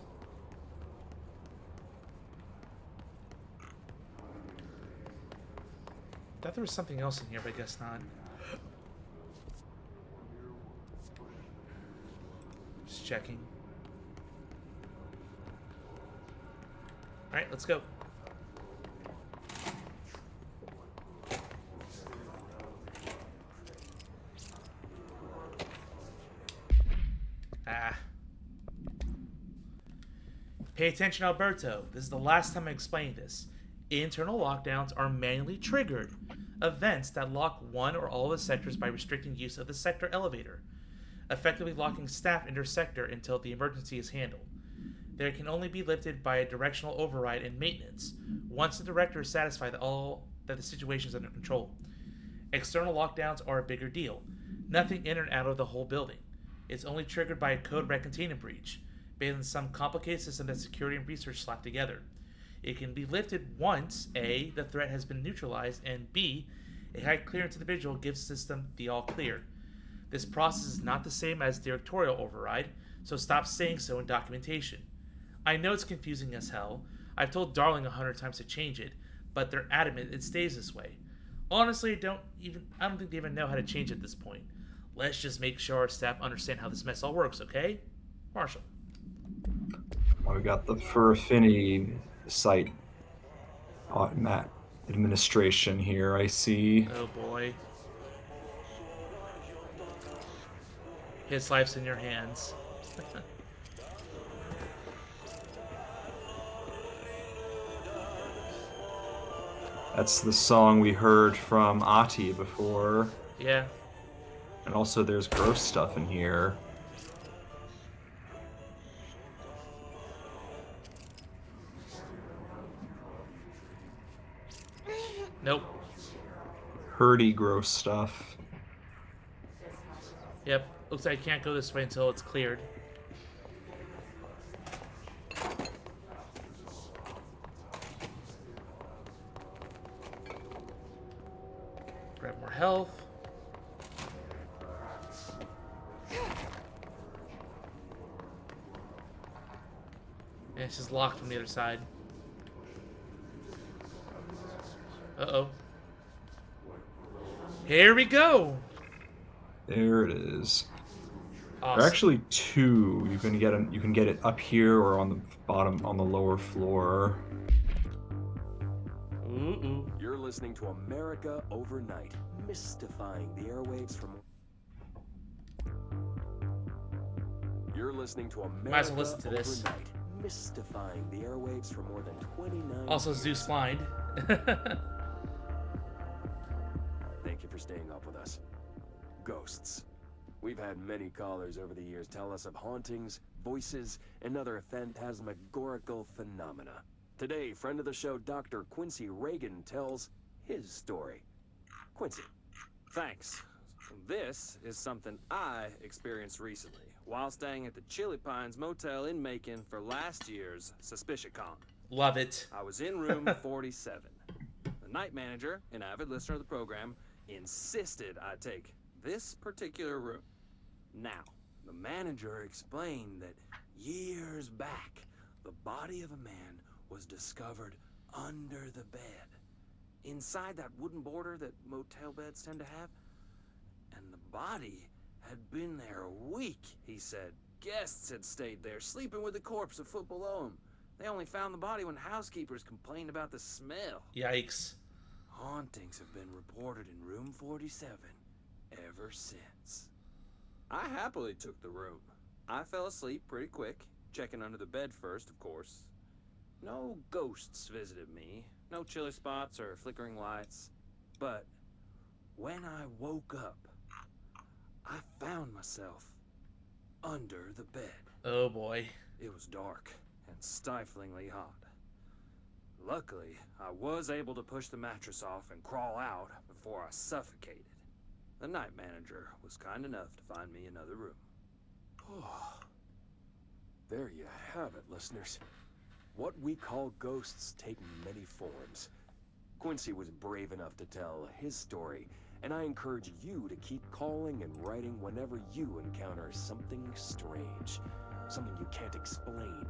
[SPEAKER 1] Thought there was something else in here, but I guess not. checking. Alright, let's go. Pay attention, Alberto. This is the last time I'm explaining this. Internal lockdowns are manually triggered events that lock one or all of the sectors by restricting use of the sector elevator, effectively locking staff in their sector until the emergency is handled. They can only be lifted by a directional override and maintenance, once the director is satisfied that the situation is under control. External lockdowns are a bigger deal. Nothing in or out of the whole building. It's only triggered by a code red containment breach, based on some complicated system that security and research slapped together. It can be lifted once A, the threat has been neutralized, and B, a high clearance individual gives the system the all clear. This process is not the same as directorial override, so stop saying so in documentation. I know it's confusing as hell. I've told Darling 100 times to change it, but they're adamant it stays this way. Honestly, I don't think they even know how to change it at this point. Let's just make sure our staff understand how this mess all works, okay? Marshall.
[SPEAKER 2] Well, we got the Fur Affinity site administration here, I see.
[SPEAKER 1] Oh boy. His life's in your hands.
[SPEAKER 2] That's the song we heard from Ati before.
[SPEAKER 1] Yeah.
[SPEAKER 2] And also there's gross stuff in here.
[SPEAKER 1] Nope.
[SPEAKER 2] Herdy gross stuff.
[SPEAKER 1] Yep. Looks like I can't go this way until it's cleared. Grab more health. And it's just locked from the other side. Uh-oh. Here we go!
[SPEAKER 2] There it is.
[SPEAKER 1] Awesome.
[SPEAKER 2] There are actually two. You can get it up here or on the bottom, on the lower floor.
[SPEAKER 1] Ooh.
[SPEAKER 8] You're listening to America Overnight, mystifying the airwaves from... You're listening to America
[SPEAKER 1] Might as well listen to this.
[SPEAKER 8] Overnight, mystifying the airwaves for more than 29
[SPEAKER 1] Also,
[SPEAKER 8] years.
[SPEAKER 1] Zeus blind.
[SPEAKER 8] Thank you for staying up with us. Ghosts. We've had many callers over the years tell us of hauntings, voices, and other phantasmagorical phenomena. Today, friend of the show, Dr. Quincy Reagan, tells his story. Quincy.
[SPEAKER 11] Thanks. This is something I experienced recently while staying at the Chili Pines Motel in Macon for last year's SuspicioCon.
[SPEAKER 1] Love it.
[SPEAKER 11] I was in room 47. The night manager, an avid listener of the program, insisted I take this particular room. Now, the manager explained that years back, the body of a man was discovered under the bed, inside that wooden border that motel beds tend to have. And the body had been there a week, he said. Guests had stayed there, sleeping with the corpse a foot below him. They only found the body when housekeepers complained about the smell.
[SPEAKER 1] Yikes.
[SPEAKER 11] Hauntings have been reported in room 47 ever since. I happily took the room. I fell asleep pretty quick, checking under the bed first, of course. No ghosts visited me, no chilly spots or flickering lights. But when I woke up, I found myself under the bed.
[SPEAKER 1] Oh boy.
[SPEAKER 11] It was dark and stiflingly hot. Luckily, I was able to push the mattress off and crawl out before I suffocated. The night manager was kind enough to find me another room.
[SPEAKER 8] Oh, there you have it, listeners. What we call ghosts take many forms. Quincy was brave enough to tell his story, and I encourage you to keep calling and writing whenever you encounter something strange, something you can't explain.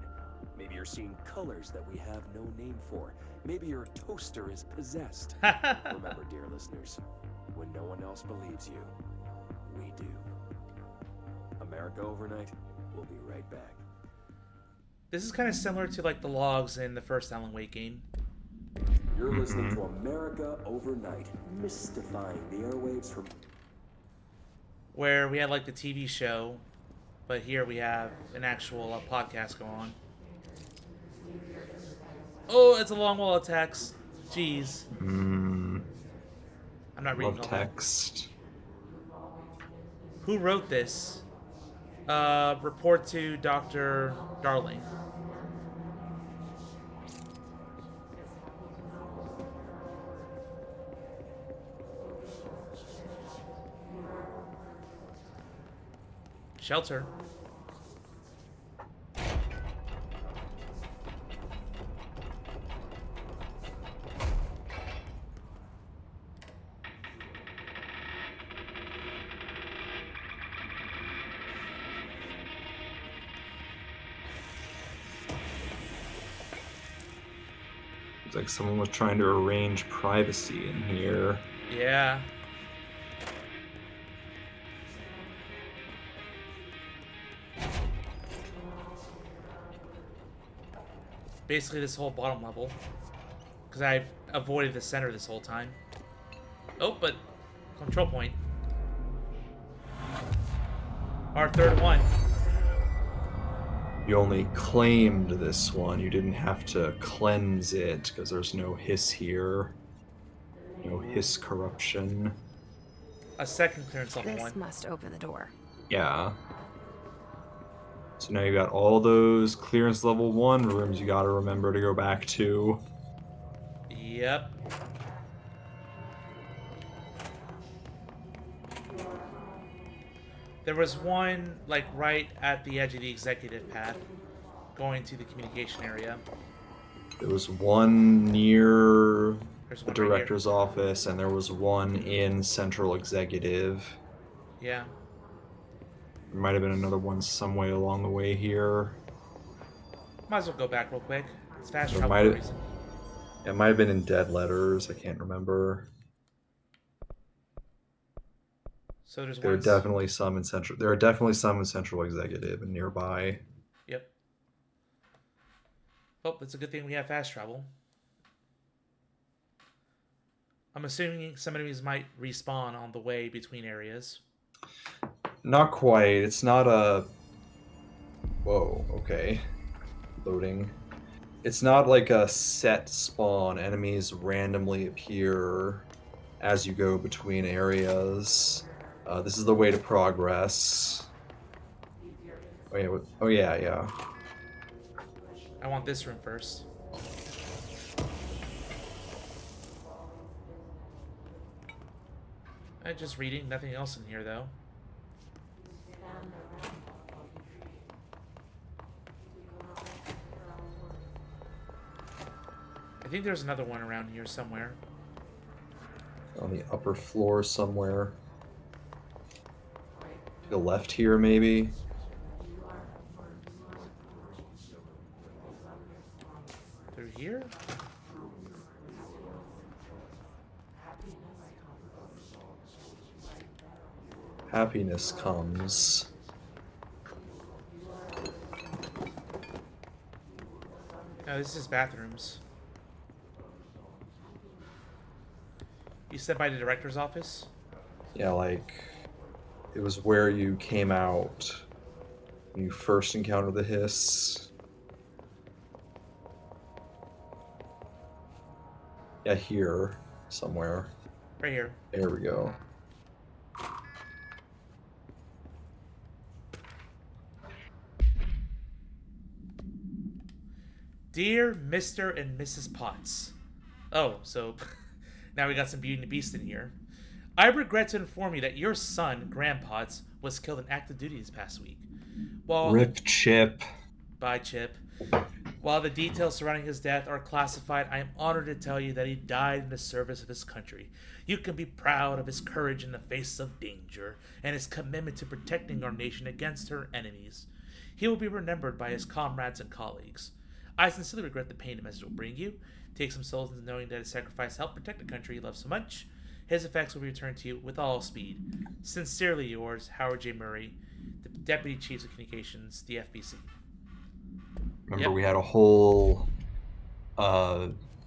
[SPEAKER 8] Maybe you're seeing colors that we have no name for. Maybe your toaster is possessed. Remember, dear listeners, when no one else believes you, we do. America Overnight, We'll be right back.
[SPEAKER 1] This is kind of similar to like the logs in the first Alan Wake game.
[SPEAKER 8] You're listening to America Overnight, mystifying the airwaves from...
[SPEAKER 1] Where we had like the TV show, but here we have an actual podcast going on. Oh, it's a long wall of text. Jeez. I'm not reading all
[SPEAKER 2] text.
[SPEAKER 1] that. Who wrote this? Report to Dr. Darling. Shelter.
[SPEAKER 2] It's like someone was trying to arrange privacy in here.
[SPEAKER 1] Yeah. Basically this whole bottom level. Because I've avoided the center this whole time. Oh, but control point. Our third one.
[SPEAKER 2] You only claimed this one. You didn't have to cleanse it because there's no hiss here. No hiss corruption.
[SPEAKER 1] A second clearance level
[SPEAKER 3] This
[SPEAKER 1] one.
[SPEAKER 3] must open the door.
[SPEAKER 2] Yeah. So now you got all those clearance level 1 rooms you gotta remember to go back to.
[SPEAKER 1] Yep. There was one, like, right at the edge of the executive path, going to the communication area.
[SPEAKER 2] There was one near
[SPEAKER 1] There's
[SPEAKER 2] the
[SPEAKER 1] one right
[SPEAKER 2] director's office, and there was one in Central Executive.
[SPEAKER 1] Yeah.
[SPEAKER 2] There might have been another one some way along the way here.
[SPEAKER 1] Might as well go back real quick. It's fast
[SPEAKER 2] There
[SPEAKER 1] travel
[SPEAKER 2] might
[SPEAKER 1] for a
[SPEAKER 2] have-
[SPEAKER 1] reason.
[SPEAKER 2] It might have been in Dead Letters. I can't remember.
[SPEAKER 1] So there's
[SPEAKER 2] There are
[SPEAKER 1] ones...
[SPEAKER 2] definitely some in Central. There are definitely some in Central Executive and nearby.
[SPEAKER 1] Yep. Well, it's a good thing we have fast travel. I'm assuming some enemies might respawn on the way between areas.
[SPEAKER 2] Not quite. It's not a... Whoa, okay. Loading. It's not like a set spawn. Enemies randomly appear as you go between areas. This is the way to progress. Oh yeah, oh yeah, yeah.
[SPEAKER 1] I want this room first. Just reading, nothing else in here though. I think there's another one around here somewhere.
[SPEAKER 2] On the upper floor somewhere. To the left here, maybe.
[SPEAKER 1] Through here?
[SPEAKER 2] Happiness comes.
[SPEAKER 1] No, this is bathrooms. You said by the director's office?
[SPEAKER 2] Yeah, like, it was where you came out when you first encountered the hiss. Yeah, here, somewhere.
[SPEAKER 1] Right here.
[SPEAKER 2] There we go.
[SPEAKER 1] Dear Mr. and Mrs. Potts. Oh, so now we got some Beauty and the Beast in here. I regret to inform you that your son, Graham Potts, was killed in active duty this past week. While
[SPEAKER 2] Rip Chip.
[SPEAKER 1] Bye, Chip. While the details surrounding his death are classified, I am honored to tell you that he died in the service of his country. You can be proud of his courage in the face of danger and his commitment to protecting our nation against her enemies. He will be remembered by his comrades and colleagues. I sincerely regret the pain the message will bring you. Take some solace in knowing that his sacrifice helped protect the country he loves so much. His effects will be returned to you with all speed. Sincerely yours, Howard J. Murray, the Deputy Chiefs of Communications, the FBC.
[SPEAKER 2] Remember,
[SPEAKER 1] Yep.
[SPEAKER 2] we had a whole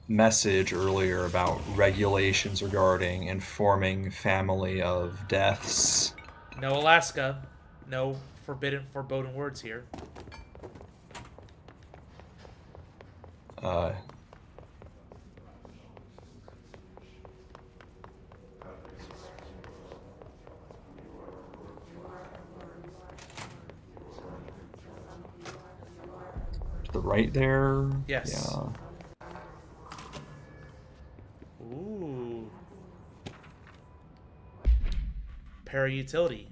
[SPEAKER 2] message earlier about regulations regarding informing family of deaths.
[SPEAKER 1] No Alaska. No foreboding words here.
[SPEAKER 2] To the right there?
[SPEAKER 1] Yes.
[SPEAKER 2] Yeah.
[SPEAKER 1] Ooh. Para-utility.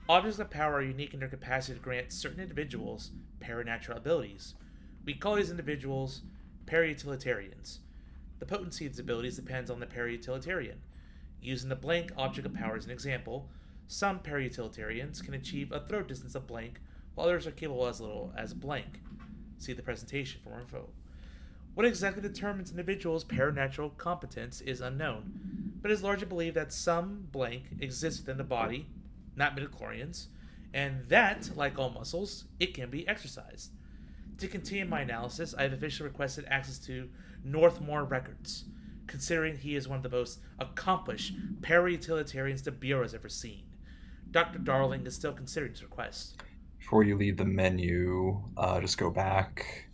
[SPEAKER 1] Objects of power are unique in their capacity to grant certain individuals paranatural abilities. We call these individuals para-utilitarians. The potency of these abilities depends on the para-utilitarian. Using the blank object of power as an example, some para-utilitarians can achieve a throw distance of blank, while others are capable as little as blank. See the presentation for more info. What exactly determines an individual's paranatural competence is unknown, but it is largely believed that some blank exists within the body, not midichlorians, and that, like all muscles, it can be exercised. To continue my analysis, I have officially requested access to Northmore records, considering he is one of the most accomplished para-utilitarians the Bureau has ever seen. Dr. Darling is still considering his request.
[SPEAKER 2] Before you leave the menu, just go back.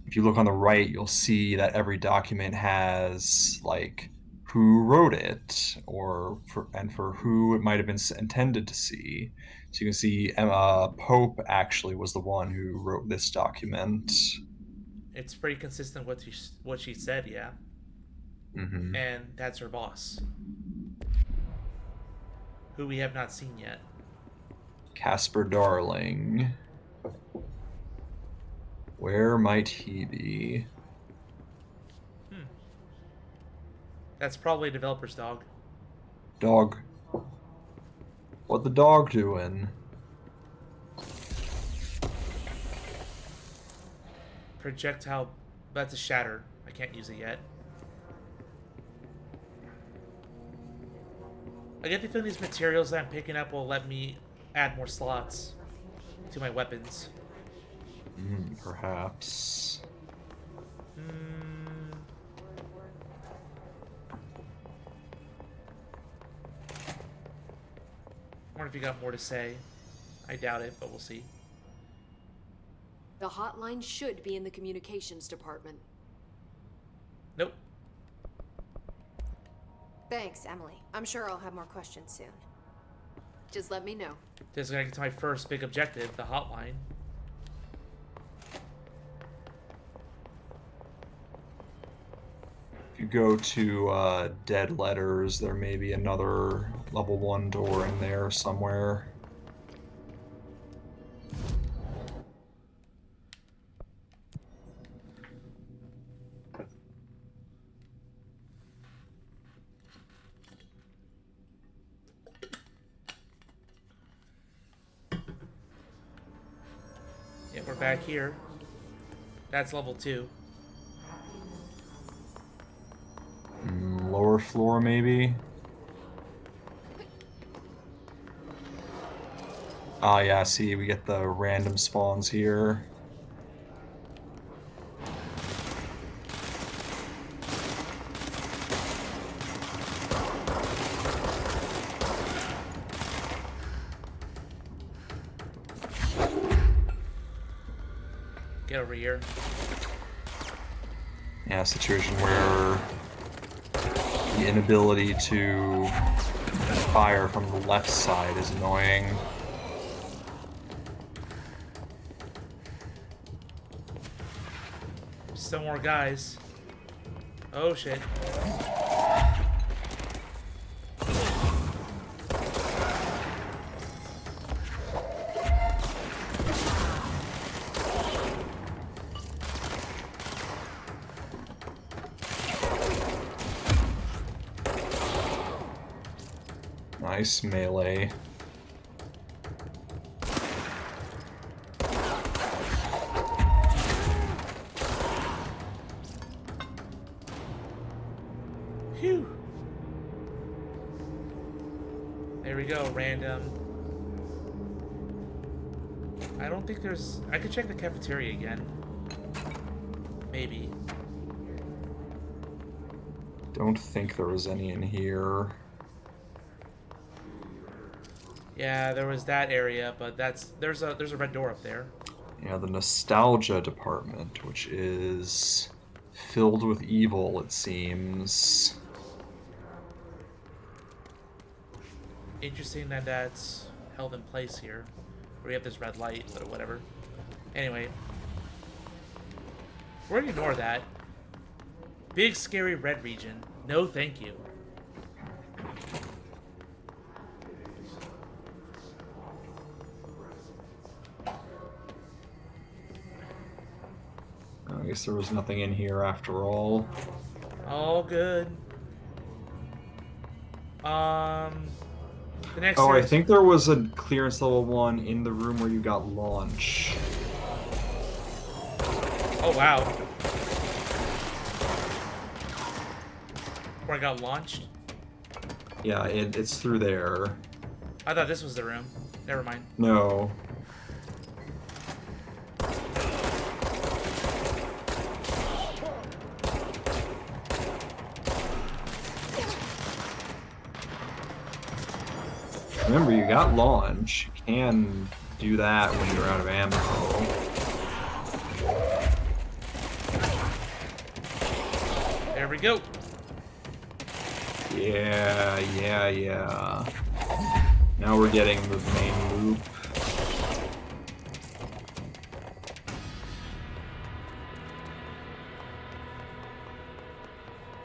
[SPEAKER 2] If you look on the right, you'll see that every document has, like, who wrote it, and for who it might have been intended to see. So you can see Pope actually was the one who wrote this document.
[SPEAKER 1] It's pretty consistent with what she said, yeah.
[SPEAKER 2] Mm-hmm.
[SPEAKER 1] And that's her boss, who we have not seen yet.
[SPEAKER 2] Casper Darling. Where might he be?
[SPEAKER 1] That's probably a developer's dog.
[SPEAKER 2] Dog. What the dog doing?
[SPEAKER 1] Projectile. That's a shatter. I can't use it yet. I get the feeling these materials that I'm picking up will let me add more slots to my weapons.
[SPEAKER 2] Perhaps.
[SPEAKER 1] I wonder if you got more to say. I doubt it, but we'll see.
[SPEAKER 9] The hotline should be in the communications department.
[SPEAKER 1] Nope.
[SPEAKER 10] Thanks, Emily. I'm sure I'll have more questions soon.
[SPEAKER 9] Just let me know.
[SPEAKER 1] This is gonna get to my first big objective, the hotline.
[SPEAKER 2] If you go to Dead Letters, there may be another level 1 door in there somewhere.
[SPEAKER 1] Yeah, we're back here. That's level 2.
[SPEAKER 2] Lower floor, maybe? Ah, yeah, see, we get the random spawns here.
[SPEAKER 1] Get over here.
[SPEAKER 2] Yeah, situation where the inability to fire from the left side is annoying.
[SPEAKER 1] Still more guys. Oh shit.
[SPEAKER 2] Nice melee.
[SPEAKER 1] Phew. There we go, random. I don't think there's... I could check the cafeteria again. Maybe.
[SPEAKER 2] Don't think there was any in here.
[SPEAKER 1] Yeah, there was that area, but there's a red door up there.
[SPEAKER 2] Yeah, the nostalgia department, which is filled with evil, it seems.
[SPEAKER 1] Interesting that that's held in place here. We have this red light, but whatever. Anyway. We're gonna ignore that. Big scary red region. No thank you.
[SPEAKER 2] I guess there was nothing in here after all.
[SPEAKER 1] All good. The next.
[SPEAKER 2] Oh, I think there was a clearance level 1 in the room where you got launch.
[SPEAKER 1] Oh wow. Where I got launched?
[SPEAKER 2] Yeah, it's through there.
[SPEAKER 1] I thought this was the room. Never mind.
[SPEAKER 2] No. Remember, you got launch. You can do that when you're out of ammo.
[SPEAKER 1] There we go.
[SPEAKER 2] Yeah. Now we're getting the main loop.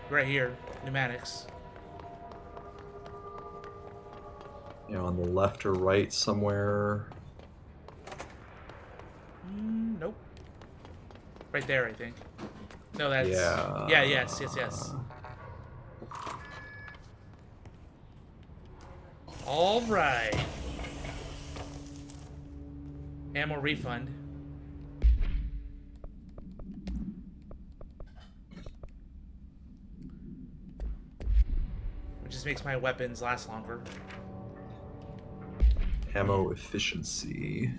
[SPEAKER 1] Right here. Pneumatics.
[SPEAKER 2] You know, on the left or right somewhere.
[SPEAKER 1] Nope. Right there, I think. No, that's...
[SPEAKER 2] Yeah.
[SPEAKER 1] Yeah, yes. All right. Ammo refund. Which just makes my weapons last longer.
[SPEAKER 2] Ammo efficiency.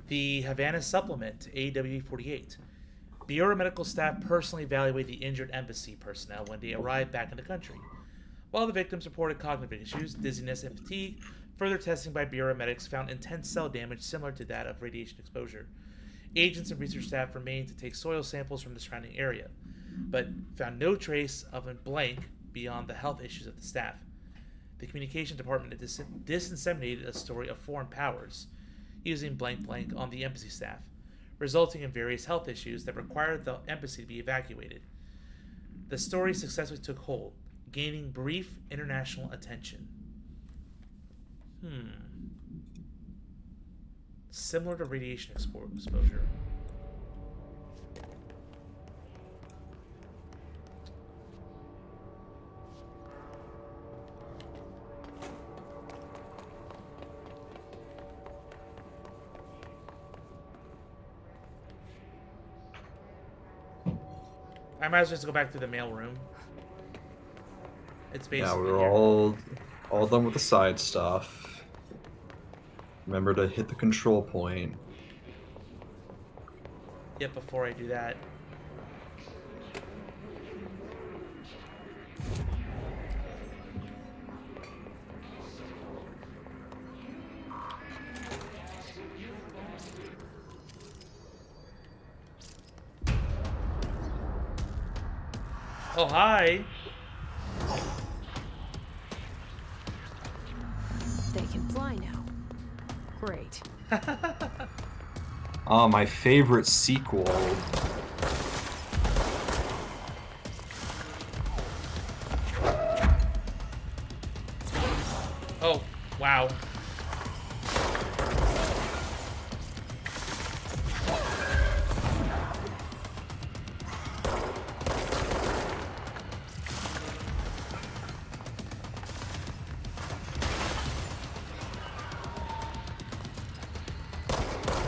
[SPEAKER 1] The Havana Supplement, AW48. Bureau medical staff personally evaluate the injured embassy personnel when they arrive back in the country. While the victims reported cognitive issues, dizziness, and fatigue, further testing by Bureau medics found intense cell damage similar to that of radiation exposure. Agents and research staff remained to take soil samples from the surrounding area, but found no trace of a blank beyond the health issues of the staff. The communication department disseminated a story of foreign powers using blank blank on the embassy staff, resulting in various health issues that required the embassy to be evacuated. The story successfully took hold, gaining brief international attention. Similar to radiation exposure. I might as well just go back to the mailroom. It's basically...
[SPEAKER 2] Yeah, we're all done with the side stuff. Remember to hit the control point.
[SPEAKER 1] Yep, before I do that. Oh, hi!
[SPEAKER 3] They can fly now. Great.
[SPEAKER 2] Ah, my favorite sequel.
[SPEAKER 1] Oh, wow.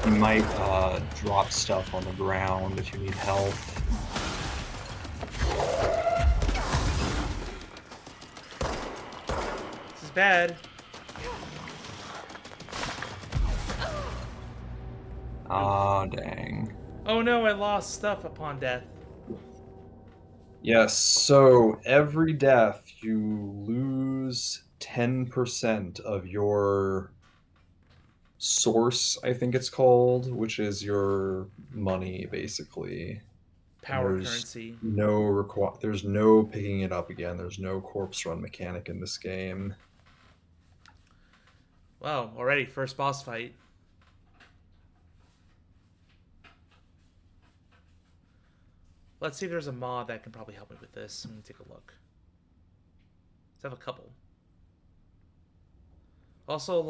[SPEAKER 2] You might drop stuff on the ground if you need help.
[SPEAKER 1] This is bad.
[SPEAKER 2] Ah, dang.
[SPEAKER 1] Oh no, I lost stuff upon death.
[SPEAKER 2] Yes, so every death you lose 10% of your source, I think it's called, which is your money, basically. And
[SPEAKER 1] Power currency.
[SPEAKER 2] there's no picking it up again. There's no corpse run mechanic in this game.
[SPEAKER 1] Wow, already, first boss fight. Let's see if there's a mod that can probably help me with this. Let me take a look. Let's have a couple. Also, a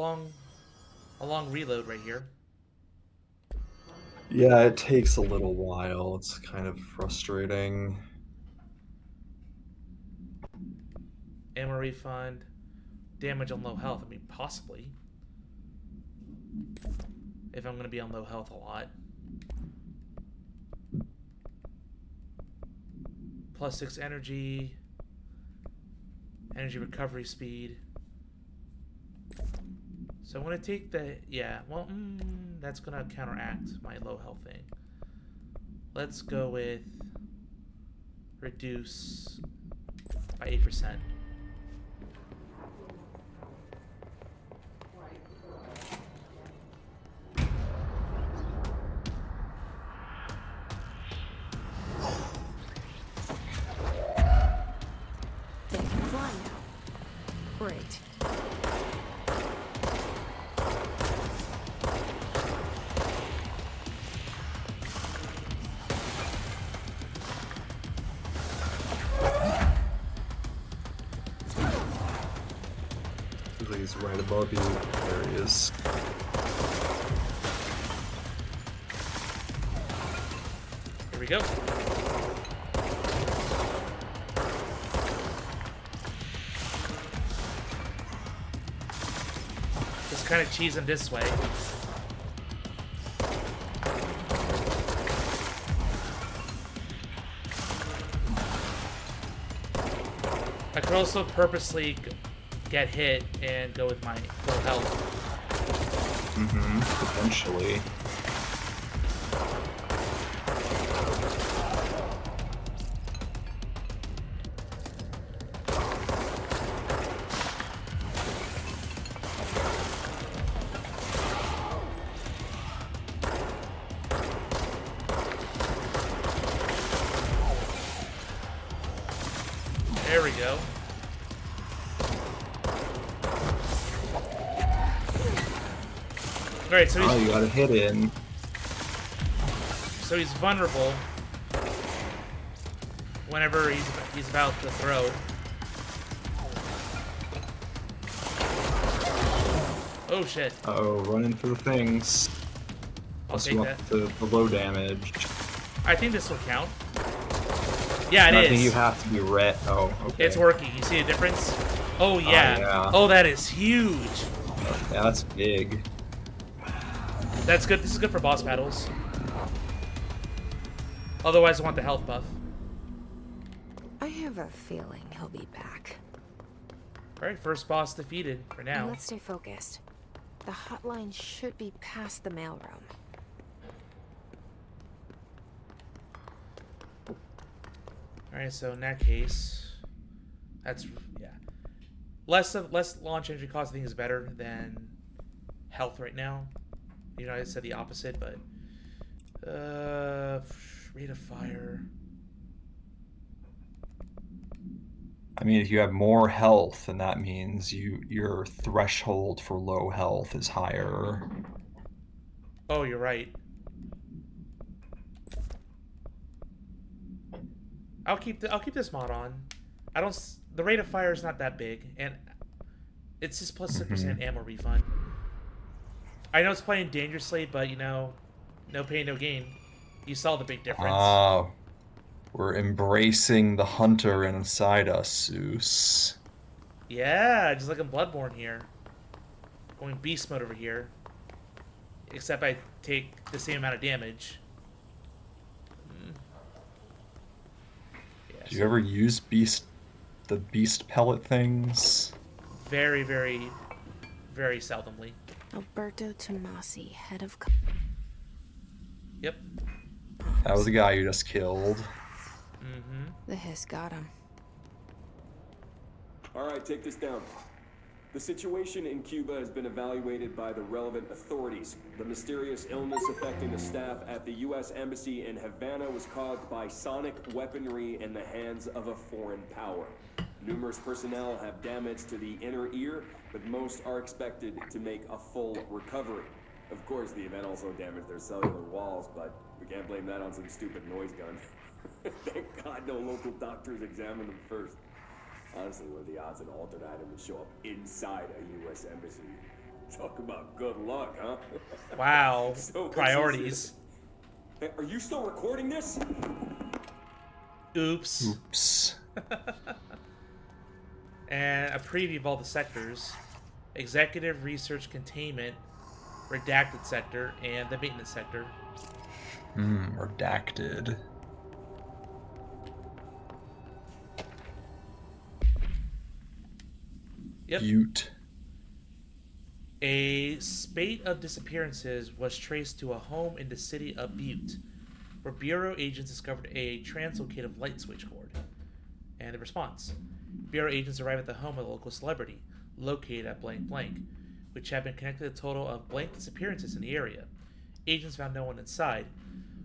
[SPEAKER 1] long reload right here.
[SPEAKER 2] Yeah, it takes a little while. It's kind of frustrating.
[SPEAKER 1] Ammo refund. Damage on low health. I mean, possibly. If I'm going to be on low health a lot. +6 energy. Energy recovery speed. So I'm going to take the... Yeah, well, that's going to counteract my low health thing. Let's go with... Reduce by 8%.
[SPEAKER 3] They can fly now. Great.
[SPEAKER 2] Looks like he's right above you. There he is.
[SPEAKER 1] Here we go. Just kind of cheese him this way. I could also purposely get hit and go with my full health.
[SPEAKER 2] Potentially.
[SPEAKER 1] There we go. Alright, so
[SPEAKER 2] Oh, you got a hit in.
[SPEAKER 1] he's vulnerable whenever he's about to throw. Oh shit.
[SPEAKER 2] Uh-oh, running for the things.
[SPEAKER 1] I'll
[SPEAKER 2] Plus
[SPEAKER 1] take
[SPEAKER 2] you
[SPEAKER 1] that.
[SPEAKER 2] up the low damage.
[SPEAKER 1] I think this will count. Yeah,
[SPEAKER 2] And
[SPEAKER 1] it
[SPEAKER 2] I
[SPEAKER 1] is.
[SPEAKER 2] think you have to be red. Oh, okay.
[SPEAKER 1] It's working. You see the difference? Oh yeah.
[SPEAKER 2] yeah.
[SPEAKER 1] Oh, that is huge.
[SPEAKER 2] Yeah, that's big.
[SPEAKER 1] That's good. This is good for boss battles. Otherwise, I want the health buff.
[SPEAKER 3] I have a feeling he'll be back.
[SPEAKER 1] Alright, first boss defeated for
[SPEAKER 3] And
[SPEAKER 1] now.
[SPEAKER 3] let's stay focused. The hotline should be past the mailroom.
[SPEAKER 1] Alright, so in that case, that's, yeah. Less launch energy cost, I think, is better than health right now. You know, I said the opposite, but rate of fire.
[SPEAKER 2] I mean, if you have more health, then that means your threshold for low health is higher.
[SPEAKER 1] Oh, you're right. I'll keep this mod on. The rate of fire is not that big, and it's just plus 6% ammo refund. I know it's playing dangerously, but you know, no pain, no gain. You saw the big difference.
[SPEAKER 2] Ah, we're embracing the hunter inside us, Zeus.
[SPEAKER 1] Yeah, just like in Bloodborne here. Going beast mode over here. Except I take the same amount of damage. Yeah,
[SPEAKER 2] Do you ever use the beast pellet things?
[SPEAKER 1] very, very, very seldomly.
[SPEAKER 3] Alberto Tomasi, head of...
[SPEAKER 1] Yep.
[SPEAKER 2] That was the guy you just killed.
[SPEAKER 1] Mm-hmm.
[SPEAKER 3] The hiss got him.
[SPEAKER 8] All right, take this down. The situation in Cuba has been evaluated by the relevant authorities. The mysterious illness affecting the staff at the U.S. Embassy in Havana was caused by sonic weaponry in the hands of a foreign power. Numerous personnel have damage to the inner ear, but most are expected to make a full recovery. Of course, the event also damaged their cellular walls, but we can't blame that on some stupid noise gun. Thank God no local doctors examined them first. Honestly, what are the odds an altered item would show up inside a U.S. embassy? Talk about good luck, huh?
[SPEAKER 1] Wow.
[SPEAKER 8] So
[SPEAKER 1] Priorities.
[SPEAKER 8] Hey, are you still recording this?
[SPEAKER 1] Oops.
[SPEAKER 2] Oops.
[SPEAKER 1] And a preview of all the sectors. Executive Research Containment, Redacted Sector, and the Maintenance Sector.
[SPEAKER 2] Redacted.
[SPEAKER 1] Yep.
[SPEAKER 2] Butte.
[SPEAKER 1] A spate of disappearances was traced to a home in the city of Butte, where Bureau agents discovered a translocative light switch cord. And the response. Bureau agents arrived at the home of a local celebrity, located at blank blank, which had been connected to a total of blank disappearances in the area. Agents found no one inside.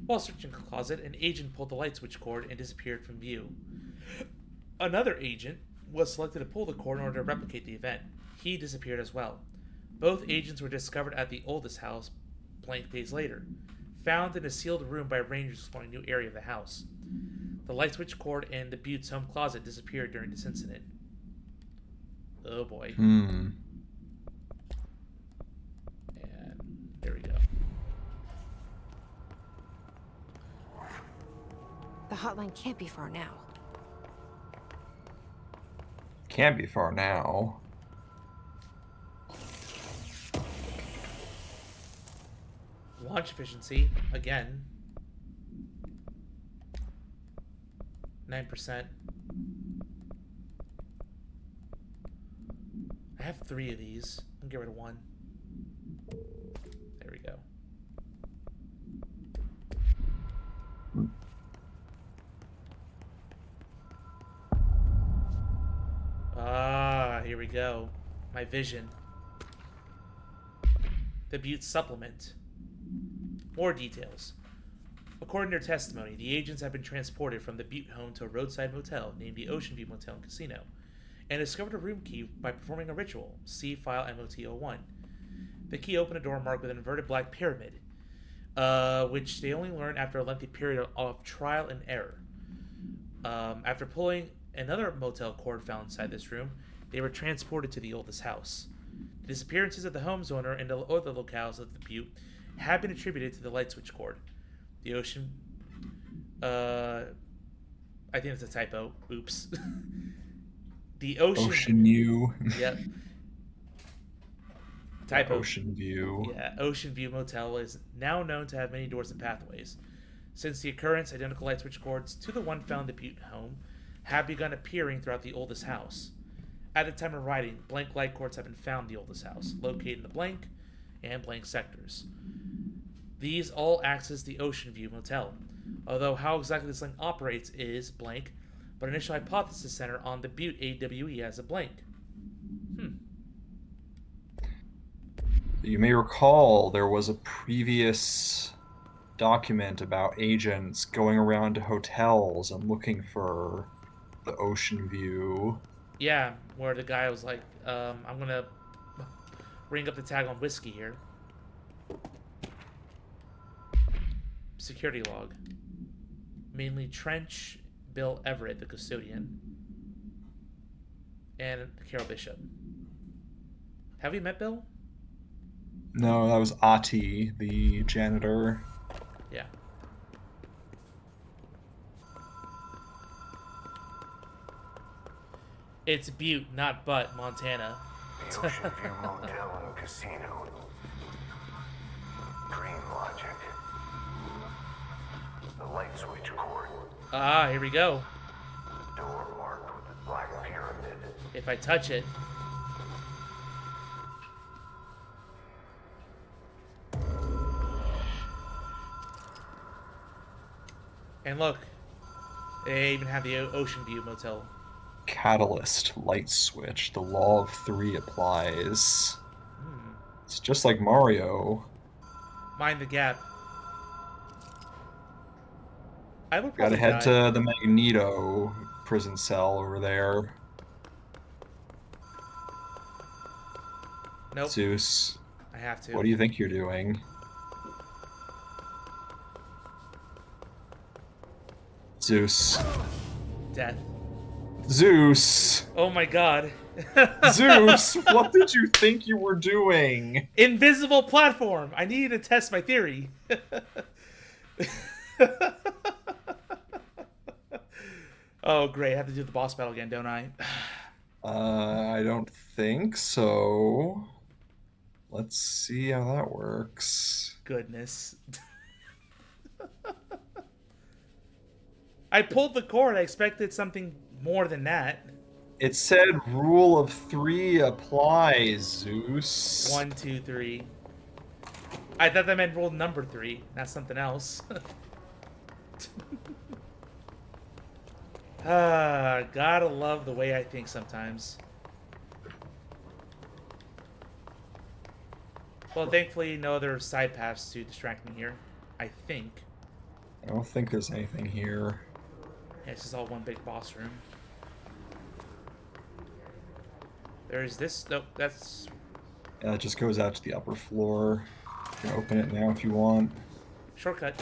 [SPEAKER 1] While searching the closet, an agent pulled the light switch cord and disappeared from view. Another agent was selected to pull the cord in order to replicate the event. He disappeared as well. Both agents were discovered at the oldest house blank days later, found in a sealed room by rangers exploring a new area of the house. The light switch cord and the Butte's home closet disappeared during this incident. Oh boy. And there we go.
[SPEAKER 3] The hotline can't be far now.
[SPEAKER 2] Can't be far now.
[SPEAKER 1] Launch efficiency, again. 9%. I have 3 of these. I'll get rid of 1. There we go. Ah, here we go. My vision. The Butte supplement. More details. According to their testimony, the agents have been transported from the Butte home to a roadside motel named the Ocean View Motel and Casino, and discovered a room key by performing a ritual. See file MOT-01. The key opened a door marked with an inverted black pyramid, which they only learned after a lengthy period of trial and error. After pulling another motel cord found inside this room, they were transported to the oldest house. The disappearances of the home's owner and the other locales of the Butte have been attributed to the light switch cord. The ocean... I think it's a typo. Oops. The
[SPEAKER 2] Ocean View.
[SPEAKER 1] Yep. Typo.
[SPEAKER 2] Ocean View.
[SPEAKER 1] Yeah, Ocean View Motel is now known to have many doors and pathways. Since the occurrence, identical light switch cords to the one found in the Butte home have begun appearing throughout the oldest house. At the time of writing, blank light cords have been found in the oldest house, located in the blank and blank sectors. These all access the Ocean View Motel, although how exactly this link operates is blank, but initial hypothesis center on the Butte AWE as a blank.
[SPEAKER 2] You may recall there was a previous document about agents going around to hotels and looking for the Ocean View.
[SPEAKER 1] Yeah, where the guy was like, I'm gonna ring up the tag on whiskey here. Security log. Mainly Trench, Bill Everett, the custodian, and Carol Bishop. Have we met Bill?
[SPEAKER 2] No, that was Ati, the janitor.
[SPEAKER 1] Yeah. It's Butte, not Butt, Montana.
[SPEAKER 7] The Ocean View Motel and Casino. Dream logic. The light switch cord.
[SPEAKER 1] Ah, here we go.
[SPEAKER 7] The door marked with the black pyramid.
[SPEAKER 1] If I touch it. And look, they even have the Ocean View Motel.
[SPEAKER 2] Catalyst, light switch. The law of 3 applies. It's just like Mario.
[SPEAKER 1] Mind the gap. I would
[SPEAKER 2] Gotta
[SPEAKER 1] probably
[SPEAKER 2] head
[SPEAKER 1] die.
[SPEAKER 2] to the Magneto prison cell over there.
[SPEAKER 1] Nope.
[SPEAKER 2] Zeus,
[SPEAKER 1] I have to.
[SPEAKER 2] what do you think you're doing? Zeus.
[SPEAKER 1] Death.
[SPEAKER 2] Zeus!
[SPEAKER 1] Oh my god.
[SPEAKER 2] Zeus, what did you think you were doing?
[SPEAKER 1] Invisible platform! I needed to test my theory. Oh, great. I have to do the boss battle again, don't I?
[SPEAKER 2] I don't think so. Let's see how that works.
[SPEAKER 1] Goodness. I pulled the cord. I expected something more than that.
[SPEAKER 2] It said rule of 3 applies, Zeus.
[SPEAKER 1] 1, 2, 3. I thought that meant rule number 3, not something else. Gotta love the way I think sometimes. Well, thankfully, no other side paths to distract me here. I think.
[SPEAKER 2] I don't think there's anything here.
[SPEAKER 1] Yeah, this is all one big boss room. There's this. Nope, that's.
[SPEAKER 2] Yeah, it just goes out to the upper floor. You can open it now if you want.
[SPEAKER 1] Shortcut.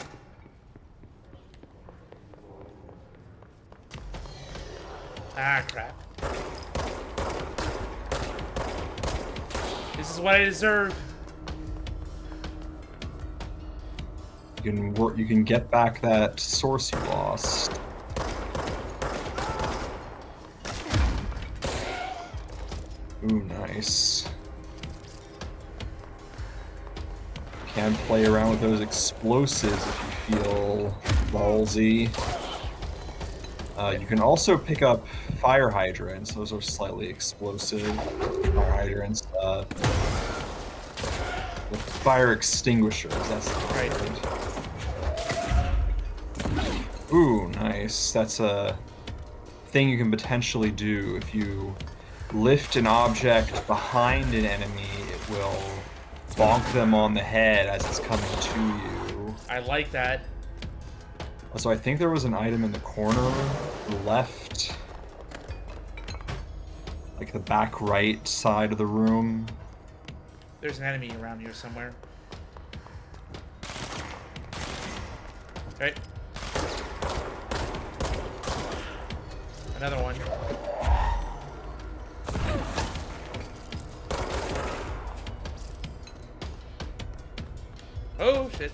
[SPEAKER 1] Ah, crap. This is what I deserve.
[SPEAKER 2] You can get back that source you lost. Ooh, nice. Can play around with those explosives if you feel ballsy. You can also pick up fire hydrants. Those are slightly explosive. Fire hydrants. Fire extinguishers. That's the
[SPEAKER 1] right.
[SPEAKER 2] Ooh, nice. That's a thing you can potentially do if you lift an object behind an enemy. It will bonk them on the head as it's coming to you.
[SPEAKER 1] I like that.
[SPEAKER 2] So I think there was an item in the corner left, like the back right side of the room.
[SPEAKER 1] There's an enemy around here somewhere. Right. Another one. Oh, shit.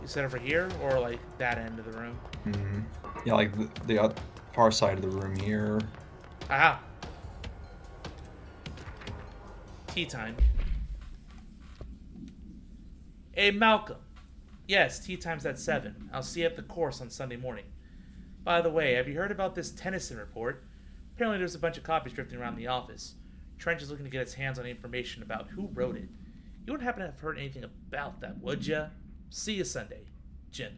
[SPEAKER 1] You set over here, or like that end of the room?
[SPEAKER 2] Mm-hmm. Yeah, like the far side of the room here.
[SPEAKER 1] Aha! Tea time. Hey, Malcolm. Yes, tea time's at 7. I'll see you at the course on Sunday morning. By the way, have you heard about this Tennyson report? Apparently there's a bunch of copies drifting around the office. Trench is looking to get his hands on information about who wrote it. You wouldn't happen to have heard anything about that, would ya? See you Sunday. Jim.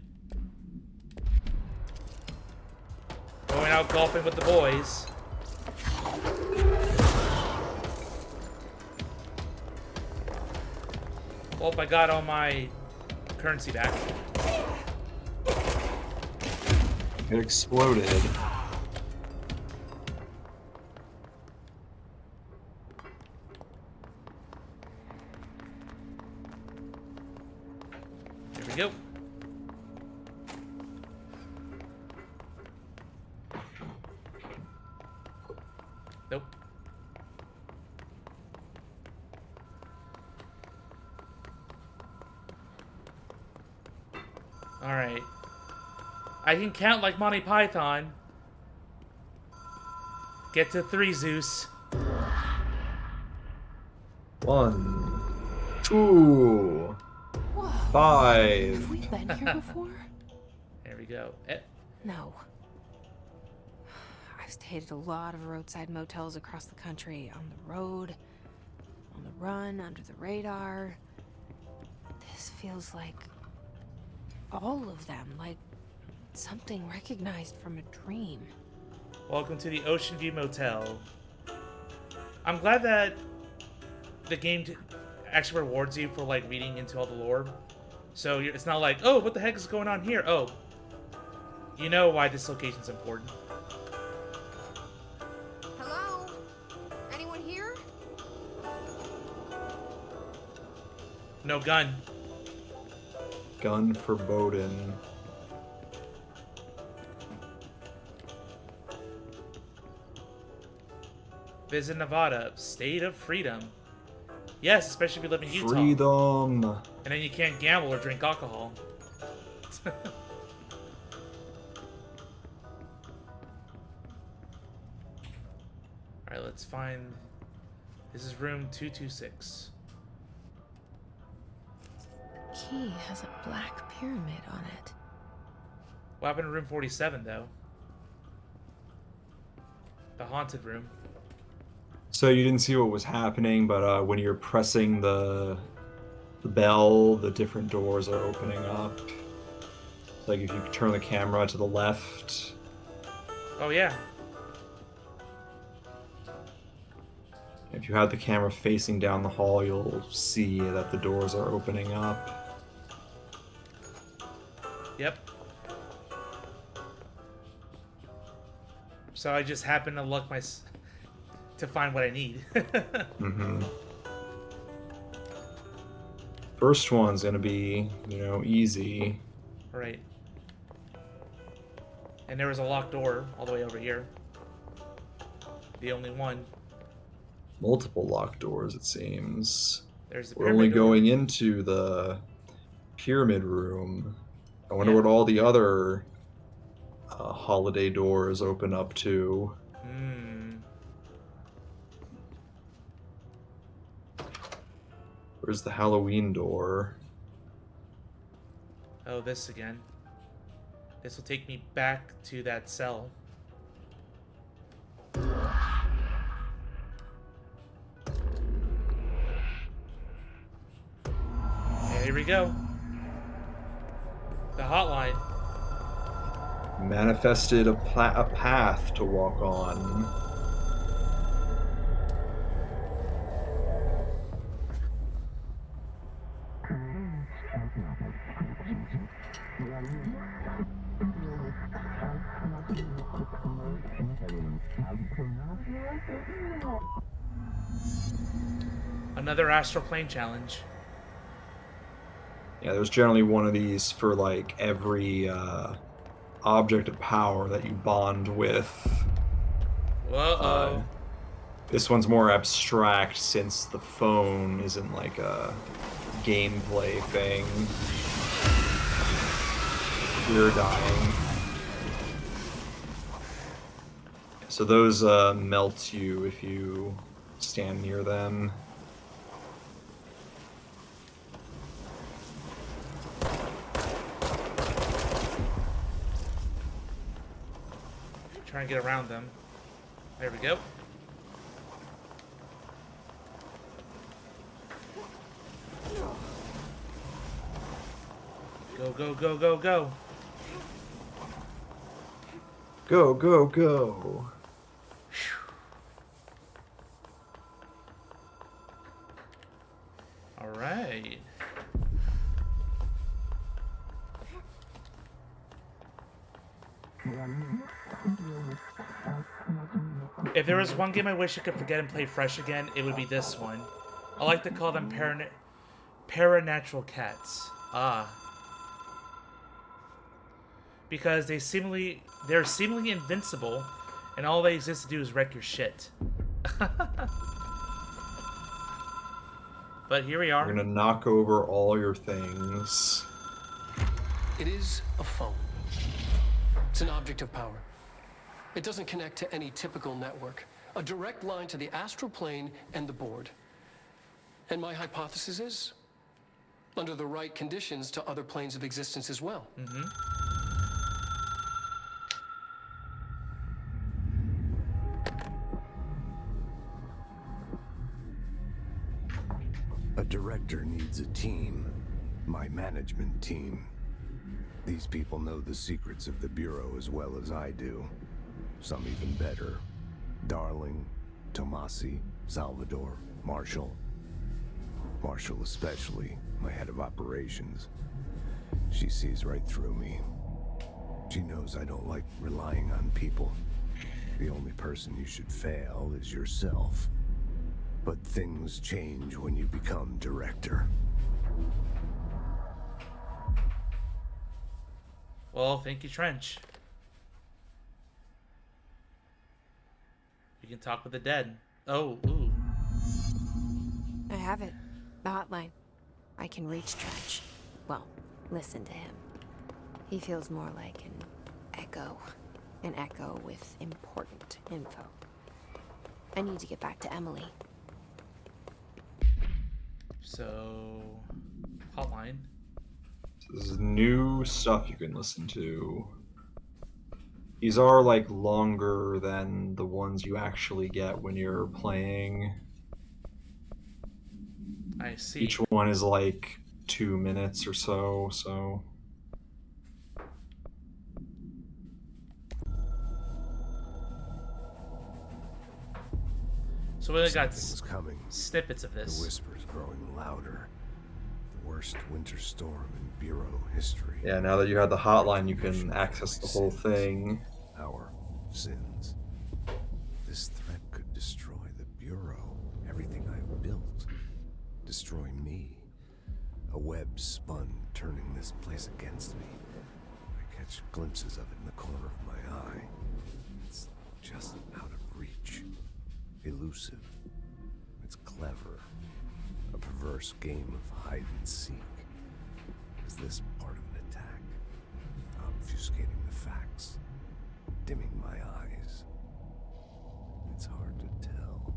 [SPEAKER 1] Going out golfing with the boys. Hope I got all my currency back.
[SPEAKER 2] It exploded.
[SPEAKER 1] Here we go. Nope. Alright. I can count like Monty Python. Get to 3, Zeus.
[SPEAKER 2] 1, 2.
[SPEAKER 10] Whoa.
[SPEAKER 2] 5.
[SPEAKER 3] Have we been here before?
[SPEAKER 1] There we go.
[SPEAKER 3] No. I've stayed at a lot of roadside motels across the country, on the road, on the run, under the radar. This feels like all of them, like something recognized from a dream.
[SPEAKER 1] Welcome to the Ocean View Motel. I'm glad that the game actually rewards you for like reading into all the lore. So it's not like, oh, what the heck is going on here? Oh, you know why this location's important.
[SPEAKER 10] Hello? Anyone here?
[SPEAKER 1] No gun.
[SPEAKER 2] Gun for Bowden.
[SPEAKER 1] Visit Nevada, state of freedom. Yes, especially if you live in Utah.
[SPEAKER 2] Freedom.
[SPEAKER 1] And then you can't gamble or drink alcohol. Alright, let's find... This is room 226.
[SPEAKER 3] Key has a black pyramid on it.
[SPEAKER 1] What happened to room 47, though? The haunted room.
[SPEAKER 2] So you didn't see what was happening, but when you're pressing the bell, the different doors are opening up. Like if you turn the camera to the left.
[SPEAKER 1] Oh, yeah.
[SPEAKER 2] If you have the camera facing down the hall, you'll see that the doors are opening up.
[SPEAKER 1] Yep. So I just happen to luck to find what I need.
[SPEAKER 2] Mm-hmm. First one's gonna be, easy.
[SPEAKER 1] Right. And there was a locked door all the way over here. The only one.
[SPEAKER 2] Multiple locked doors, it seems.
[SPEAKER 1] There's the
[SPEAKER 2] We're only
[SPEAKER 1] pyramid door.
[SPEAKER 2] going into the pyramid room. I wonder
[SPEAKER 1] Yeah.
[SPEAKER 2] what all the other holiday doors open up to. Where's the Halloween door?
[SPEAKER 1] Oh, this again. This will take me back to that cell. And here we go. The hotline.
[SPEAKER 2] Manifested a path to walk on.
[SPEAKER 1] Another astral plane challenge.
[SPEAKER 2] Yeah, there's generally one of these for like every object of power that you bond with.
[SPEAKER 1] Uh-oh.
[SPEAKER 2] This one's more abstract since the phone isn't like a gameplay thing. You're dying. So those melt you if you stand near them.
[SPEAKER 1] Try and get around them. There we go. Go, go, go, go, go.
[SPEAKER 2] Go, go, go.
[SPEAKER 1] All right. If there was one game I wish I could forget and play fresh again, it would be this one. I like to call them paranatural cats. Because they're seemingly invincible, and all they exist to do is wreck your shit. But here we are.
[SPEAKER 2] We're gonna knock over all your things.
[SPEAKER 6] It is a phone. It's an object of power. It doesn't connect to any typical network. A direct line to the astral plane and the board. And my hypothesis is, under the right conditions to other planes of existence as well.
[SPEAKER 1] Mm-hmm.
[SPEAKER 12] A director needs a team. My management team. These people know the secrets of the Bureau as well as I do. Some even better. Darling, Tomasi, Salvador, Marshall. Marshall especially, my head of operations. She sees right through me. She knows I don't like relying on people. The only person you should fail is yourself. But things change when you become director.
[SPEAKER 1] Well, thank you, Trench. You can talk with the dead. Oh, ooh.
[SPEAKER 3] I have it. The hotline. I can reach Trench. Well, listen to him. He feels more like an echo. An echo with important info. I need to get back to Emily.
[SPEAKER 1] So, hotline.
[SPEAKER 2] This is new stuff you can listen to. These are like longer than the ones you actually get when you're playing.
[SPEAKER 1] I see.
[SPEAKER 2] Each one is like 2 minutes or so, so.
[SPEAKER 1] So we only got
[SPEAKER 12] Something's coming.
[SPEAKER 1] snippets of this.
[SPEAKER 12] The whispers growing louder. The worst winter storm in Bureau history.
[SPEAKER 2] Yeah, now that you have the hotline, you can access the whole thing.
[SPEAKER 12] Our sins. This threat could destroy the Bureau. Everything I've built. Destroy me. A web spun, turning this place against me. I catch glimpses of it in the corner of my eye. It's just out of reach. Elusive. It's clever. A perverse game of hide and seek. Is this part of an attack? Obfuscating the facts. Dimming my eyes. It's hard to tell.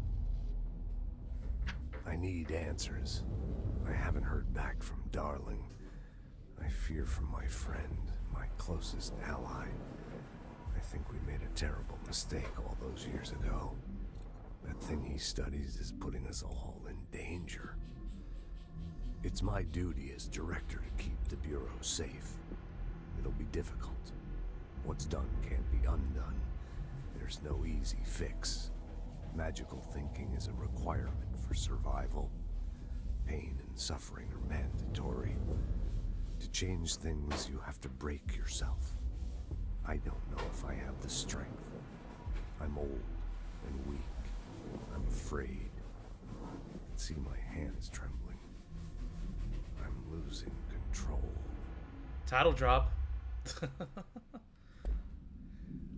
[SPEAKER 12] I need answers. I haven't heard back from Darling. I fear for my friend, my closest ally. I think we made a terrible mistake all those years ago. That thing he studies is putting us all in danger. It's my duty as director to keep the Bureau safe. It'll be difficult. What's done can't be undone. There's no easy fix. Magical thinking is a requirement for survival. Pain and suffering are mandatory. To change things, you have to break yourself. I don't know if I have the strength. I'm old and weak. I'm afraid. I can see my hands trembling. I'm losing control.
[SPEAKER 1] Title drop.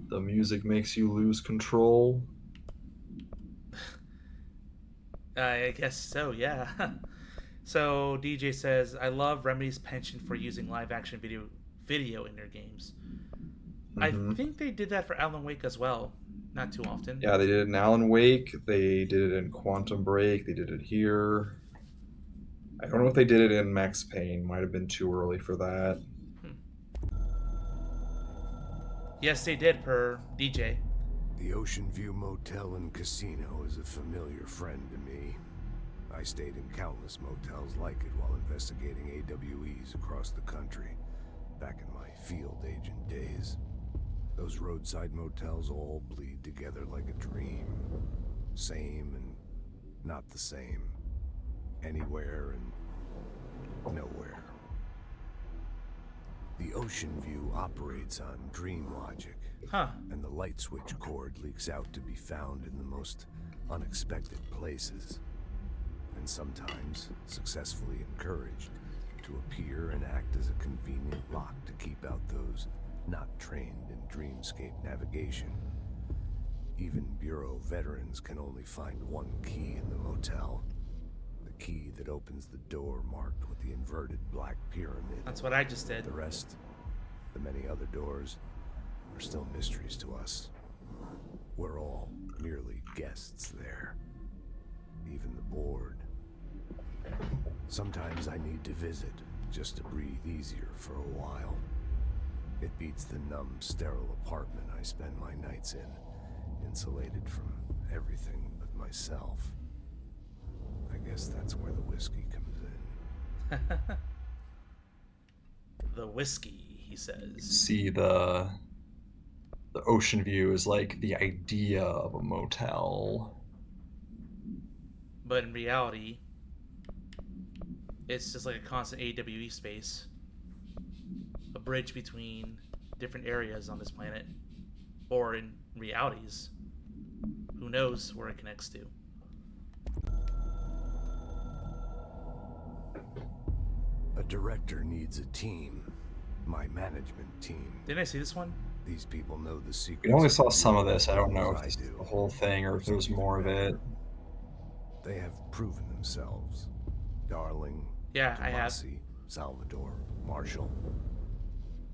[SPEAKER 2] The music makes you lose control.
[SPEAKER 1] I guess so, yeah. So DJ says, I love Remedy's penchant for using live action video in their games.
[SPEAKER 2] Mm-hmm.
[SPEAKER 1] I think they did that for Alan Wake as well. Not too often.
[SPEAKER 2] Yeah, they did it in Alan Wake. They did it in Quantum Break. They did it here. I don't know if they did it in Max Payne. Might have been too early for that.
[SPEAKER 1] Yes, they did per DJ.
[SPEAKER 12] The Ocean View Motel and Casino is a familiar friend to me. I stayed in countless motels like it while investigating AWEs across the country, back in my field agent days. Those roadside motels all bleed together like a dream. Same and not the same. Anywhere and nowhere. The Ocean View operates on dream logic.
[SPEAKER 1] Huh.
[SPEAKER 12] And the light switch cord leaks out to be found in the most unexpected places. And sometimes successfully encouraged to appear and act as a convenient lock to keep out those not trained in dreamscape navigation. Even Bureau veterans can only find one key in the motel. The key that opens the door marked with the inverted black pyramid.
[SPEAKER 1] That's what I just did.
[SPEAKER 12] The rest, the many other doors, are still mysteries to us. We're all merely guests there. Even the board. Sometimes I need to visit, just to breathe easier for a while. It beats the numb, sterile apartment I spend my nights in, insulated from everything but myself. I guess that's where the whiskey comes in.
[SPEAKER 1] The whiskey, he says.
[SPEAKER 2] See, the ocean view is like the idea of a motel.
[SPEAKER 1] But in reality, it's just like a constant AWE space. A bridge between different areas on this planet. Or in realities. Who knows where it connects to.
[SPEAKER 12] A director needs a team. My management team.
[SPEAKER 1] Didn't I see this one?
[SPEAKER 12] These people know the secrets.
[SPEAKER 2] We only saw some of this. I don't know
[SPEAKER 12] as
[SPEAKER 2] if it's
[SPEAKER 12] I do.
[SPEAKER 2] the whole thing or if there's more of it.
[SPEAKER 12] They have proven themselves. Darling,
[SPEAKER 1] Yeah, I have.
[SPEAKER 12] Tomasi, Salvador, Marshall.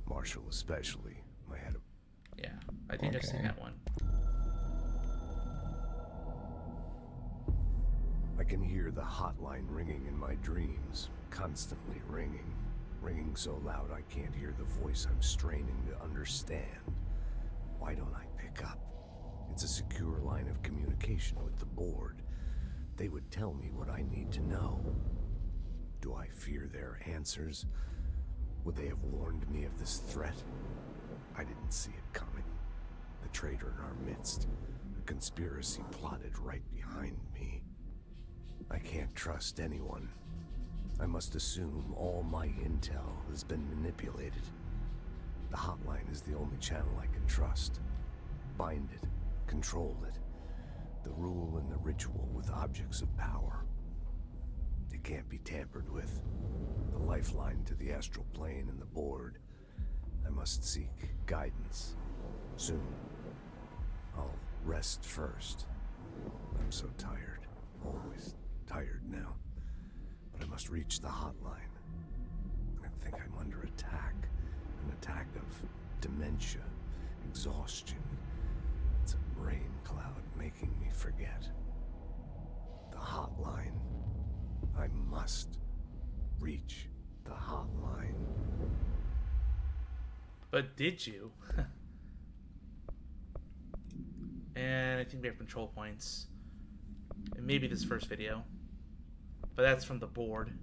[SPEAKER 12] Marshall especially, my head of...
[SPEAKER 1] Yeah, I think I've seen that one.
[SPEAKER 12] I can hear the hotline ringing in my dreams, constantly ringing. Ringing so loud I can't hear the voice I'm straining to understand. Why don't I pick up? It's a secure line of communication with the board. They would tell me what I need to know. Do I fear their answers? Would they have warned me of this threat? I didn't see it coming. The traitor in our midst. A conspiracy plotted right behind me. I can't trust anyone. I must assume all my intel has been manipulated. The hotline is the only channel I can trust. Bind it, control it. The rule and the ritual with objects of power. It can't be tampered with. The lifeline to the astral plane and the board. I must seek guidance. Soon. I'll rest first. I'm so tired. Always tired now. But I must reach the hotline. I think I'm under attack. An attack of dementia, exhaustion. It's a rain cloud making me forget. The hotline. I must reach the hotline.
[SPEAKER 1] But did you? And I think we have control points. And maybe this first video. But that's from the board.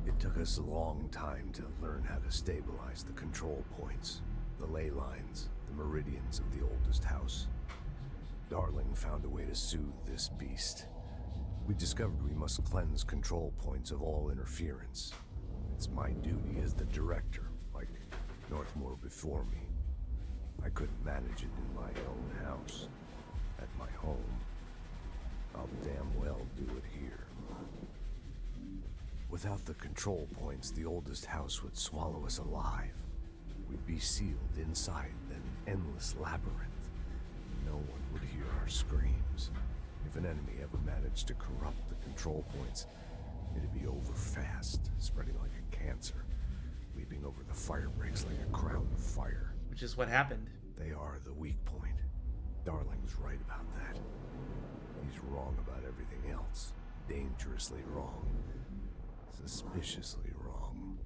[SPEAKER 12] It took us a long time to learn how to stabilize the control points, the ley lines, the meridians of the oldest house. Darling found a way to soothe this beast. We discovered we must cleanse control points of all interference. It's my duty as the director, like Northmore before me. I couldn't manage it in my own house, at my home. I'll damn well do it here. Without the control points, the oldest house would swallow us alive. We'd be sealed inside an endless labyrinth. No one would hear our screams. If an enemy ever managed to corrupt the control points, it'd be over fast, spreading like a cancer, leaping over the fire breaks like a crown of fire.
[SPEAKER 1] Which is what happened.
[SPEAKER 12] They are the weak point. Darling's right about that. He's wrong about everything else. Dangerously wrong. Suspiciously wrong.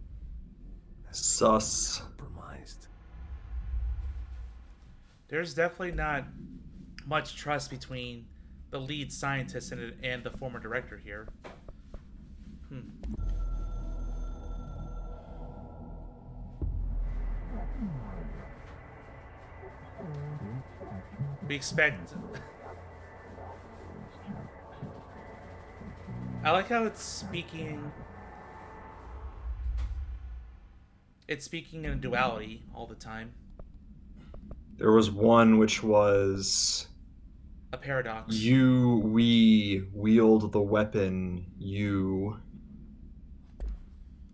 [SPEAKER 2] Sus.
[SPEAKER 12] Compromised.
[SPEAKER 1] There's definitely not much trust between the lead scientist and the former director here. We expect... I like how it's speaking... It's speaking in a duality all the time.
[SPEAKER 2] There was one which was...
[SPEAKER 1] A paradox.
[SPEAKER 2] We wield the weapon, you...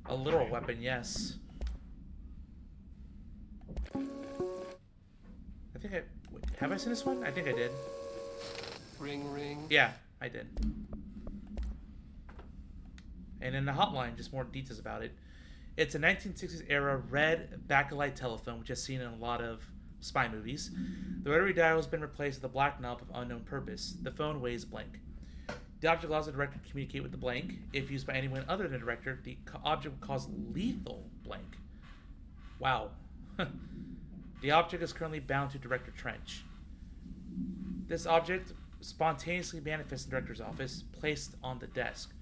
[SPEAKER 1] A literal weapon, yes. I think I... Wait, have I seen this one? I think I did.
[SPEAKER 6] Ring, ring.
[SPEAKER 1] Yeah, I did. And in the hotline, just more details about it. It's a 1960s era red backlight telephone, which is seen in a lot of spy movies. The rotary dial has been replaced with a black knob of unknown purpose. The phone weighs blank. The object allows the director to communicate with the blank. If used by anyone other than the director, the object will cause lethal blank. Wow. The object is currently bound to Director Trench. This object spontaneously manifests in the director's office, placed on the desk.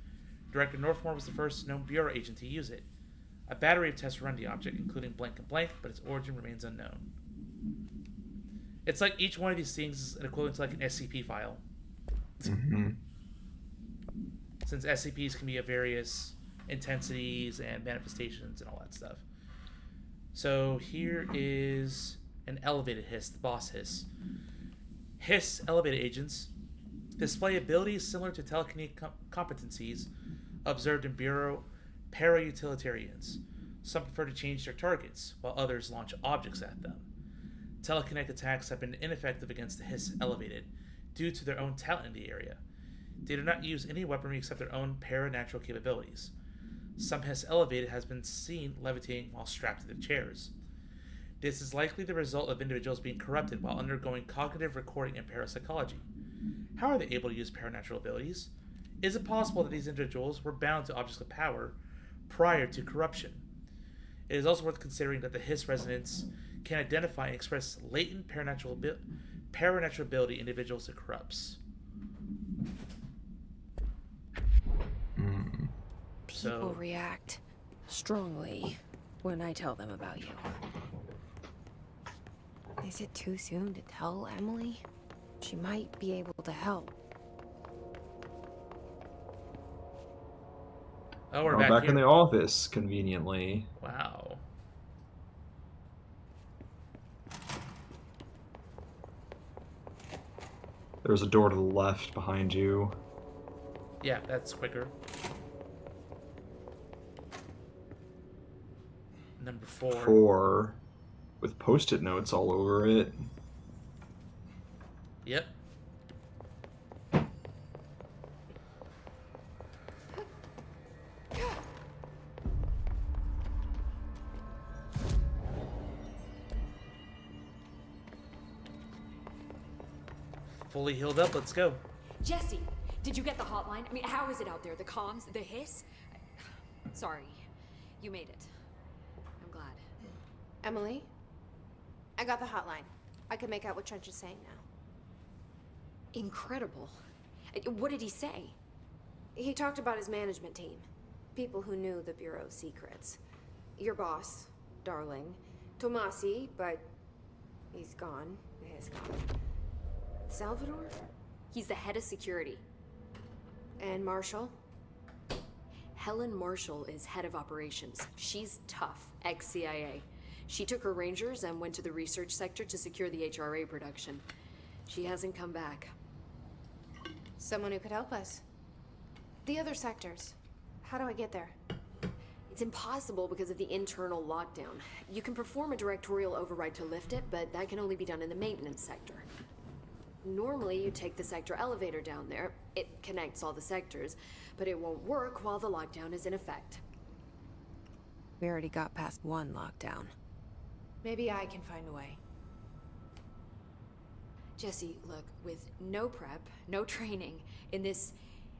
[SPEAKER 1] Director Northmore was the first known Bureau agent to use it. A battery of tests run the object, including blank and blank, but its origin remains unknown. It's like each one of these things is an equivalent to like an SCP file.
[SPEAKER 2] Mm-hmm.
[SPEAKER 1] Since SCPs can be of various intensities and manifestations and all that stuff. So here is an elevated hiss, the boss hiss. Hiss elevated agents display abilities similar to telekinetic competencies observed in Bureau para-utilitarians. Some prefer to change their targets, while others launch objects at them. Telekinetic attacks have been ineffective against the Hiss elevated due to their own talent in the area. They do not use any weaponry except their own paranatural capabilities. Some Hiss elevated has been seen levitating while strapped to their chairs. This is likely the result of individuals being corrupted while undergoing cognitive recording and parapsychology. How are they able to use paranatural abilities? Is it possible that these individuals were bound to objects of power prior to corruption? It is also worth considering that the Hiss resonance can identify and express latent paranatural ability individuals it corrupts.
[SPEAKER 3] People react strongly when I tell them about you. Is it too soon to tell Emily? She might be able to help.
[SPEAKER 1] Oh, we're
[SPEAKER 2] back
[SPEAKER 1] here.
[SPEAKER 2] In the office, conveniently.
[SPEAKER 1] Wow.
[SPEAKER 2] There's a door to the left behind you.
[SPEAKER 1] Yeah, that's quicker. Number 4.
[SPEAKER 2] 4. With post-it notes all over it.
[SPEAKER 1] Yep. Fully healed up, let's go.
[SPEAKER 9] Jesse, did you get the hotline? I mean, how is it out there? The comms? The hiss? Sorry. You made it. I'm glad.
[SPEAKER 10] Emily? I got the hotline. I can make out what Trench is saying now.
[SPEAKER 9] Incredible. What did he say?
[SPEAKER 10] He talked about his management team. People who knew the Bureau's secrets. Your boss, Darling. Tomasi, but he's gone. He's gone. Salvador?
[SPEAKER 9] He's the head of security.
[SPEAKER 10] And Marshall?
[SPEAKER 9] Helen Marshall is head of operations. She's tough, ex-CIA. She took her rangers and went to the research sector to secure the HRA production. She hasn't come back.
[SPEAKER 10] Someone who could help us. The other sectors. How do I get there?
[SPEAKER 9] It's impossible because of the internal lockdown. You can perform a directorial override to lift it, but that can only be done in the maintenance sector. Normally, you take the sector elevator down there. It connects all the sectors, but it won't work while the lockdown is in effect.
[SPEAKER 3] We already got past one lockdown.
[SPEAKER 10] Maybe I can find a way.
[SPEAKER 9] Jesse, look, with no prep, no training, in this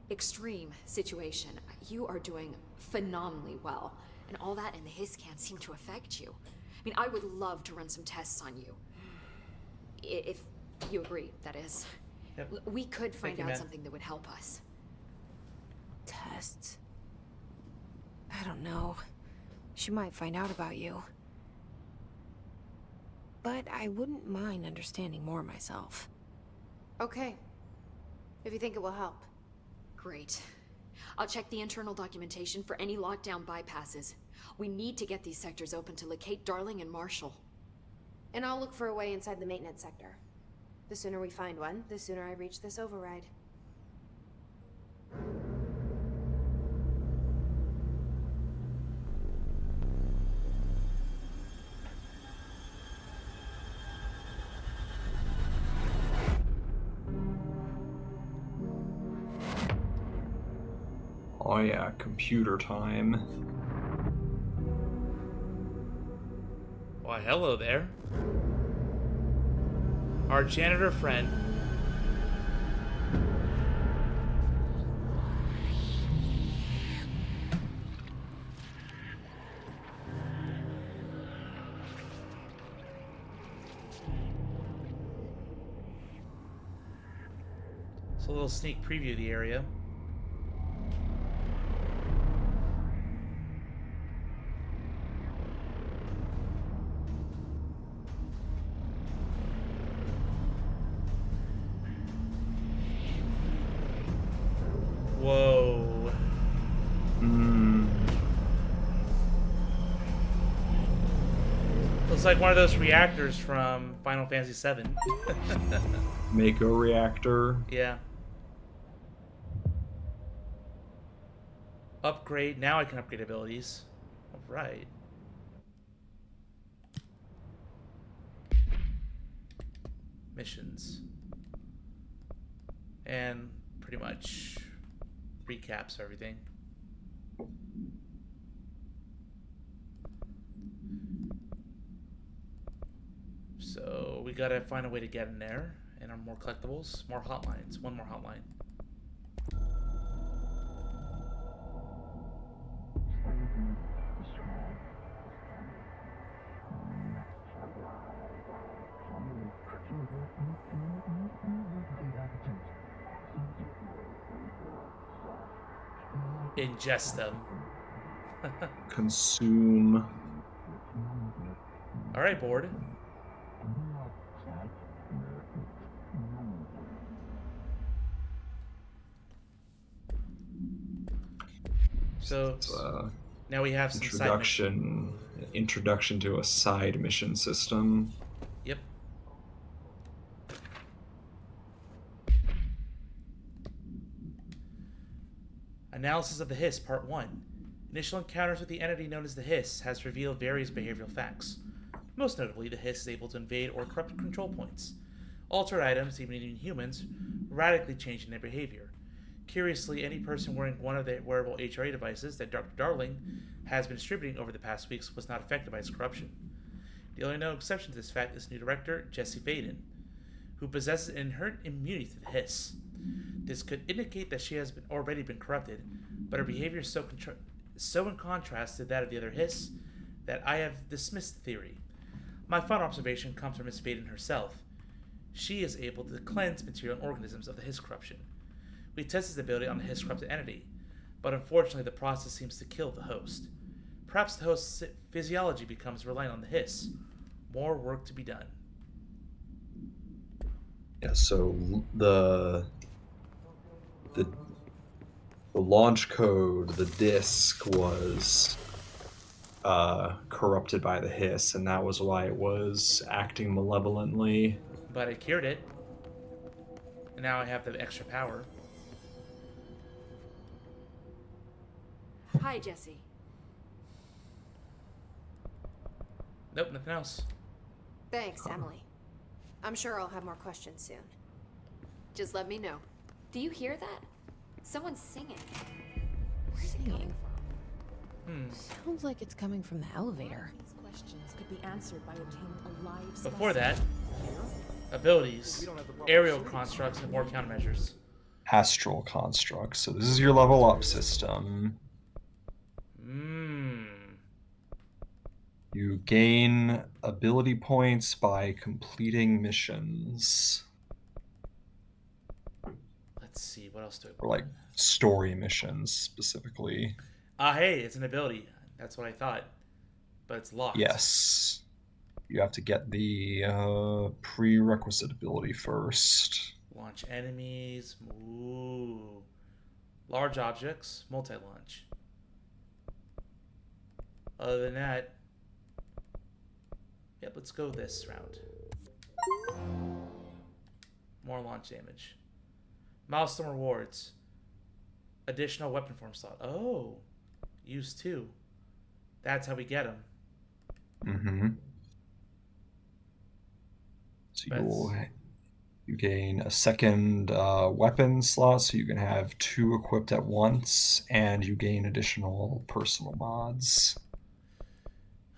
[SPEAKER 9] extreme situation, you are doing phenomenally well. And all that and the hiss can't seem to affect you. I mean, I would love to run some tests on you. If you agree, that is.
[SPEAKER 1] Yep.
[SPEAKER 9] We could find
[SPEAKER 1] you,
[SPEAKER 9] out
[SPEAKER 1] man.
[SPEAKER 9] something that would help us.
[SPEAKER 3] Tests? I don't know. She might find out about you. But I wouldn't mind understanding more myself.
[SPEAKER 10] Okay. If you think it will help.
[SPEAKER 9] Great. I'll check the internal documentation for any lockdown bypasses. We need to get these sectors open to locate Darling and Marshall.
[SPEAKER 10] And I'll look for a way inside the maintenance sector. The sooner we find one, the sooner I reach this override.
[SPEAKER 2] Oh yeah, computer time.
[SPEAKER 1] Why, hello there. Our janitor friend. So a little sneak preview of the area. Whoa. Looks like one of those reactors from Final Fantasy VII.
[SPEAKER 2] Mako reactor.
[SPEAKER 1] Yeah. Upgrade. Now I can upgrade abilities. Alright. Missions. And pretty much recaps of everything. So we gotta find a way to get in there. And more collectibles, more hotlines. One more hotline. Ingest them.
[SPEAKER 2] Consume.
[SPEAKER 1] Alright, board. So now we have some
[SPEAKER 2] introduction to a side mission system.
[SPEAKER 1] Yep. Analysis of the Hiss, Part 1. Initial encounters with the entity known as the Hiss has revealed various behavioral facts. Most notably, the Hiss is able to invade or corrupt control points. Altered items, even in humans, radically changing their behavior. Curiously, any person wearing one of the wearable HRA devices that Dr. Darling has been distributing over the past weeks was not affected by its corruption. The only known exception to this fact is new director, Jesse Faden, who possesses an inherent immunity to the Hiss. This could indicate that she has already been corrupted, but her behavior is so in contrast to that of the other Hiss that I have dismissed the theory. My final observation comes from Miss Faden herself. She is able to cleanse material and organisms of the Hiss corruption. We test this ability on the Hiss corrupted entity, but unfortunately the process seems to kill the host. Perhaps the host's physiology becomes reliant on the Hiss. More work to be done.
[SPEAKER 2] Yeah, so the launch code, the disk was corrupted by the Hiss, and that was why it was acting malevolently.
[SPEAKER 1] But I cured it. And now I have the extra power.
[SPEAKER 9] Hi, Jesse.
[SPEAKER 1] Nope, nothing else.
[SPEAKER 10] Thanks, Emily. I'm sure I'll have more questions soon.
[SPEAKER 9] Just let me know. Do you hear that? Someone's singing.
[SPEAKER 3] Where's it coming
[SPEAKER 1] from?
[SPEAKER 3] Sounds like it's coming from the elevator.
[SPEAKER 13] These questions could be answered by obtaining a live
[SPEAKER 1] Before that, abilities, aerial constructs, and more countermeasures.
[SPEAKER 2] Astral constructs. So this is your level up system. You gain ability points by completing missions.
[SPEAKER 1] Let's see, what else do I...
[SPEAKER 2] Or like story missions, specifically.
[SPEAKER 1] Hey, it's an ability. That's what I thought. But it's locked.
[SPEAKER 2] Yes. You have to get the prerequisite ability first.
[SPEAKER 1] Launch enemies. Ooh. Large objects. Multi-launch. Other than that... Yep, let's go this round. More launch damage. Milestone rewards. Additional weapon form slot. Oh. Use 2. That's how we get them.
[SPEAKER 2] Mm-hmm. So you gain a second weapon slot, so you can have 2 equipped at once, and you gain additional personal mods.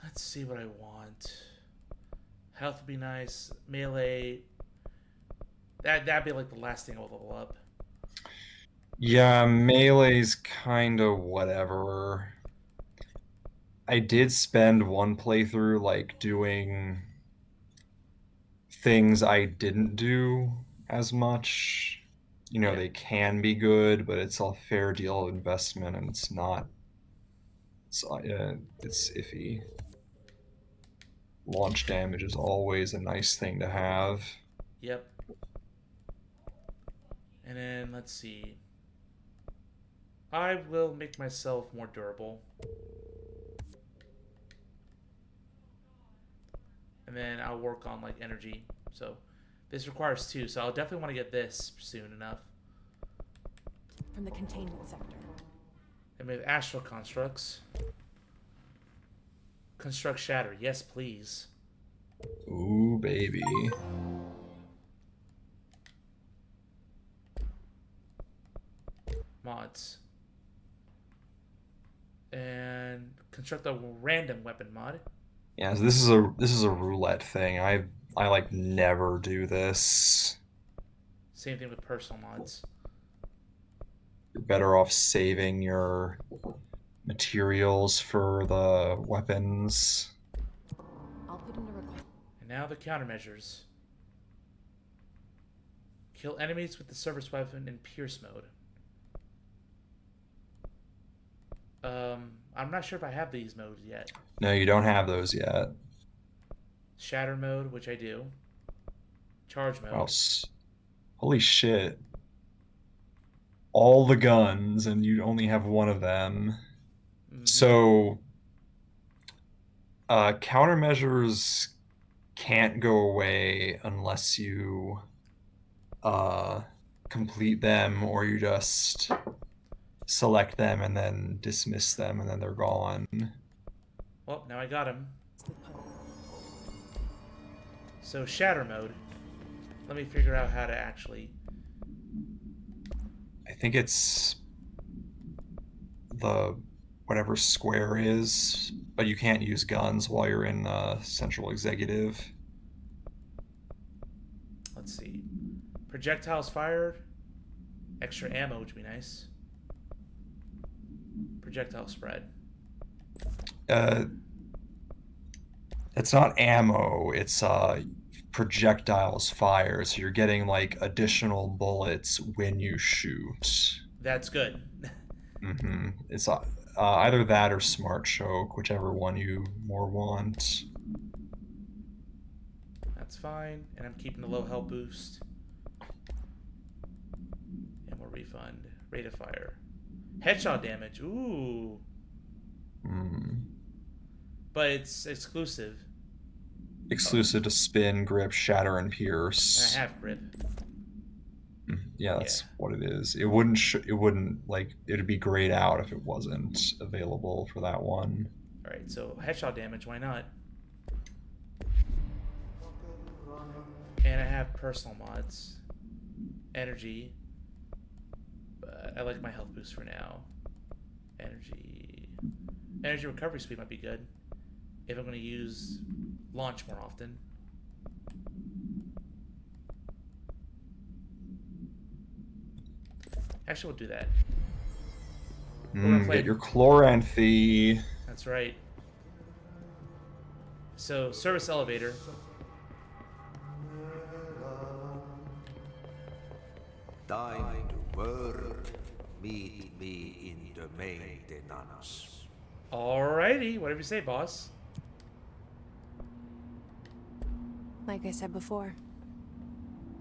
[SPEAKER 1] Let's see what I want. Health would be nice. Melee. That'd be like the last thing I'll level up.
[SPEAKER 2] Yeah, melee's kind of whatever. I did spend one playthrough like doing things I didn't do as much. You know,
[SPEAKER 1] Yeah.
[SPEAKER 2] they can be good, but it's a fair deal of investment, and it's not. It's iffy. Launch damage is always a nice thing to have.
[SPEAKER 1] Yep. And then let's see. I will make myself more durable. And then I'll work on like energy. So this requires 2, so I'll definitely want to get this soon enough.
[SPEAKER 13] From the containment sector.
[SPEAKER 1] And we have astral constructs. Construct shatter, yes please.
[SPEAKER 2] Ooh, baby.
[SPEAKER 1] Mods. And construct a random weapon mod.
[SPEAKER 2] Yeah, so this is a roulette thing. I like never do this.
[SPEAKER 1] Same thing with personal mods.
[SPEAKER 2] You're better off saving your materials for the weapons.
[SPEAKER 13] I'll put in a request.
[SPEAKER 1] And now the countermeasures. Kill enemies with the service weapon in Pierce mode. I'm not sure if I have these modes yet.
[SPEAKER 2] No, you don't have those yet.
[SPEAKER 1] Shatter mode, which I do. Charge mode.
[SPEAKER 2] Wow, holy shit. All the guns, and you only have one of them.
[SPEAKER 1] Mm-hmm.
[SPEAKER 2] So, countermeasures can't go away unless you complete them, or you just select them and then dismiss them, and then they're gone.
[SPEAKER 1] Well, now I got him. So shatter mode. Let me figure out how to actually.
[SPEAKER 2] I think it's the whatever square is, but you can't use guns while you're in central executive.
[SPEAKER 1] Let's see. Projectiles fired. Extra ammo would be nice. Projectile spread.
[SPEAKER 2] It's not ammo, it's projectiles fire, so you're getting like additional bullets when you shoot.
[SPEAKER 1] That's good.
[SPEAKER 2] It's either that or smart choke, whichever one you more want.
[SPEAKER 1] That's fine, and I'm keeping the low health boost. And we'll refund. Rate of fire. Headshot damage. Ooh. But it's exclusive.
[SPEAKER 2] Exclusive to spin, grip, shatter, and pierce.
[SPEAKER 1] And I have grip.
[SPEAKER 2] Yeah, that's what it is. It wouldn't like it'd be grayed out if it wasn't available for that one.
[SPEAKER 1] All right, so headshot damage. Why not? And I have personal mods. Energy. But I like my health boost for now. Energy recovery speed might be good if I'm going to use launch more often. Actually, we'll do that.
[SPEAKER 2] Get your chloranthy.
[SPEAKER 1] That's right. So, service elevator.
[SPEAKER 5] Time to work. Meet me in the maintenance.
[SPEAKER 1] Alrighty, whatever you say, boss.
[SPEAKER 3] Like I said before,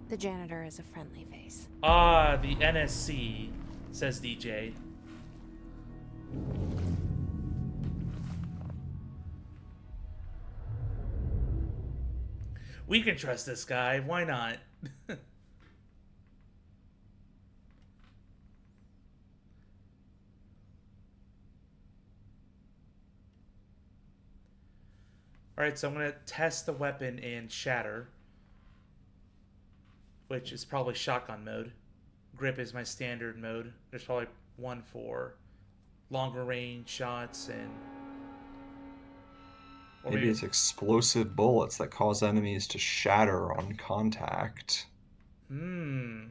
[SPEAKER 3] the janitor is a friendly face.
[SPEAKER 1] Ah, the NSC, says DJ. We can trust this guy, why not? Alright, so I'm going to test the weapon in Shatter, which is probably shotgun mode. Grip is my standard mode. There's probably one for longer range shots and...
[SPEAKER 2] Maybe it's explosive bullets that cause enemies to shatter on contact.
[SPEAKER 1] Hmm.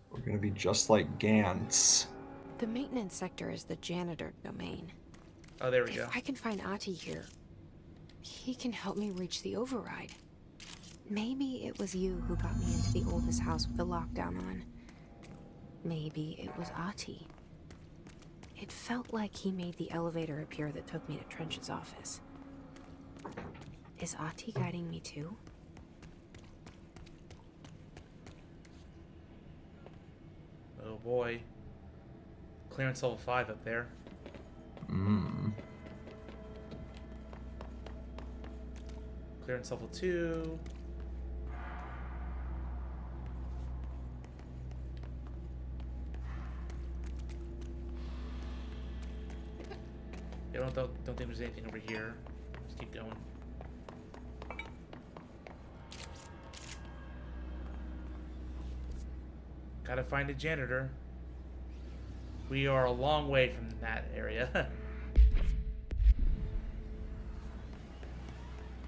[SPEAKER 2] We're gonna be just like Gantz.
[SPEAKER 3] The maintenance sector is the janitor domain.
[SPEAKER 1] Oh, there we go.
[SPEAKER 3] If I can find Ahti here, he can help me reach the override. Maybe it was you who got me into the oldest house with the lockdown on. Maybe it was Ahti. It felt like he made the elevator appear that took me to Trench's office. Is Ahti guiding me too?
[SPEAKER 1] Oh boy. Clearance level 5 up there. Clearance level 2. Yeah, don't think there's anything over here. Just keep going. Gotta find a janitor. We are a long way from that area.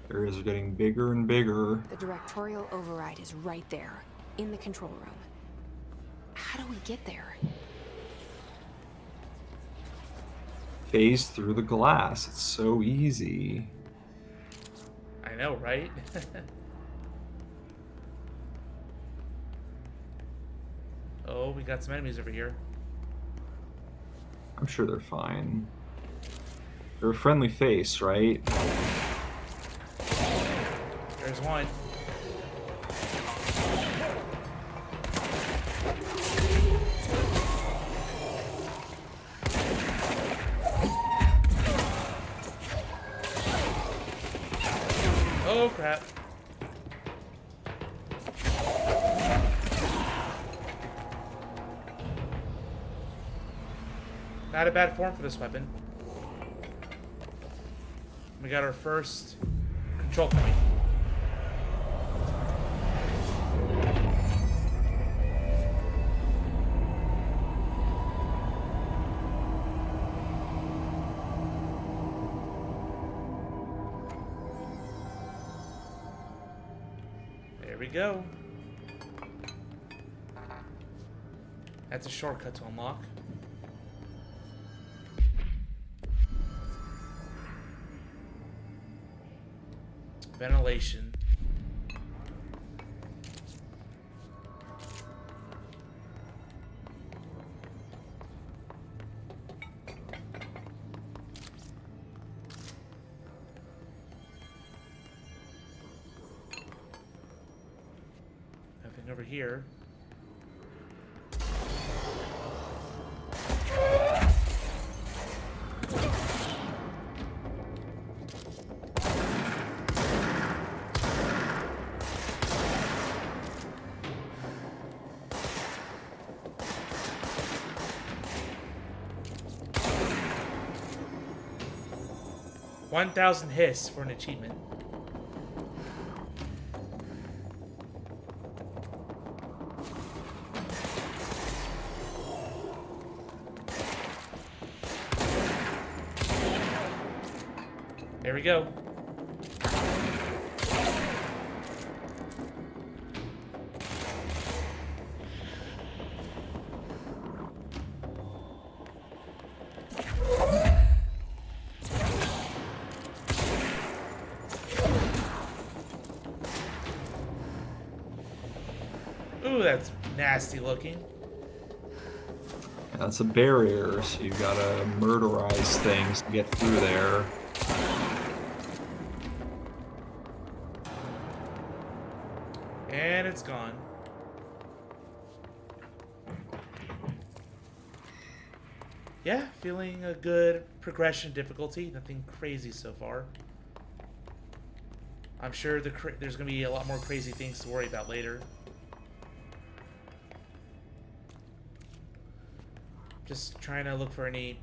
[SPEAKER 2] Areas are getting bigger and bigger.
[SPEAKER 3] The directorial override is right there, in the control room. How do we get there?
[SPEAKER 2] Phase through the glass. It's so easy.
[SPEAKER 1] I know, right? Oh, we got some enemies over here.
[SPEAKER 2] I'm sure they're fine. They're a friendly face, right?
[SPEAKER 1] There's one. Oh crap. Not a bad form for this weapon. We got our first control point. There we go. That's a shortcut to unlock. Ventilation. Nothing over here. $1,000 hiss for an achievement. There we go. Ooh, that's nasty looking.
[SPEAKER 2] That's a barrier, so you gotta murderize things to get through there.
[SPEAKER 1] And it's gone. Yeah, feeling a good progression difficulty. Nothing crazy so far. I'm sure there's going to be a lot more crazy things to worry about later. Just trying to look for any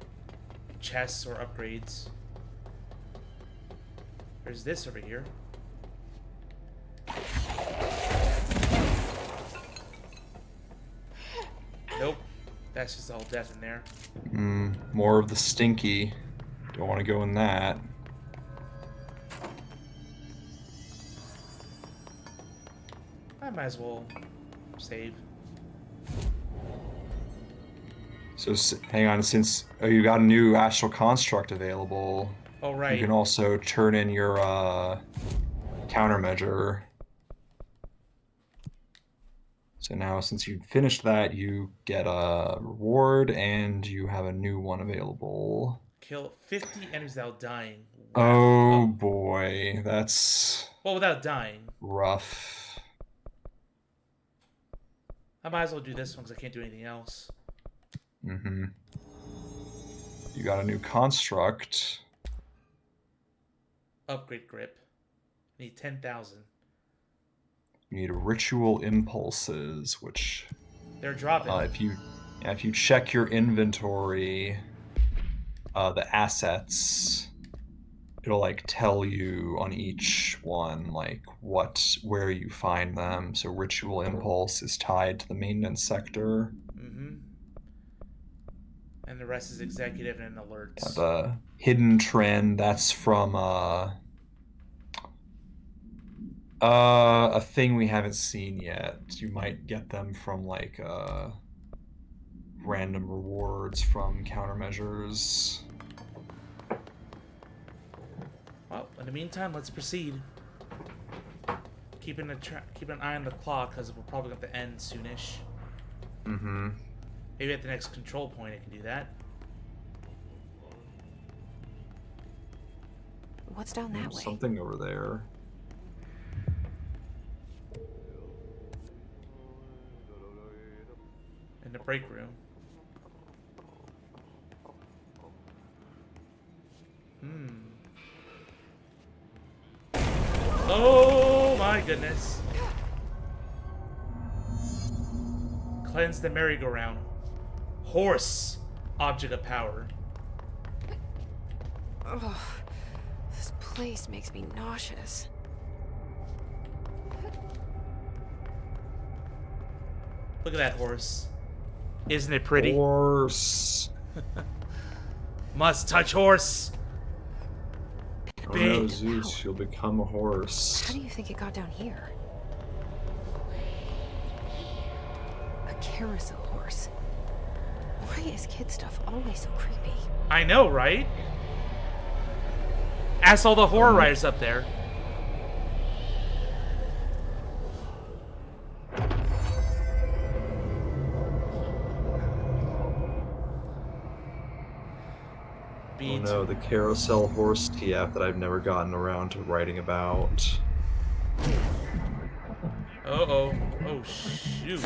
[SPEAKER 1] chests or upgrades. There's this over here. Nope. That's just all death in there.
[SPEAKER 2] More of the stinky. Don't want to go in that.
[SPEAKER 1] might as well save.
[SPEAKER 2] So hang on, since you got a new astral construct available,
[SPEAKER 1] Oh, right.
[SPEAKER 2] you can also turn in your countermeasure. So now, since you finished that, you get a reward, and you have a new one available.
[SPEAKER 1] Kill 50 enemies without dying.
[SPEAKER 2] Wow.
[SPEAKER 1] Oh
[SPEAKER 2] boy, that's...
[SPEAKER 1] Well, without dying.
[SPEAKER 2] Rough.
[SPEAKER 1] I might as well do this one because I can't do anything else.
[SPEAKER 2] Mm-hmm. You got a new construct.
[SPEAKER 1] Upgrade grip. Need 10,000.
[SPEAKER 2] You need ritual impulses, which...
[SPEAKER 1] They're dropping.
[SPEAKER 2] If you check your inventory, the assets, it'll like tell you on each one like where you find them. So ritual impulse is tied to the maintenance sector.
[SPEAKER 1] Mm-hmm. And the rest is executive and alerts.
[SPEAKER 2] The hidden trend, that's from a thing we haven't seen yet. You might get them from like random rewards from countermeasures.
[SPEAKER 1] Well, in the meantime, let's proceed. Keep an eye on the clock because we're probably going to end soonish.
[SPEAKER 2] Mm-hmm.
[SPEAKER 1] Maybe at the next control point I can do that.
[SPEAKER 3] What's down that way?
[SPEAKER 2] Something over there.
[SPEAKER 1] In the break room. Oh my goodness. Cleanse the merry-go-round. Horse. Object of power.
[SPEAKER 3] Ugh, this place makes me nauseous.
[SPEAKER 1] Look at that horse. Isn't it pretty?
[SPEAKER 2] Horse.
[SPEAKER 1] Must touch horse.
[SPEAKER 2] Oh no, Zeus, you'll become a horse.
[SPEAKER 3] How do you think it got down here? A carousel horse. Why is kid stuff always so creepy?
[SPEAKER 1] I know, right? Ask all the horror writers up there.
[SPEAKER 2] Oh no, the carousel horse TF that I've never gotten around to writing about.
[SPEAKER 1] Uh-oh. Oh, shoot.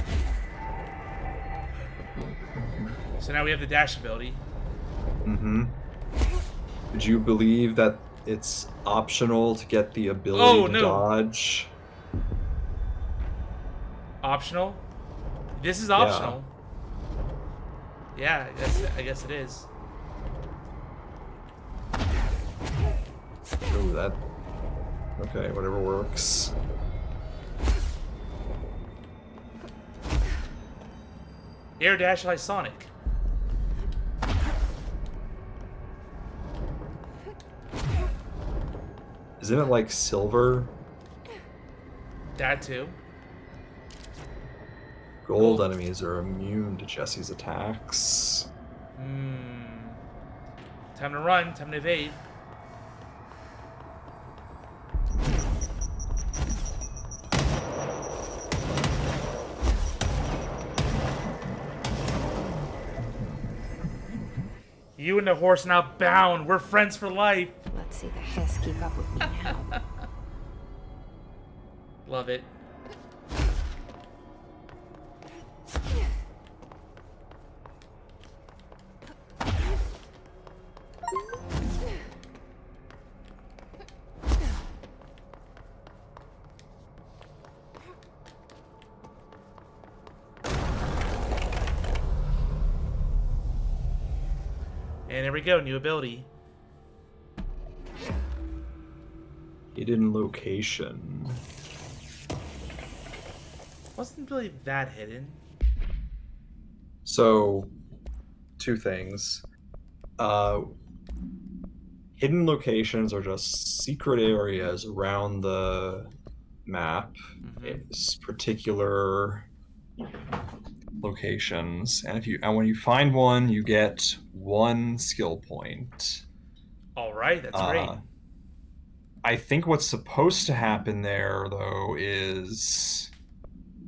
[SPEAKER 1] So now we have the dash ability.
[SPEAKER 2] Mm-hmm. Would you believe that it's optional to get the ability to dodge?
[SPEAKER 1] Optional? This is optional. Yeah, I guess it is.
[SPEAKER 2] Oh, that... Okay, whatever works.
[SPEAKER 1] Air dash like Sonic.
[SPEAKER 2] Isn't it like silver?
[SPEAKER 1] That too.
[SPEAKER 2] Gold enemies are immune to Jesse's attacks.
[SPEAKER 1] Time to run, time to evade. You and the horse now bound. We're friends for life.
[SPEAKER 3] Let's see the Hess keep up with me now.
[SPEAKER 1] Love it. And there we go, new ability.
[SPEAKER 2] Hidden location.
[SPEAKER 1] Wasn't really that hidden.
[SPEAKER 2] So, two things. Hidden locations are just secret areas around the map, it's particular locations, and when you find one, you get 1 skill point.
[SPEAKER 1] All right, that's great.
[SPEAKER 2] I think what's supposed to happen there, though, is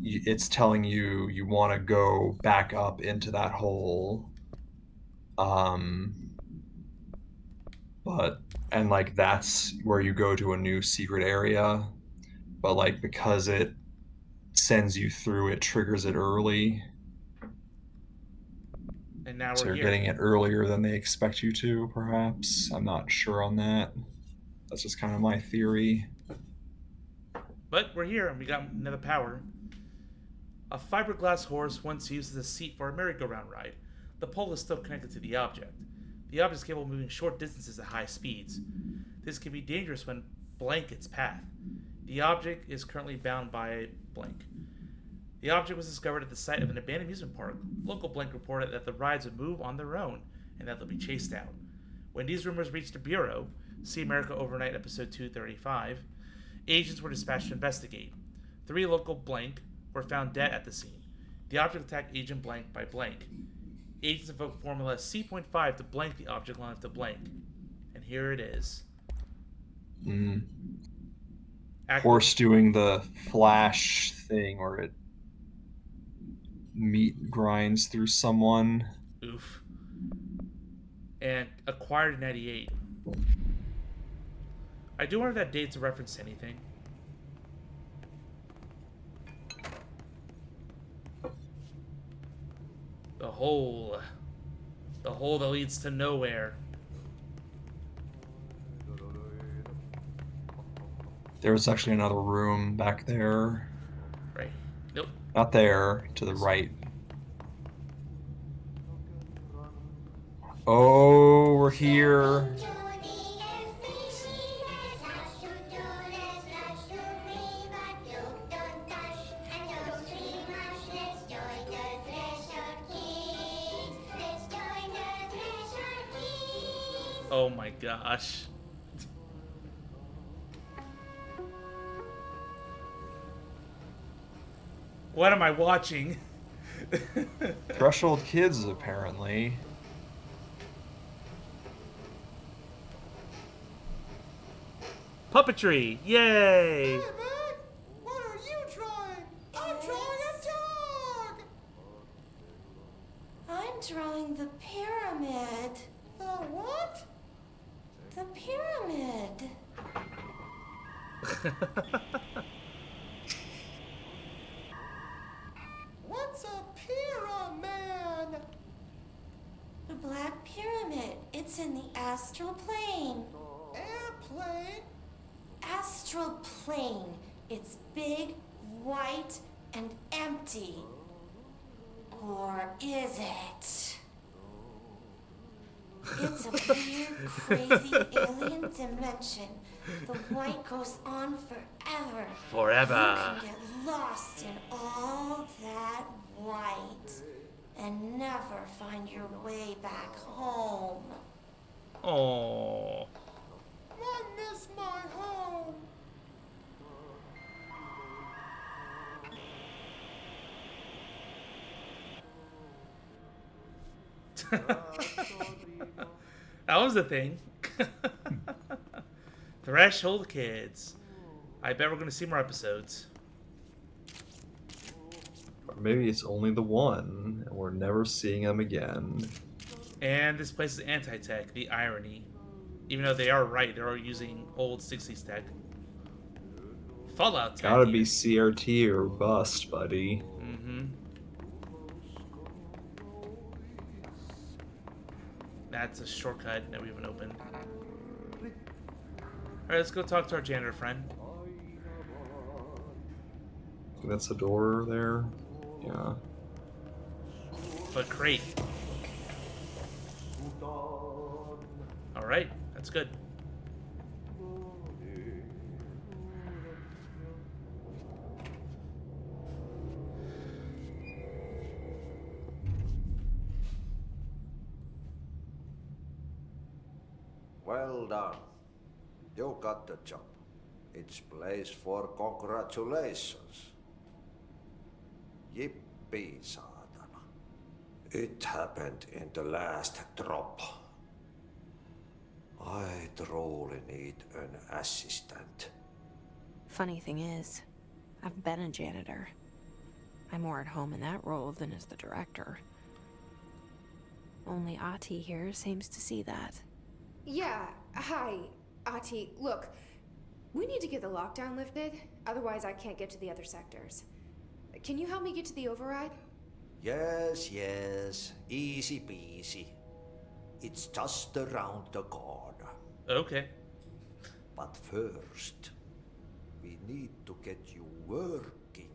[SPEAKER 2] it's telling you you want to go back up into that hole. And like that's where you go to a new secret area. But like because it sends you through, it triggers it early.
[SPEAKER 1] And now
[SPEAKER 2] So
[SPEAKER 1] we're
[SPEAKER 2] you're
[SPEAKER 1] here.
[SPEAKER 2] getting it earlier than they expect you to, perhaps. I'm not sure on that. That's just kind of my theory.
[SPEAKER 1] But we're here, and we got another power. A fiberglass horse once used as a seat for a merry-go-round ride. The pole is still connected to the object. The object is capable of moving short distances at high speeds. This can be dangerous when blank its path. The object is currently bound by blank. The object was discovered at the site of an abandoned amusement park. Local blank reported that the rides would move on their own and that they'll be chased out. When these rumors reached the Bureau, See America Overnight episode 235, agents were dispatched to investigate. 3 local blank were found dead at the scene. The object attacked Agent Blank by blank. Agents invoked formula C.5 to blank the object long enough to blank. And here it is.
[SPEAKER 2] Horse doing the flash thing where it meat grinds through someone.
[SPEAKER 1] Oof. And acquired in 98. I do wonder if that date's a reference to anything. The hole. The hole that leads to nowhere.
[SPEAKER 2] There's actually another room back there.
[SPEAKER 1] Right. Nope.
[SPEAKER 2] Not there, to the right. Oh, we're here.
[SPEAKER 1] Oh my gosh. What am I watching?
[SPEAKER 2] Threshold Kids, apparently.
[SPEAKER 1] Puppetry! Yay!
[SPEAKER 14] Hey, man! What are you drawing? I'm drawing a dog!
[SPEAKER 15] I'm drawing the pyramid.
[SPEAKER 14] The what?
[SPEAKER 15] The pyramid.
[SPEAKER 14] What's a pyramid?
[SPEAKER 15] The Black Pyramid. It's in the astral plane.
[SPEAKER 14] Airplane?
[SPEAKER 15] Astral plane. It's big, white, and empty. Or is it? It's a weird, crazy alien dimension. The white goes on forever.
[SPEAKER 1] Forever.
[SPEAKER 15] You can get lost in all that white and never find your way back home.
[SPEAKER 1] Oh.
[SPEAKER 14] I miss my home.
[SPEAKER 1] That was the thing. Threshold Kids. I bet we're going to see more episodes.
[SPEAKER 2] Or maybe it's only the one, and we're never seeing them again.
[SPEAKER 1] And this place is anti-tech, the irony. Even though they are right, they're all using old 60s tech. Fallout tech.
[SPEAKER 2] Gotta be CRT or bust, buddy.
[SPEAKER 1] Mm-hmm. That's a shortcut that we haven't opened. Alright, let's go talk to our janitor friend.
[SPEAKER 2] That's a door there. Yeah.
[SPEAKER 1] But crate. Alright, that's good.
[SPEAKER 5] Well done. You got the job. It's place for congratulations. Yippee, saatana. It happened in the last drop. I truly need an assistant.
[SPEAKER 3] Funny thing is, I've been a janitor. I'm more at home in that role than as the director. Only Ati here seems to see that.
[SPEAKER 10] Yeah, hi, Ati. Look, we need to get the lockdown lifted, otherwise I can't get to the other sectors. Can you help me get to the override?
[SPEAKER 5] Yes, yes. Easy peasy. It's just around the corner.
[SPEAKER 1] Okay.
[SPEAKER 5] But first, we need to get you working.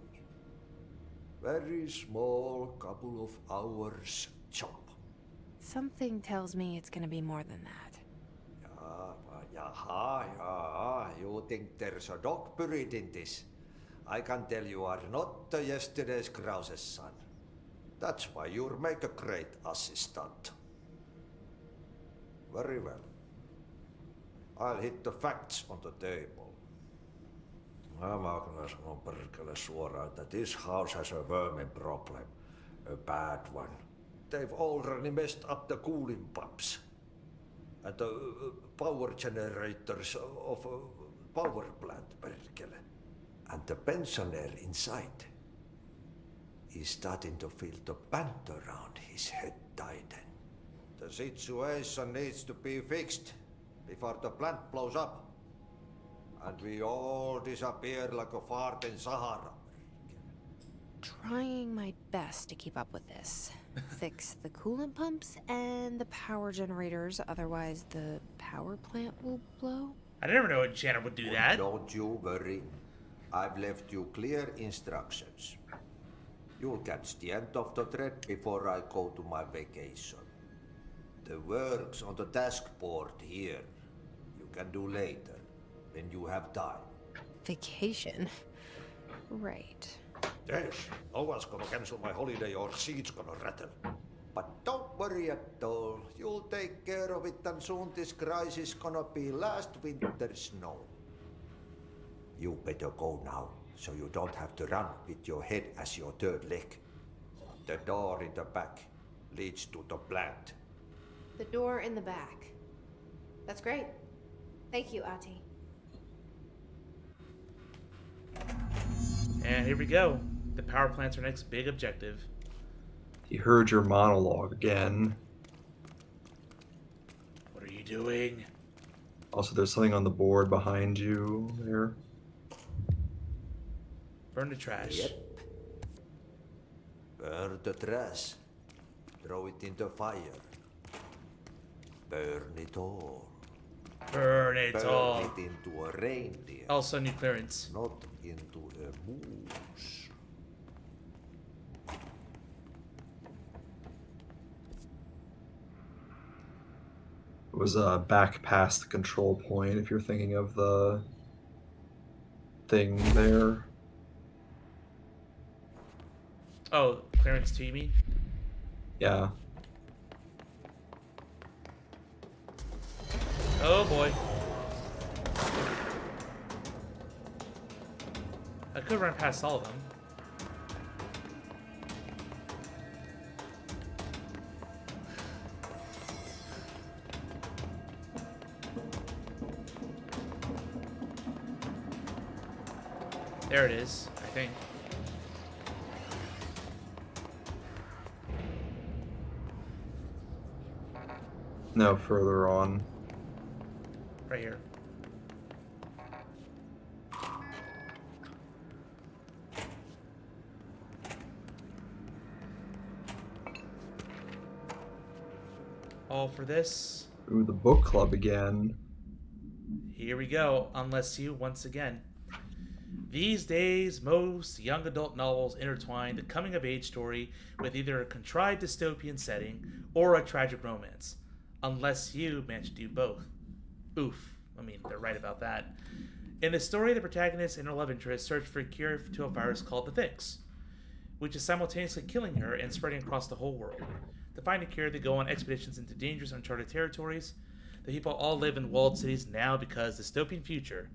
[SPEAKER 5] Very small, couple of hours job.
[SPEAKER 3] Something tells me it's gonna be more than that.
[SPEAKER 5] Yeah. You think there's a dog buried in this? I can tell you are not the yesterday's Krause's son. That's why you'll make a great assistant. Very well. I'll hit the facts on the table. Mä kyllä sanon perkele suoraan, että this house has a vermin problem. A bad one. They've already messed up the cooling pumps. And the power generators of a power plant, perkele. And the pensioner inside is starting to feel the band around his head tighten. The situation needs to be fixed before the plant blows up. And we all disappear like a fart in Sahara.
[SPEAKER 3] Trying my best to keep up with this. Fix the coolant pumps and the power generators, otherwise the power plant will blow.
[SPEAKER 1] I never know a janitor would do that.
[SPEAKER 5] Don't you worry. I've left you clear instructions. You'll catch the end of the thread before I go to my vacation. The work's on the task board here. You can do later, when you have time.
[SPEAKER 3] Vacation? Right.
[SPEAKER 5] Yes, no one's gonna cancel my holiday or seat's gonna rattle. But don't worry at all. You'll take care of it and soon this crisis gonna be last winter's snow. You better go now, so you don't have to run with your head as your third leg. The door in the back leads to the plant.
[SPEAKER 10] The door in the back. That's great. Thank you, Ati.
[SPEAKER 1] And here we go. The power plant's our next big objective.
[SPEAKER 2] He heard your monologue again.
[SPEAKER 1] What are you doing?
[SPEAKER 2] Also, there's something on the board behind you there.
[SPEAKER 1] Burn the trash.
[SPEAKER 5] Yep. Burn the trash. Throw it in the fire. Burn it all.
[SPEAKER 1] Burn it all.
[SPEAKER 5] Burn it into a reindeer.
[SPEAKER 1] Also new clearance.
[SPEAKER 5] Not into a moose.
[SPEAKER 2] It was back past the control point, if you're thinking of the thing there.
[SPEAKER 1] Oh, clearance to me?
[SPEAKER 2] Yeah.
[SPEAKER 1] Oh boy. I could run past all of them. There it is, I think.
[SPEAKER 2] No, further on.
[SPEAKER 1] Right here. All for this.
[SPEAKER 2] Ooh, the book club again.
[SPEAKER 1] Here we go, unless you, once again. These days, most young adult novels intertwine the coming-of-age story with either a contrived dystopian setting or a tragic romance. Unless you manage to do both. Oof. I mean, they're right about that. In the story, the protagonist and her love interest search for a cure to a virus called the Fix, which is simultaneously killing her and spreading across the whole world. To find a cure, they go on expeditions into dangerous, uncharted territories. The people all live in walled cities now because dystopian future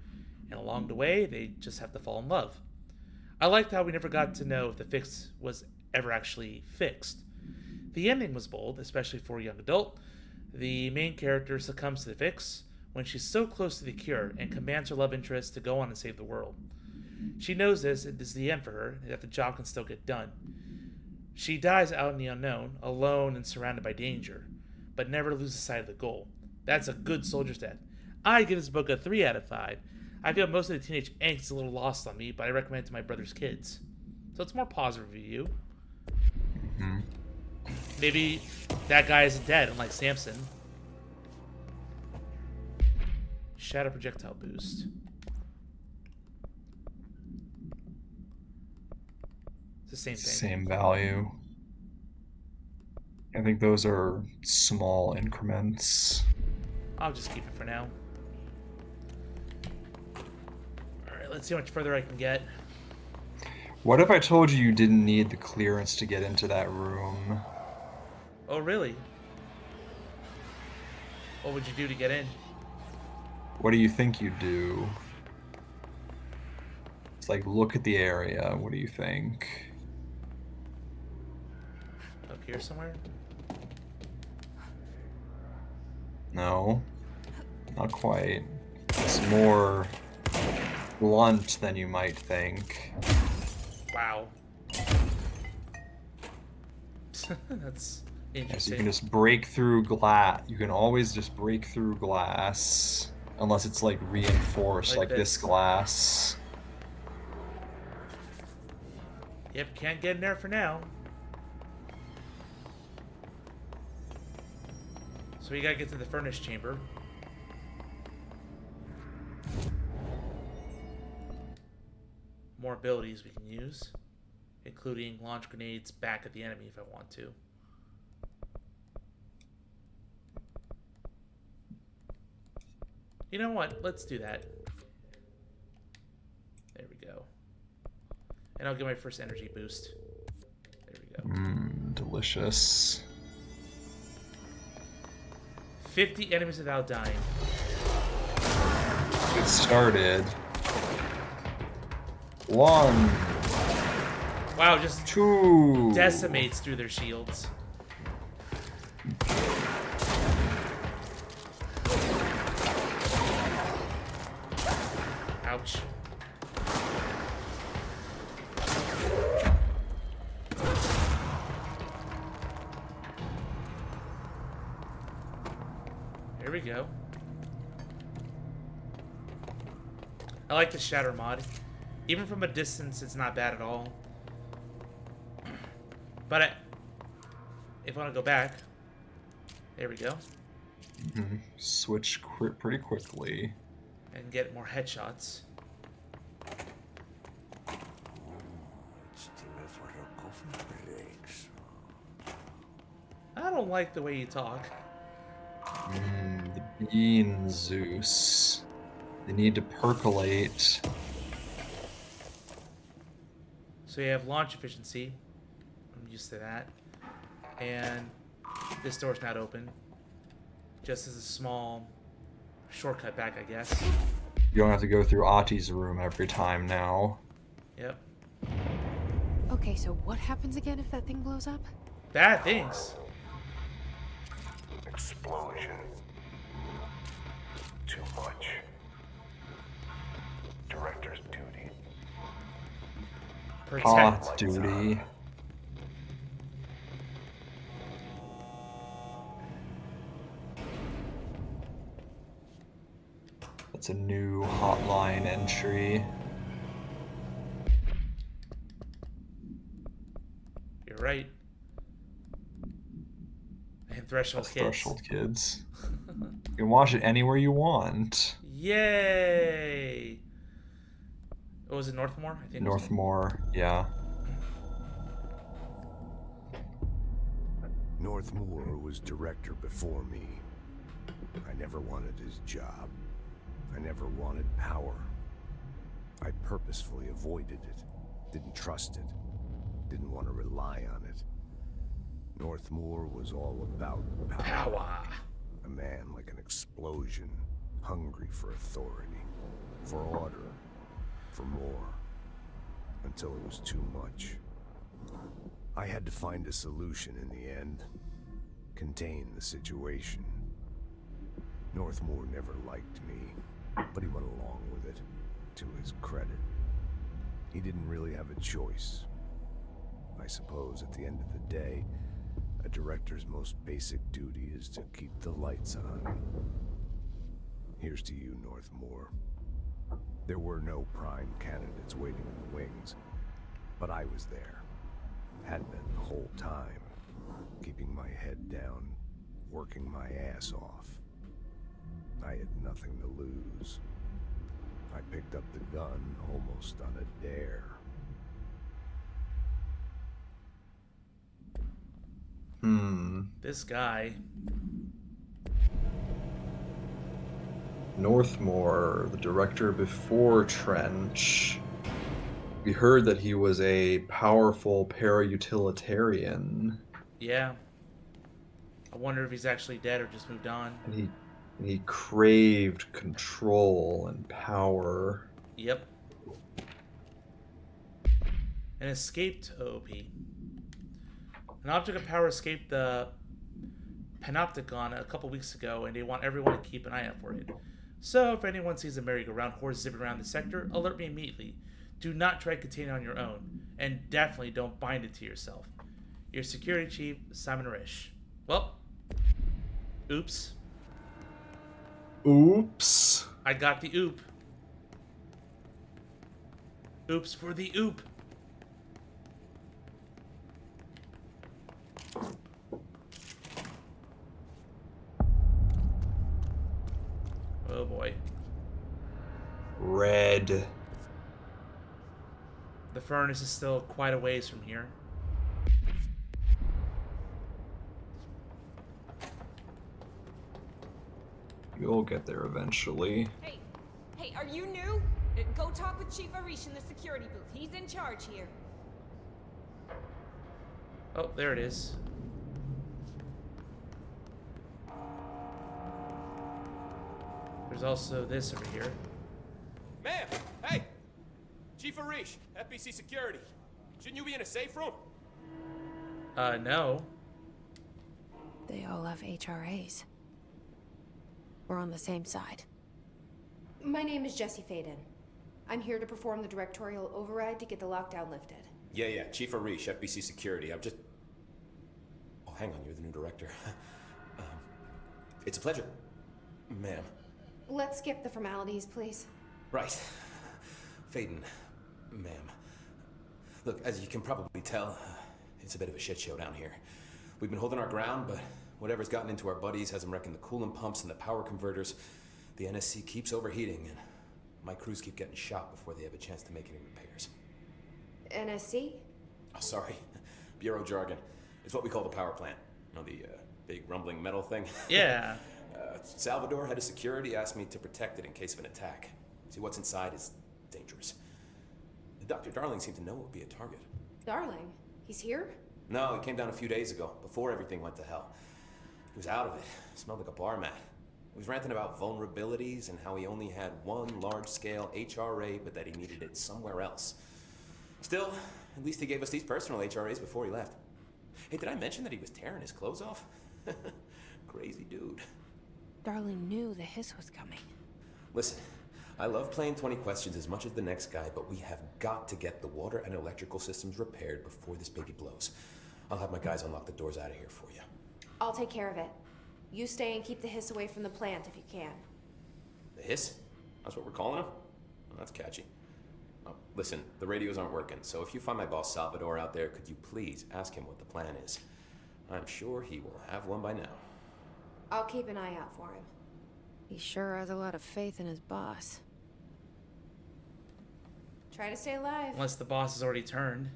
[SPEAKER 1] and along the way, they just have to fall in love. I liked how we never got to know if the fix was ever actually fixed. The ending was bold, especially for a young adult. The main character succumbs to the fix when she's so close to the cure and commands her love interest to go on and save the world. She knows this is the end for her, and that the job can still get done. She dies out in the unknown, alone and surrounded by danger, but never loses sight of the goal. That's a good soldier's death. I give this book a 3 out of 5. I feel most of the teenage angst is a little lost on me, but I recommend it to my brother's kids. So it's more positive review.
[SPEAKER 2] Mm-hmm.
[SPEAKER 1] Maybe that guy isn't dead, unlike Samson. Shadow projectile boost. It's the same thing.
[SPEAKER 2] Same value. I think those are small increments.
[SPEAKER 1] I'll just keep it for now. Alright, let's see how much further I can get.
[SPEAKER 2] What if I told you didn't need the clearance to get into that room?
[SPEAKER 1] Oh, really? What would you do to get in?
[SPEAKER 2] What do you think you'd do? It's like, look at the area. What do you think?
[SPEAKER 1] Up here somewhere?
[SPEAKER 2] No, not quite. It's more blunt than you might think.
[SPEAKER 1] Wow. That's interesting.
[SPEAKER 2] Yes, you can just break through glass. You can always just break through glass. Unless it's like reinforced, like this glass.
[SPEAKER 1] Yep, can't get in there for now. So we gotta get to the furnace chamber. More abilities we can use, including launch grenades back at the enemy if I want to. You know what? Let's do that. There we go. And I'll get my first energy boost. There we go.
[SPEAKER 2] Delicious.
[SPEAKER 1] 50 enemies without dying.
[SPEAKER 2] It started. 1.
[SPEAKER 1] Wow, just
[SPEAKER 2] 2.
[SPEAKER 1] Decimates through their shields. Ouch. Here we go. I like the shatter mod. Even from a distance, it's not bad at all. But if I want to go back, there we go.
[SPEAKER 2] Switch pretty quickly.
[SPEAKER 1] And get more headshots. I don't like the way you talk.
[SPEAKER 2] The beans, Zeus. They need to percolate.
[SPEAKER 1] So you have launch efficiency. I'm used to that. And this door's not open. Just as a small shortcut back, I guess.
[SPEAKER 2] You don't have to go through Ati's room every time now.
[SPEAKER 1] Yep.
[SPEAKER 13] Okay, so what happens again if that thing blows up?
[SPEAKER 1] Bad things.
[SPEAKER 7] Explosion. Too much. Director's duty.
[SPEAKER 2] Hot duty. That's a new hotline entry.
[SPEAKER 1] You're right. And Threshold
[SPEAKER 2] That's
[SPEAKER 1] Kids.
[SPEAKER 2] Threshold Kids. You can watch it anywhere you want.
[SPEAKER 1] Yay! What was it, Northmore? I think
[SPEAKER 2] Northmore, yeah.
[SPEAKER 12] Northmore was director before me. I never wanted his job. I never wanted power. I purposefully avoided it. Didn't trust it. Didn't want to rely on it. Northmore was all about power. A man like an explosion, hungry for authority. For order. For more. Until it was too much. I had to find a solution in the end. Contain the situation. Northmore never liked me, but he went along with it, to his credit. He didn't really have a choice. I suppose at the end of the day, a director's most basic duty is to keep the lights on. Here's to you, Northmore. There were no prime candidates waiting in the wings, but I was there. Had been the whole time, keeping my head down, working my ass off. I had nothing to lose. I picked up the gun almost on a dare.
[SPEAKER 1] This guy.
[SPEAKER 2] Northmore, the director before Trench. We heard that he was a powerful para-utilitarian.
[SPEAKER 1] Yeah. I wonder if he's actually dead or just moved on.
[SPEAKER 2] And he craved control and power.
[SPEAKER 1] Yep. And escaped OP. An object of power escaped the Panopticon a couple weeks ago, and they want everyone to keep an eye out for it. So, if anyone sees a merry-go-round horse zipping around the sector, alert me immediately. Do not try to contain it on your own, and definitely don't bind it to yourself. Your security chief, Simon Rish. Well, oops.
[SPEAKER 2] Oops.
[SPEAKER 1] I got the oop. Oops for the oop. Oh boy.
[SPEAKER 2] Red.
[SPEAKER 1] The furnace is still quite a ways from here.
[SPEAKER 2] You'll get there eventually.
[SPEAKER 16] Hey, are you new? Go talk with Chief Arish in the security booth. He's in charge here.
[SPEAKER 1] Oh, there it is. There's also this over here.
[SPEAKER 17] Ma'am! Hey! Chief Arish, FBC Security. Shouldn't you be in a safe room?
[SPEAKER 1] No.
[SPEAKER 3] They all have HRAs. We're on the same side.
[SPEAKER 10] My name is Jesse Faden. I'm here to perform the directorial override to get the lockdown lifted.
[SPEAKER 17] Yeah, Chief Arish, FBC Security. I'm just... Oh, hang on, you're the new director. It's a pleasure, ma'am.
[SPEAKER 10] Let's skip the formalities, please.
[SPEAKER 17] Right. Faden, ma'am. Look, as you can probably tell, it's a bit of a shit show down here. We've been holding our ground, but whatever's gotten into our buddies has them wrecking the coolant pumps and the power converters. The NSC keeps overheating, and my crews keep getting shot before they have a chance to make any repairs.
[SPEAKER 10] NSC?
[SPEAKER 17] Oh, sorry. Bureau jargon. It's what we call the power plant. You know, the big rumbling metal thing?
[SPEAKER 1] Yeah.
[SPEAKER 17] Salvador, head of security, asked me to protect it in case of an attack. See, what's inside is dangerous. Dr. Darling seemed to know it would be a target.
[SPEAKER 10] Darling? He's here?
[SPEAKER 17] No, he came down a few days ago, before everything went to hell. He was out of it. Smelled like a bar mat. He was ranting about vulnerabilities and how he only had one large-scale HRA, but that he needed it somewhere else. Still, at least he gave us these personal HRAs before he left. Hey, did I mention that he was tearing his clothes off? Crazy dude.
[SPEAKER 3] Darling knew the hiss was coming.
[SPEAKER 17] Listen, I love playing 20 questions as much as the next guy, but we have got to get the water and electrical systems repaired before this baby blows. I'll have my guys unlock the doors out of here for you.
[SPEAKER 10] I'll take care of it. You stay and keep the hiss away from the plant if you can.
[SPEAKER 17] The hiss? That's what we're calling him? Well, that's catchy. Oh, listen, the radios aren't working, so if you find my boss Salvador out there, could you please ask him what the plan is? I'm sure he will have one by now.
[SPEAKER 10] I'll keep an eye out for him.
[SPEAKER 3] He sure has a lot of faith in his boss.
[SPEAKER 10] Try to stay alive.
[SPEAKER 1] Unless the boss has already turned.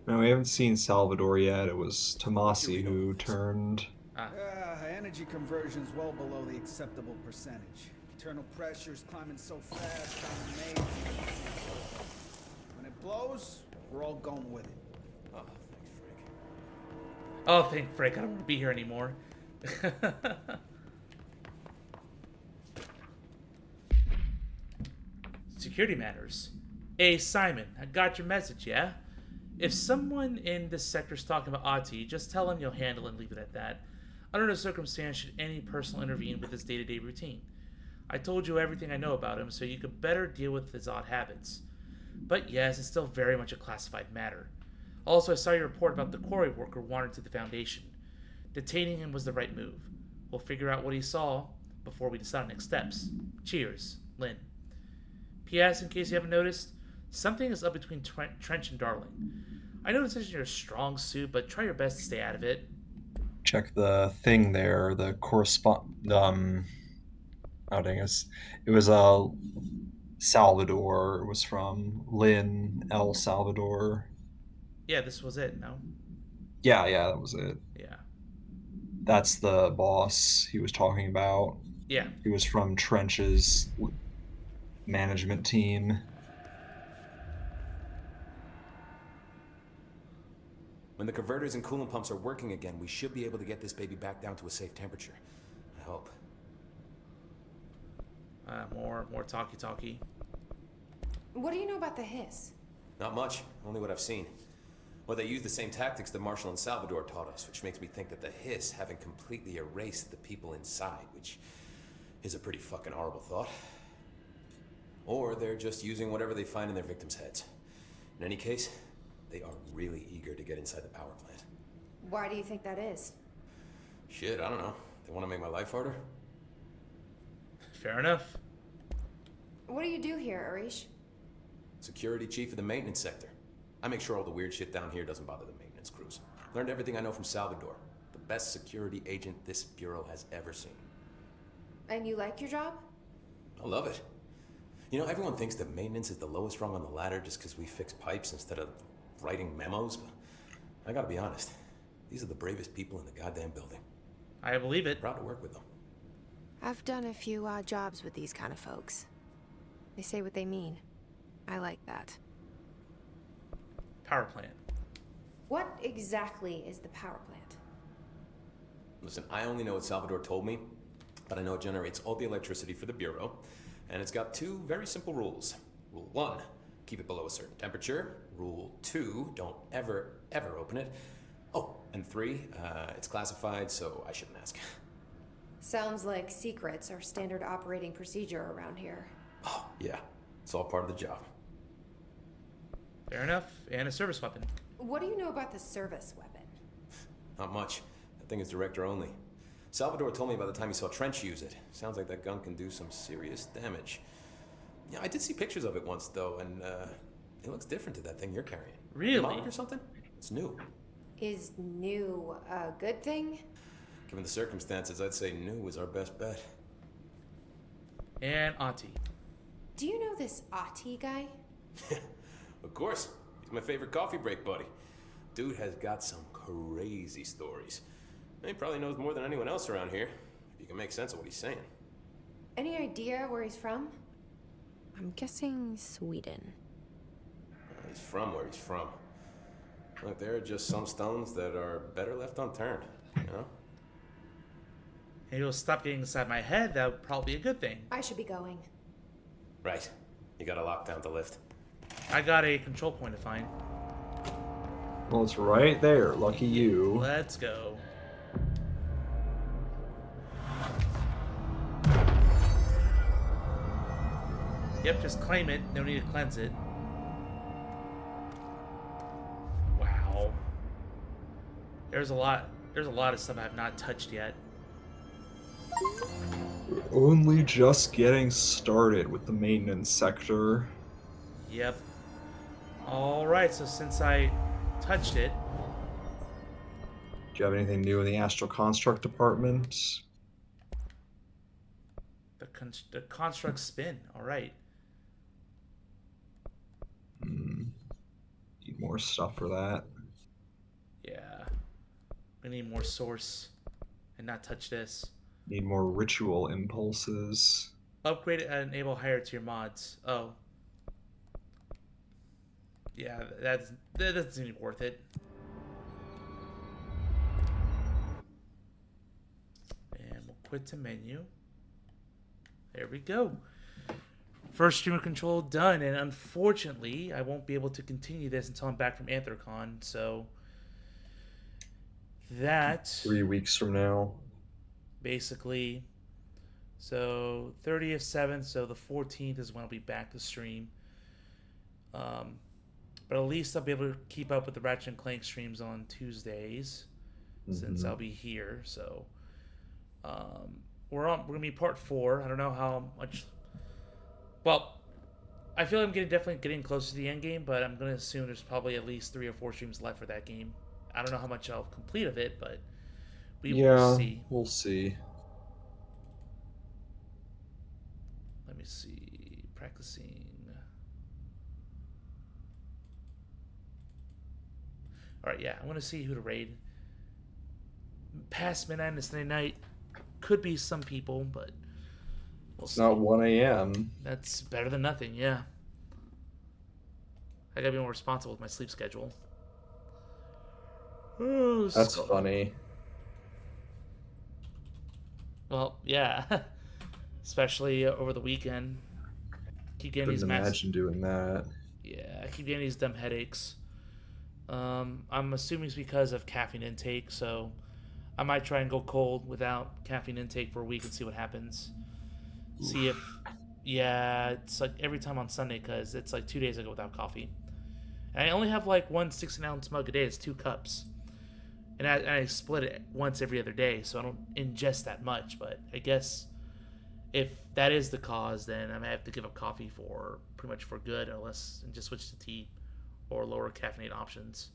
[SPEAKER 2] No, we haven't seen Salvador yet. It was Tomasi who turned.
[SPEAKER 18] Energy conversion's well below the acceptable percentage. Internal pressure's climbing so fast, I'm amazed. When it blows, we're all going with it.
[SPEAKER 1] Oh, thank Frick. I don't want to be here anymore. Security matters. Hey, Simon, I got your message, yeah? If someone in this sector's talking about Ahti, just tell him you'll handle it and leave it at that. Under no circumstance should any personal intervene with his day-to-day routine. I told you everything I know about him, so you could better deal with his odd habits. But yes, it's still very much a classified matter. Also, I saw your report about the quarry worker wandered to the Foundation. Detaining him was the right move. We'll figure out what he saw before we decide on next steps. Cheers, Lynn. P.S. In case you haven't noticed, something is up between Trench and Darling. I know this isn't your strong suit, but try your best to stay out of it.
[SPEAKER 2] Check the thing there, the correspond. Oh dang, it was Salvador. It was from Lynn, El Salvador.
[SPEAKER 1] Yeah, this was it, no?
[SPEAKER 2] Yeah, that was it.
[SPEAKER 1] Yeah.
[SPEAKER 2] That's the boss he was talking about.
[SPEAKER 1] Yeah.
[SPEAKER 2] He was from Trench's management team.
[SPEAKER 17] When the converters and coolant pumps are working again, we should be able to get this baby back down to a safe temperature. I hope.
[SPEAKER 1] More talky.
[SPEAKER 10] What do you know about the hiss?
[SPEAKER 17] Not much, only what I've seen. Well, they use the same tactics that Marshall and Salvador taught us, which makes me think that the hiss haven't completely erased the people inside, which is a pretty fucking horrible thought. Or they're just using whatever they find in their victims' heads. In any case, they are really eager to get inside the power plant.
[SPEAKER 10] Why do you think that is?
[SPEAKER 17] Shit, I don't know. They want to make my life harder?
[SPEAKER 1] Fair enough.
[SPEAKER 10] What do you do here, Arish?
[SPEAKER 17] Security chief of the maintenance sector. I make sure all the weird shit down here doesn't bother the maintenance crews. Learned everything I know from Salvador. The best security agent this bureau has ever seen.
[SPEAKER 10] And you like your job?
[SPEAKER 17] I love it. You know, everyone thinks that maintenance is the lowest rung on the ladder just because we fix pipes instead of writing memos, but I gotta be honest. These are the bravest people in the goddamn building.
[SPEAKER 1] I believe it.
[SPEAKER 17] Proud to work with them.
[SPEAKER 3] I've done a few odd jobs with these kind of folks. They say what they mean. I like that.
[SPEAKER 1] Power plant.
[SPEAKER 10] What exactly is the power plant?
[SPEAKER 17] Listen, I only know what Salvador told me, but I know it generates all the electricity for the Bureau, and it's got two very simple rules. Rule 1, keep it below a certain temperature. Rule 2, don't ever open it. Oh, and 3, it's classified, so I shouldn't ask.
[SPEAKER 10] Sounds like secrets are standard operating procedure around here.
[SPEAKER 17] Oh, yeah. It's all part of the job.
[SPEAKER 1] Fair enough. And a service weapon.
[SPEAKER 10] What do you know about the service weapon?
[SPEAKER 17] Not much. That thing is director only. Salvador told me by the time he saw Trench use it. Sounds like that gun can do some serious damage. Yeah, I did see pictures of it once, though, and it looks different to that thing you're carrying.
[SPEAKER 1] Really?
[SPEAKER 17] Modded or something? It's new.
[SPEAKER 10] Is new a good thing?
[SPEAKER 17] Given the circumstances, I'd say new is our best bet.
[SPEAKER 1] And Ahti.
[SPEAKER 10] Do you know this Ahti guy?
[SPEAKER 17] Of course. He's my favorite coffee break buddy. Dude has got some crazy stories. He probably knows more than anyone else around here, if you can make sense of what he's saying.
[SPEAKER 10] Any idea where he's from?
[SPEAKER 3] I'm guessing Sweden.
[SPEAKER 17] He's from where he's from. Look, there are just some stones that are better left unturned, you know?
[SPEAKER 1] Hey, you'll stop getting inside my head. That would probably be a good thing.
[SPEAKER 10] I should be going.
[SPEAKER 17] Right. You got a lockdown to lift.
[SPEAKER 1] I got a control point to find.
[SPEAKER 2] Well, it's right there. Lucky you.
[SPEAKER 1] Let's go. Yep, just claim it. No need to cleanse it. Wow. There's a lot of stuff I have not touched yet.
[SPEAKER 2] We're only just getting started with the maintenance sector.
[SPEAKER 1] Yep. Alright, so since I touched it...
[SPEAKER 2] Do you have anything new in the Astral Construct department?
[SPEAKER 1] The construct spin, alright.
[SPEAKER 2] Need more stuff for that.
[SPEAKER 1] Yeah. We need more source and not touch this.
[SPEAKER 2] Need more ritual impulses.
[SPEAKER 1] Upgrade it and enable higher tier mods. Oh. Yeah, that doesn't seem worth it. And we'll quit to menu. There we go. First streamer control done, and unfortunately, I won't be able to continue this until I'm back from Anthrocon, so that
[SPEAKER 2] 3 weeks from now.
[SPEAKER 1] basically. So 30th, 7th, so the 14th is when I'll be back to stream. But at least I'll be able to keep up with the Ratchet and Clank streams on Tuesdays, since I'll be here. So we're gonna be part 4. I don't know how much. Well, I feel I'm definitely getting close to the end game, but I'm gonna assume there's probably at least 3 or 4 streams left for that game. I don't know how much I'll complete of it, but we will see.
[SPEAKER 2] We'll see.
[SPEAKER 1] Let me see. Practicing. Alright, yeah. I want to see who to raid. Past midnight and Sunday night could be some people, but we'll
[SPEAKER 2] It's
[SPEAKER 1] see.
[SPEAKER 2] not 1 a.m.
[SPEAKER 1] That's better than nothing, yeah. I gotta be more responsible with my sleep schedule. Oh,
[SPEAKER 2] That's funny.
[SPEAKER 1] Well, yeah. Especially over the weekend. Keep getting
[SPEAKER 2] Couldn't imagine doing that.
[SPEAKER 1] Yeah, I keep getting these dumb headaches. I'm assuming it's because of caffeine intake, so I might try and go cold without caffeine intake for a week and see what happens.
[SPEAKER 2] Oof.
[SPEAKER 1] See if... Yeah, it's like every time on Sunday, because it's like 2 days I go without coffee. And I only have like 1 16-ounce mug a day. It's 2 cups. And I split it once every other day, so I don't ingest that much. But I guess if that is the cause, then I may have to give up coffee for pretty much for good, and just switch to tea or lower caffeinated options.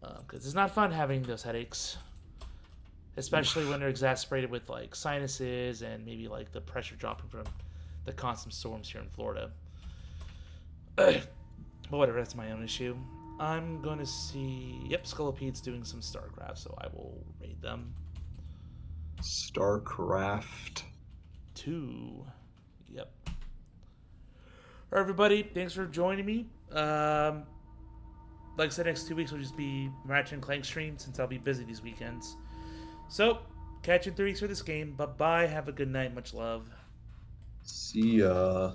[SPEAKER 1] Because it's not fun having those headaches, especially when they're exacerbated with like sinuses and maybe like the pressure dropping from the constant storms here in Florida. But whatever, that's my own issue. I'm going to see... Yep, Sculopede's doing some StarCraft, so I will raid them.
[SPEAKER 2] StarCraft
[SPEAKER 1] 2. Yep. Alright, everybody, thanks for joining me. Like I said, next 2 weeks will just be Ratchet and Clank stream, since I'll be busy these weekends. So, catch you in 3 weeks for this game. Bye-bye, have a good night, much love.
[SPEAKER 2] See ya.